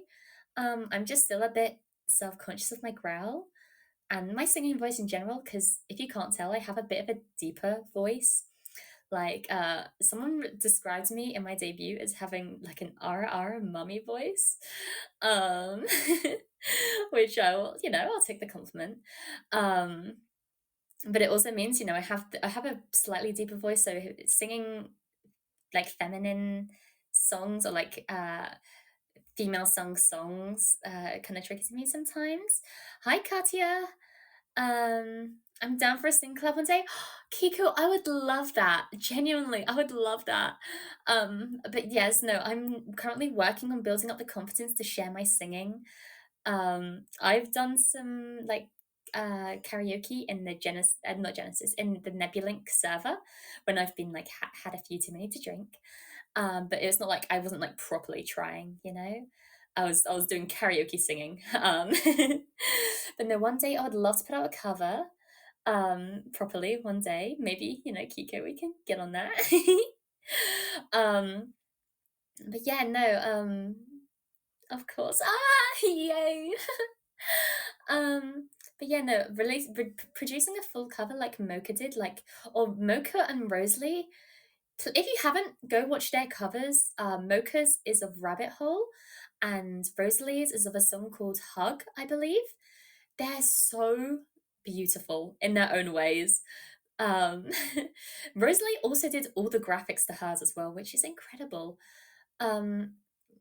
S1: I'm just still a bit self-conscious of my growl and my singing voice in general, because if you can't tell, I have a bit of a deeper voice. Like, someone described me in my debut as having like an R mummy voice, um, which I will, I'll take the compliment. Um, but it also means, I have a slightly deeper voice, so singing like feminine songs or like female sung songs kind of tricky to me sometimes. Hi, Katya. I'm down for a sing club one day. Kiko, I would love that. Genuinely, I would love that. But yes, no, I'm currently working on building up the confidence to share my singing. I've done some like karaoke in the not Genesis, in the Nebulink server when I've been like had a few too many to drink. But it's not like I wasn't like properly trying, I was doing karaoke singing. But no, one day I would love to put out a cover properly one day. Maybe, Kiko, we can get on that. um but yeah, no, of course. Yay. um but yeah, no, producing a full cover like Mocha did, like, or Mocha and Rosalie. If you haven't, go watch their covers. Mocha's is of Rabbit Hole, and Rosalie's is of a song called Hug, I believe. They're so beautiful in their own ways. Um, Rosalie also did all the graphics to hers as well, which is incredible. Um,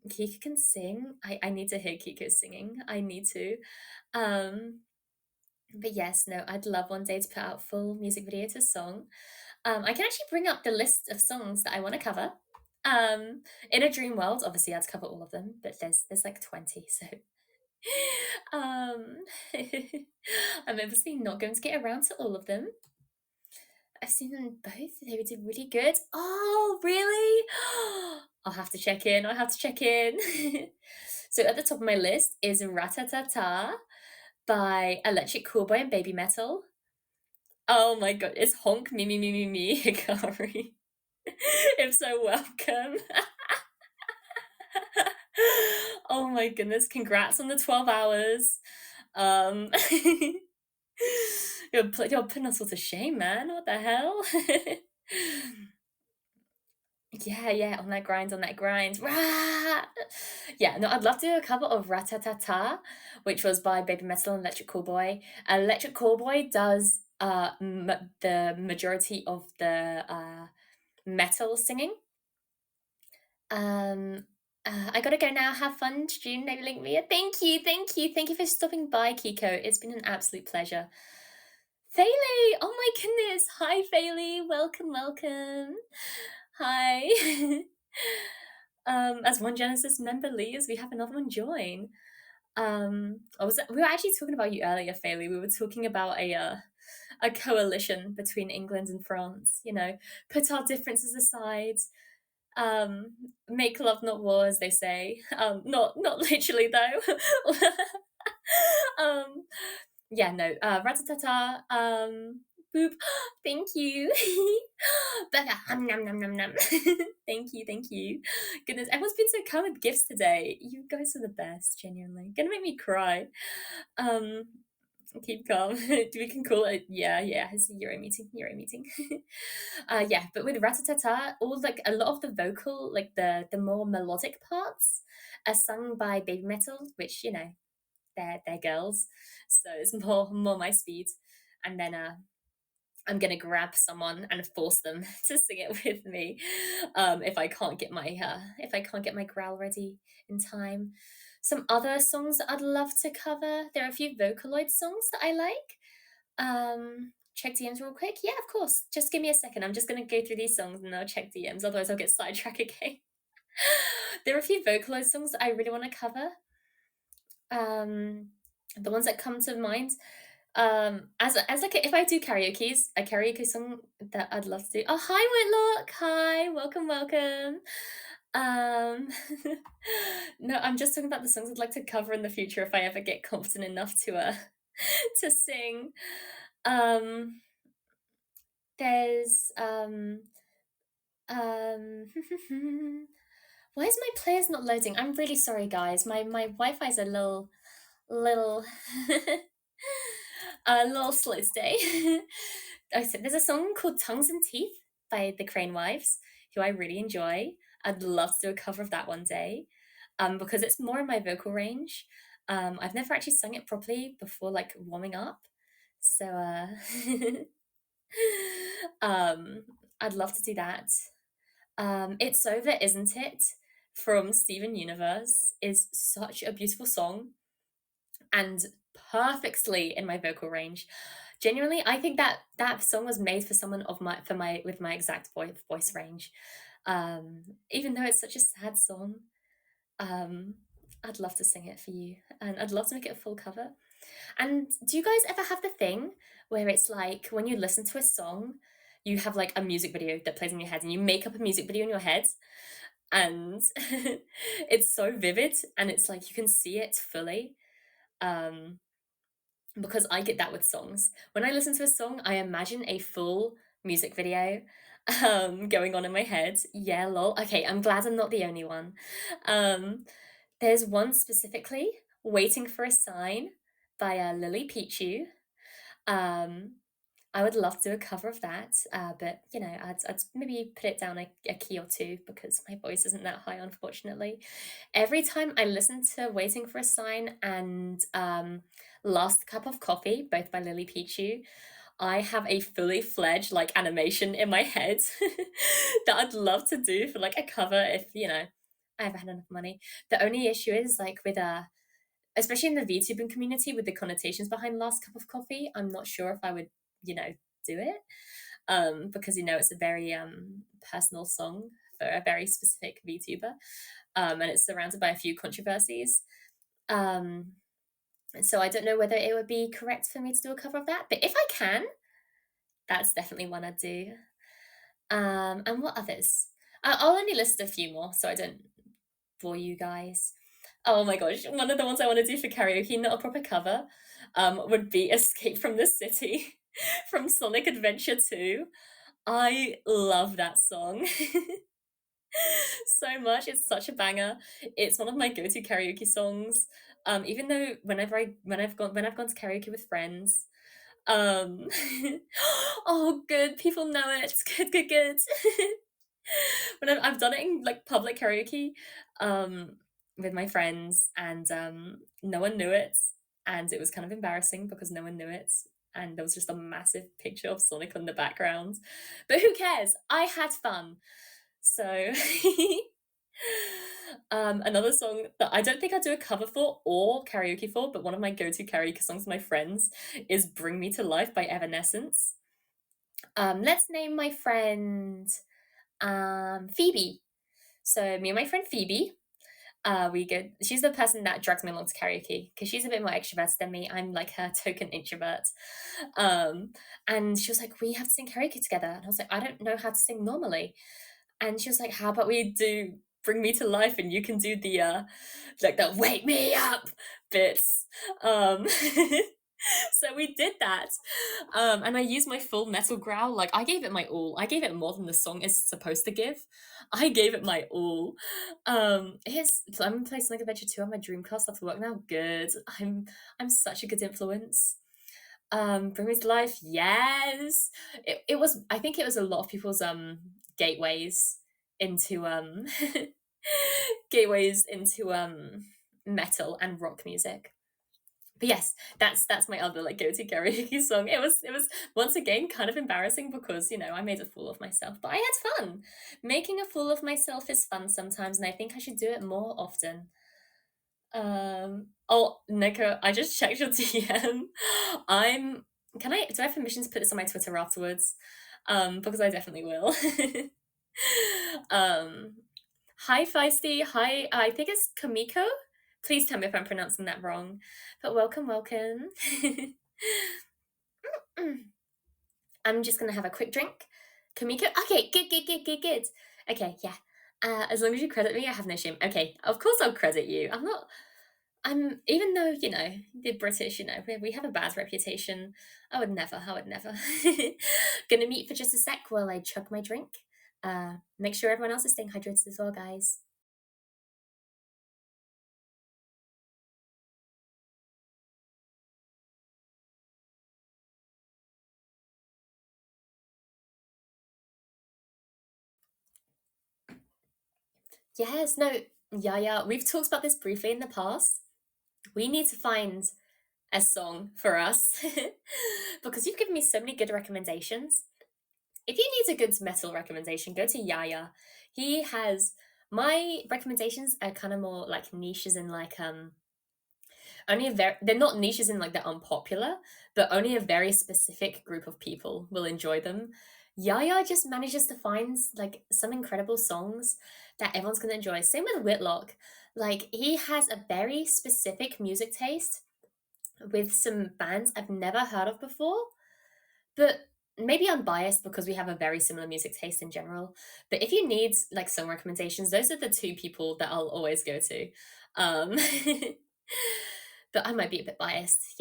S1: Kiko can sing. I need to hear Kiko singing. I need to. Um, but yes, no, I'd love one day to put out full music video to a song. I can actually bring up the list of songs that I want to cover. In a dream world, obviously I'd cover all of them, but there's like 20, so um I'm obviously not going to get around to all of them. I've seen them both. They did really good. Oh, really? I'll have to check in. I'll have to check in. So at the top of my list is Ratatata by Electric Callboy and Baby Metal. Oh my god, it's Honk Me Me Me Me Me Hikari. If so, welcome. Oh my goodness, congrats on the 12 hours. Um, you're putting us all to shame, man. What the hell? Yeah, on that grind, on that grind. Rah! Yeah, no, I'd love to do a cover of Ratatata, which was by Baby Metal and Electric Callboy. Electric Callboy does the majority of the metal singing. I gotta go now. Have fun, June. Maybe link me. Thank you, thank you, thank you for stopping by, Kiko. It's been an absolute pleasure. Faylee! Oh my goodness! Hi, Faylee. Welcome, welcome. Hi. As one Genesis member leaves, we have another one join. We were actually talking about you earlier, Faylee. We were talking about a coalition between England and France. Put our differences aside. Make love, not war, as they say. Not literally though. um, yeah, no. Ratatata. Boop. Thank you. Burger. Nom nom nom nom. Thank you, thank you. Goodness, everyone's been so kind with gifts today. You guys are the best, genuinely. Gonna make me cry. Um, keep calm. We can call it. Yeah. It's a Euro meeting. Yeah, but with Ratatata, all like a lot of the vocal, like the more melodic parts, are sung by Baby Metal, which they're girls, so it's more my speed. And then I'm gonna grab someone and force them to sing it with me, if I can't get my growl ready in time. Some other songs that I'd love to cover. There are a few Vocaloid songs that I like. Check DMs real quick. Yeah, of course. Just give me a second. I'm just gonna go through these songs and I'll check DMs. Otherwise, I'll get sidetracked again. There are a few Vocaloid songs that I really want to cover. The ones that come to mind. As like if I do karaoke's, a karaoke song that I'd love to do. Oh, hi Whitlock. Hi, welcome. No, I'm just talking about the songs I'd like to cover in the future if I ever get confident enough to to sing. There's Um, why is my players not loading? I'm really sorry, guys. My Wi-Fi's a little a little slow today. So there's a song called "Tongues and Teeth" by the Crane Wives, who I really enjoy. I'd love to do a cover of that one day, because it's more in my vocal range. I've never actually sung it properly before, like warming up. So, um, I'd love to do that. It's Over, Isn't It? From Steven Universe is such a beautiful song and perfectly in my vocal range. Genuinely, I think that that song was made for someone of my for my with my exact voice range. Even though it's such a sad song, um, I'd love to sing it for you, and I'd love to make it a full cover. And do you guys ever have the thing where it's like when you listen to a song, you have like a music video that plays in your head, and you make up a music video in your head, and it's so vivid, and it's like you can see it fully. Um, because I get that with songs. When I listen to a song, I imagine a full music video going on in my head. Yeah, lol. Okay, I'm glad I'm not the only one. Um, there's one specifically, Waiting for a Sign by Lily Pichu. Um, I would love to do a cover of that, but you know, I'd maybe put it down a key or two because my voice isn't that high, unfortunately. Every time I listen to Waiting for a Sign and Last Cup of Coffee, both by Lily Pichu, I have a fully fledged like animation in my head that I'd love to do for like a cover if, you know, I ever had enough money. The only issue is like with especially in the VTubing community with the connotations behind Last Cup of Coffee, I'm not sure if I would, you know, do it. Because you know it's a very personal song for a very specific VTuber. And it's surrounded by a few controversies. Um, so I don't know whether it would be correct for me to do a cover of that, but if I can, that's definitely one I'd do. And what others? I'll only list a few more so I don't bore you guys. Oh my gosh, one of the ones I want to do for karaoke, not a proper cover, would be Escape from the City from Sonic Adventure 2. I love that song so much. It's such a banger. It's one of my go-to karaoke songs. Even though when I've gone to karaoke with friends, um oh good, people know it. Good, good, good. When I've done it in like public karaoke with my friends, and no one knew it, and it was kind of embarrassing because no one knew it, and there was just a massive picture of Sonic on the background, but who cares, I had fun. So another song that I don't think I'd do a cover for or karaoke for, but one of my go-to karaoke songs with my friends is Bring Me to Life by Evanescence. Let's name my friend Phoebe. So me and my friend Phoebe, we go. She's the person that drags me along to karaoke because she's a bit more extroverted than me. I'm like her token introvert. Um, and she was like, "We have to sing karaoke together." And I was like, "I don't know how to sing normally." And she was like, "How about we do Bring Me to Life and you can do the like the Wake Me Up bits." Um, so we did that, and I used my full metal growl. Like I gave it my all. I gave it more than the song is supposed to give. I gave it my all. I'm gonna play Sonic Adventure 2 on my Dreamcast after work now. Good. I'm such a good influence. Bring Me to Life, yes. It was, I think it was a lot of people's gateways into gateways into metal and rock music. But yes, that's my other like go-to karaoke song. It was once again kind of embarrassing because you know I made a fool of myself, but I had fun. Making a fool of myself is fun sometimes, and I think I should do it more often. Oh, Nico, I just checked your DM. I'm. Can I? Do I have permission to put this on my Twitter afterwards? Because I definitely will. um, Hi, Feisty. Hi, I think it's Kamiko. Please tell me if I'm pronouncing that wrong. But welcome, welcome. I'm just gonna have a quick drink. Kamiko? Okay, good, good, good, good, good. Okay, yeah. As long as you credit me, I have no shame. Okay, of course I'll credit you. Even though, you know, the British, you know, we have a bad reputation. I would never. Gonna mute for just a sec while I chug my drink. Make sure everyone else is staying hydrated as well, guys. Yes, no, yeah, we've talked about this briefly in the past. We need to find a song for us because you've given me so many good recommendations. If you need a good metal recommendation, go to Yaya. He has my recommendations are kind of more like niches and like only a very they're not niches in like they're unpopular, but only a very specific group of people will enjoy them. Yaya just manages to find like some incredible songs that everyone's gonna enjoy. Same with Whitlock. Like he has a very specific music taste with some bands I've never heard of before, but maybe I'm biased because we have a very similar music taste in general. But if you need like song recommendations, those are the two people that I'll always go to. Um, but I might be a bit biased,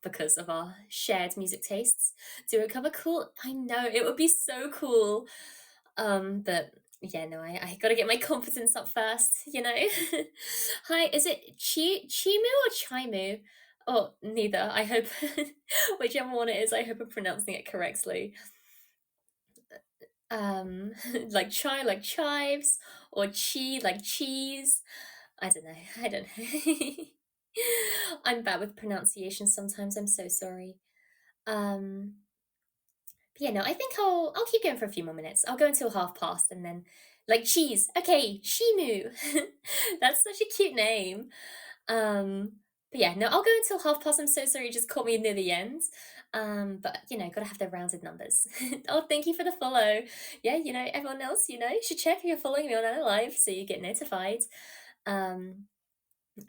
S1: because of our shared music tastes. Do a cover cool? I know it would be so cool. But yeah, no, I gotta get my confidence up first. Hi, is it Chimu or Chimu? Oh, neither. I hope whichever one it is, I hope I'm pronouncing it correctly. Like chai like chives or chi like cheese. I don't know. I don't know. I'm bad with pronunciation sometimes. I'm so sorry. Um, but yeah, no, I think I'll keep going for a few more minutes. I'll go until half past and then like cheese. Okay, Shimu. That's such a cute name. Um, but yeah, no, I'll go until half past. I'm so sorry, you just caught me near the end. But gotta have the rounded numbers. Oh, thank you for the follow. Yeah, everyone else, should check if you're following me on AniLive so you get notified.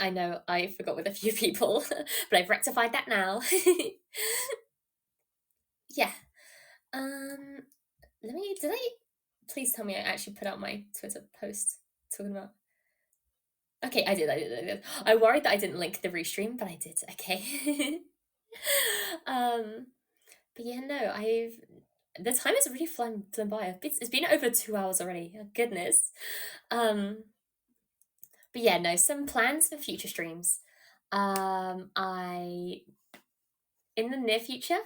S1: I know I forgot with a few people, but I've rectified that now. Yeah. Um, did I please tell me I actually put out my Twitter post talking about. Okay, I did. I worried that I didn't link the restream, but I did. Okay. um, but yeah, no, the time has really flown by. It's been over 2 hours already. Oh, goodness. But yeah, no, some plans for future streams. I in the near future,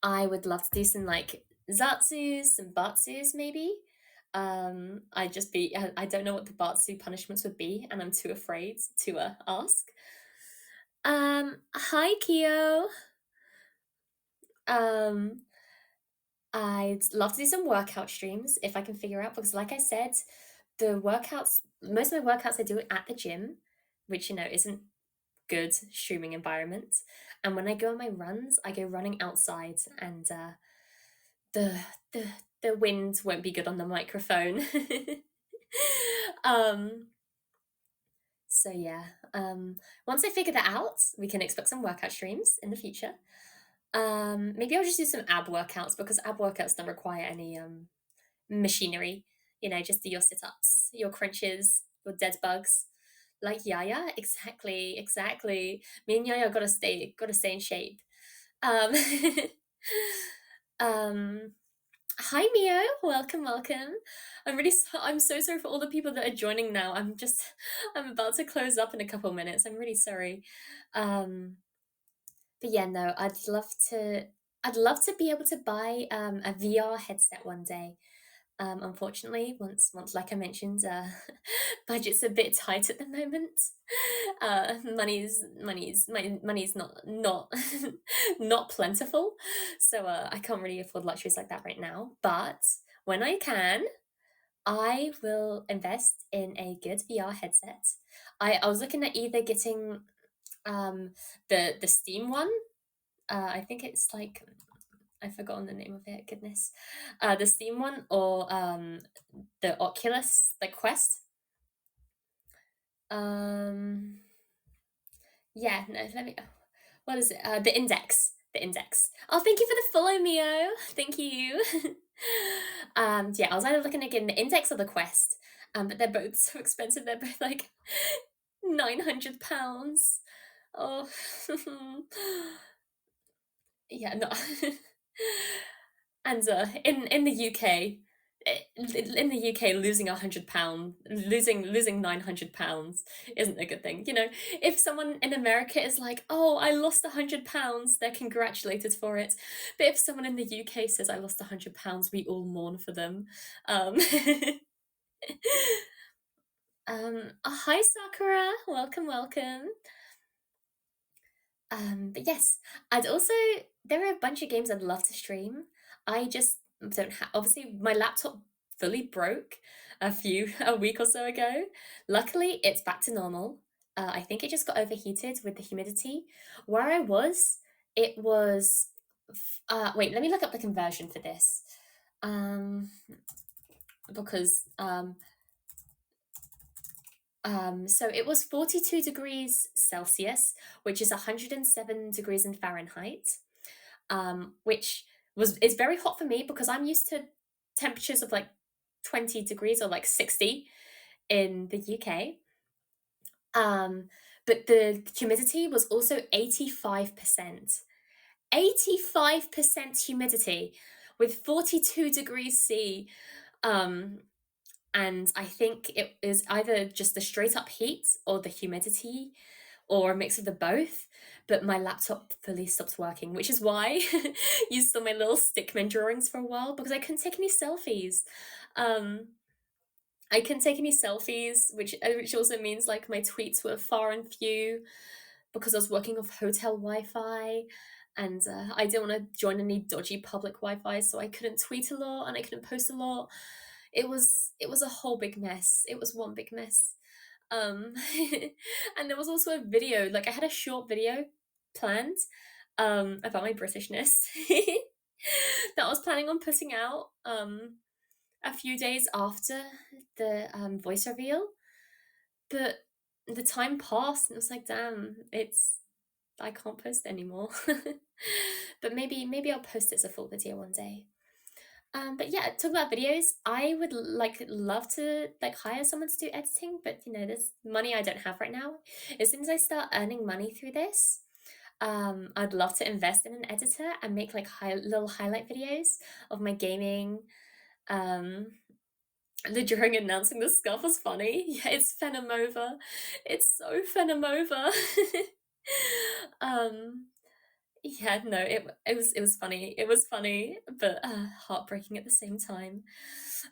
S1: I would love to do some like zatsus, some batsus maybe. I don't know what the batsu punishments would be, and I'm too afraid to ask. Hi Kyo. Um, I'd love to do some workout streams if I can figure out because, like I said, most of my workouts I do at the gym, which isn't good streaming environment. And when I go on my runs, I go running outside, and the the the wind won't be good on the microphone. um. So yeah. Once I figure that out, we can expect some workout streams in the future. Maybe I'll just do some ab workouts because ab workouts don't require any machinery. Just do your sit-ups, your crunches, your dead bugs. Like Yaya, exactly. Me and Yaya gotta stay in shape. Um, um, Hi Mio, welcome. I'm so sorry for all the people that are joining now. I'm about to close up in a couple minutes. I'm really sorry. Um, but yeah, no, I'd love to be able to buy a VR headset one day. Unfortunately, once like I mentioned, budget's a bit tight at the moment. Money's not not plentiful, so I can't really afford luxuries like that right now. But when I can, I will invest in a good VR headset. I was looking at either getting the Steam one. I think it's like I've forgotten the name of it. Goodness, the Steam one or the Oculus, the Quest. Um, yeah, no, let me. What is it? The Index. The Index. Oh, thank you for the follow, Mio. Thank you. Yeah, I was either looking again the Index or the Quest. But they're both so expensive. They're both like £900. Oh, yeah, no. And in the UK, in the UK, losing £100, losing £900 isn't a good thing. If someone in America is like, "Oh, I lost £100," they're congratulated for it. But if someone in the UK says, "I lost £100," we all mourn for them. Um, hi Sakura, welcome, welcome. But yes, I'd also there are a bunch of games I'd love to stream. I just don't have. Obviously, my laptop fully broke a week or so ago. Luckily, it's back to normal. I think it just got overheated with the humidity. Where I was, it was. Wait, let me look up the conversion for this. Because so it was 42 degrees Celsius, which is 107 degrees in Fahrenheit, which is very hot for me because I'm used to temperatures of like 20 degrees or like 60 in the UK. But the humidity was also 85%. 85% humidity with 42 degrees C. Um, and I think it is either just the straight up heat or the humidity or a mix of the both. But my laptop fully stopped working, which is why you saw my little stickman drawings for a while because I couldn't take any selfies. Um, I couldn't take any selfies, which also means like my tweets were far and few because I was working off hotel Wi-Fi, and I didn't want to join any dodgy public Wi-Fi, so I couldn't tweet a lot and I couldn't post a lot. It was a whole big mess. It was one big mess. Um, and there was also a video, like I had a short video planned about my Britishness that I was planning on putting out a few days after the voice reveal, but the time passed and it was like, damn, I can't post anymore. But maybe I'll post it as a full video one day. But yeah, talk about videos. I would love to like hire someone to do editing, but there's money I don't have right now. As soon as I start earning money through this, I'd love to invest in an editor and make like little highlight videos of my gaming. The drawing announcing the scarf was funny. Yeah, it's Phenomova. It's so Phenomova. um, yeah, no, it was funny. It was funny, but heartbreaking at the same time.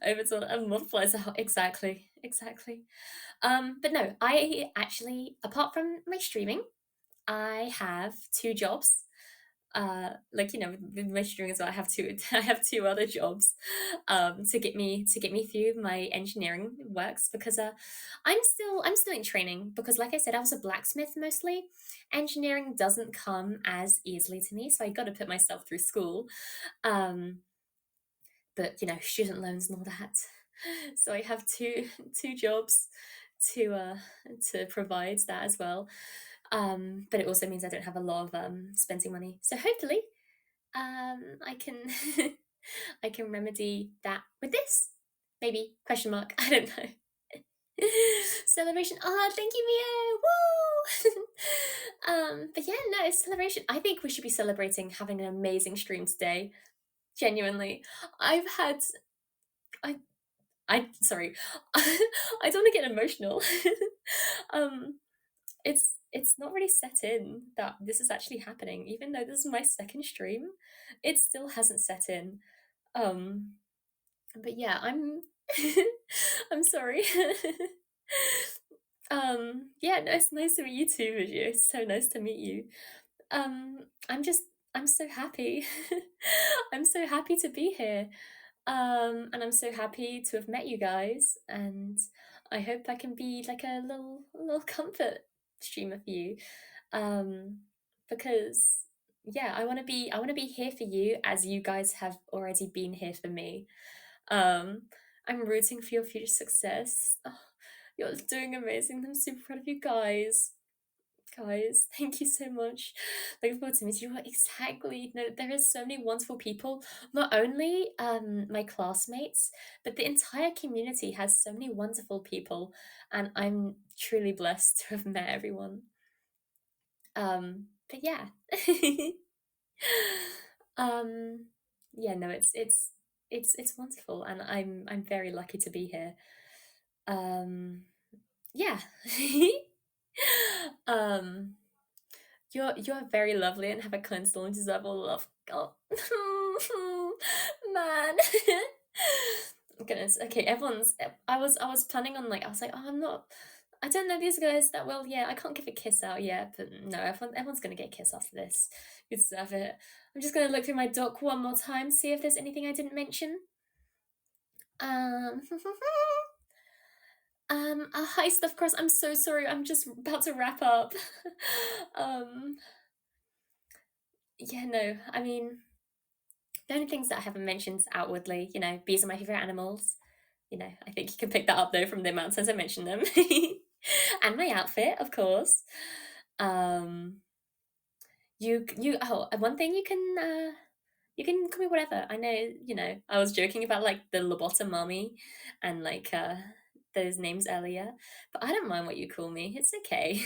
S1: Overton and multiplies exactly. But no, I actually, apart from my streaming, I have two jobs. Like with my streaming as well, I have two. I have two other jobs, to get me through my engineering works because I'm still in training because like I said, I was a blacksmith mostly. Engineering doesn't come as easily to me, so I got to put myself through school. Um, but student loans and all that. So I have two jobs to provide that as well. But it also means I don't have a lot of spending money. So hopefully, I can I can remedy that with this. Maybe question mark. I don't know. Celebration. Oh, thank you, Mio. Woo! But yeah, no, it's celebration. I think we should be celebrating having an amazing stream today. Genuinely, I've had I sorry, I don't want to get emotional. um, it's not really set in that this is actually happening, even though this is my second stream. It still hasn't set in. Um, but yeah, I'm I'm sorry. Yeah, no, it's nice to meet you too, Vijay. It's so nice to meet you. Um, I'm just I'm so happy. I'm so happy to be here. And I'm so happy to have met you guys, and I hope I can be like a little comfort streamer for you. Um, because yeah, I want to be here for you as you guys have already been here for me. Um, I'm rooting for your future success. Oh, you're doing amazing. I'm super proud of you guys. Guys, thank you so much. Looking forward to meeting you. Exactly. No, there is so many wonderful people. Not only my classmates, but the entire community has so many wonderful people, and I'm truly blessed to have met everyone. But yeah. um, yeah, no, it's it's wonderful, and I'm very lucky to be here. Yeah. um, you're very lovely and have a constant and deserve all love. Oh, man. Goodness. Okay, everyone's. I was planning on like I was like, oh, I'm not. I don't know these guys that well. Yeah, I can't give a kiss out yet, but no, everyone's gonna get a kiss after this. You deserve it. I'm just gonna look through my doc one more time, see if there's anything I didn't mention. Um, hi, Stuff Cross. I'm so sorry. I'm just about to wrap up. um, yeah, no. I mean, the only things that I haven't mentioned outwardly, bees are my favorite animals. I think you can pick that up though from the amount of times I mentioned them, and my outfit, of course. Um, one thing you can call me whatever. I know, I was joking about like the lobotomami and like those names earlier, but I don't mind what you call me. It's okay.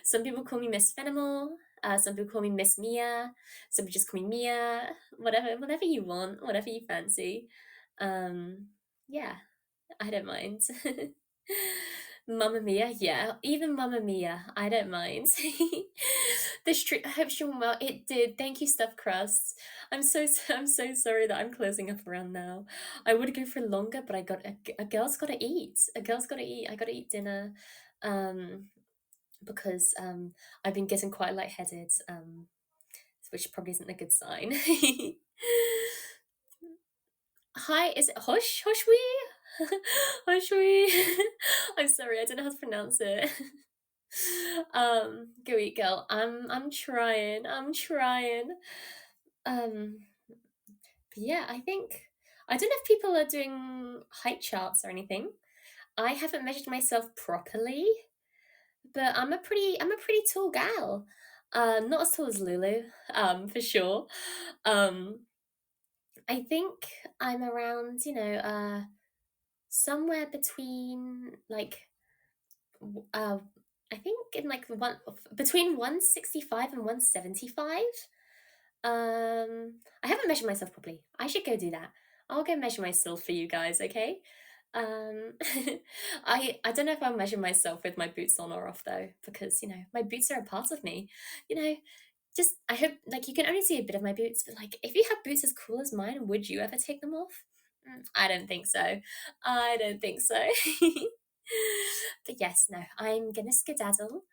S1: Some people call me Miss Fenimal. Some people call me Miss Mia. Some people just call me Mia. Whatever you want, whatever you fancy. Yeah, I don't mind. Mamma Mia, yeah, even Mamma Mia, I don't mind. The street, I hope she went well. It did. Thank you, Stuffed Crust. I'm so sorry that I'm closing up around now. I would go for longer, but a girl's got to eat. A girl's got to eat. I got to eat dinner, um, because I've been getting quite lightheaded, which probably isn't a good sign. Hi, is it Hosh? Hoshwi? Hoshwi? I'm sorry, I don't know how to pronounce it. Go eat, girl. I'm trying. I'm trying. Um, but yeah, I don't know if people are doing height charts or anything. I haven't measured myself properly, but I'm a pretty tall gal. Not as tall as Lulu, for sure. Um, I think I'm around, somewhere between like uh I think in like one between 165 and 175. I haven't measured myself properly. I should go do that. I'll go measure myself for you guys, okay? Um I don't know if I'll measure myself with my boots on or off though, because my boots are a part of me. You know, just I hope like you can only see a bit of my boots, but like if you have boots as cool as mine, would you ever take them off? I don't think so. I don't think so. But yes, no, I'm gonna skedaddle.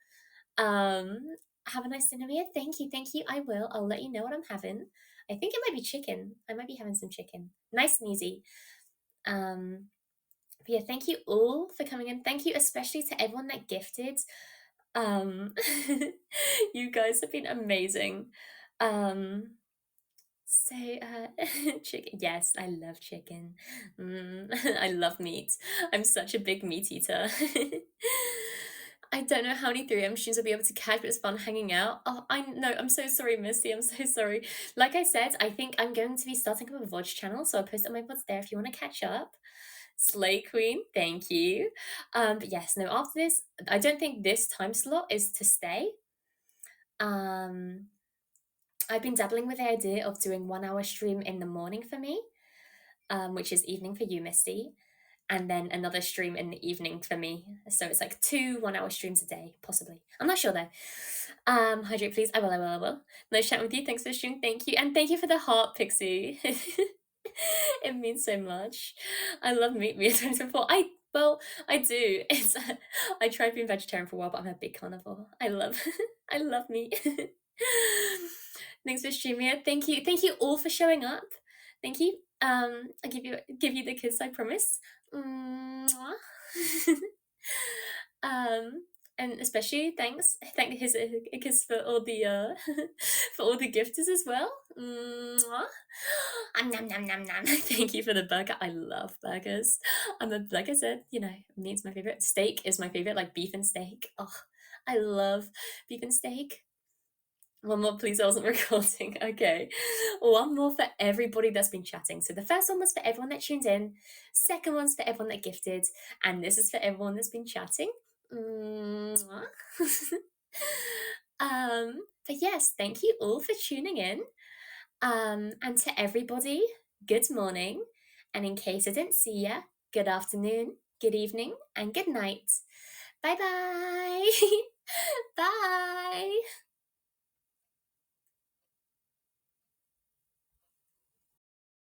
S1: Um, have a nice dinner, Mia. Thank you. I will. I'll let you know what I'm having. I think it might be chicken. I might be having some chicken. Nice and easy. Um, but yeah, thank you all for coming in. Thank you especially to everyone that gifted. Um, you guys have been amazing. Um, so, chicken. Yes, I love chicken. I love meat. I'm such a big meat eater. I don't know how many 3M streams I'll be able to catch, but it's fun hanging out. Oh, I know. I'm so sorry, Misty. I'm so sorry. Like I said, I think I'm going to be starting up a VOD channel, so I'll post on my VODs there if you want to catch up. Slay Queen, thank you. But yes, no, after this, I don't think this time slot is to stay. I've been dabbling with the idea of doing 1 hour stream in the morning for me, which is evening for you, Misty, and then another stream in the evening for me. So it's like 2 1 hour streams a day, possibly. I'm not sure though. Hydrate, please. I will. Nice chatting with you. Thanks for the stream. Thank you. And thank you for the heart, Pixie. It means so much. I love meat 2024. I do. I tried being vegetarian for a while, but I'm a big carnivore. I love I love meat. Thanks for streaming. Thank you all for showing up. Thank you. I give you the kiss, I promise. Mwah. And especially thank his a kiss for all the for all the gifters as well. Mwah. Nom nom nom nom. Thank you for the burger. I love burgers. Like I said, meat's my favorite. Steak is my favorite, like beef and steak. Oh, I love beef and steak. One more, please. I wasn't recording. Okay. One more for everybody that's been chatting. So the first one was for everyone that tuned in. Second one's for everyone that gifted. And this is for everyone that's been chatting. But yes, thank you all for tuning in. And to everybody good morning, and in case I didn't see ya, good afternoon, good evening, and good night. Bye bye. Bye.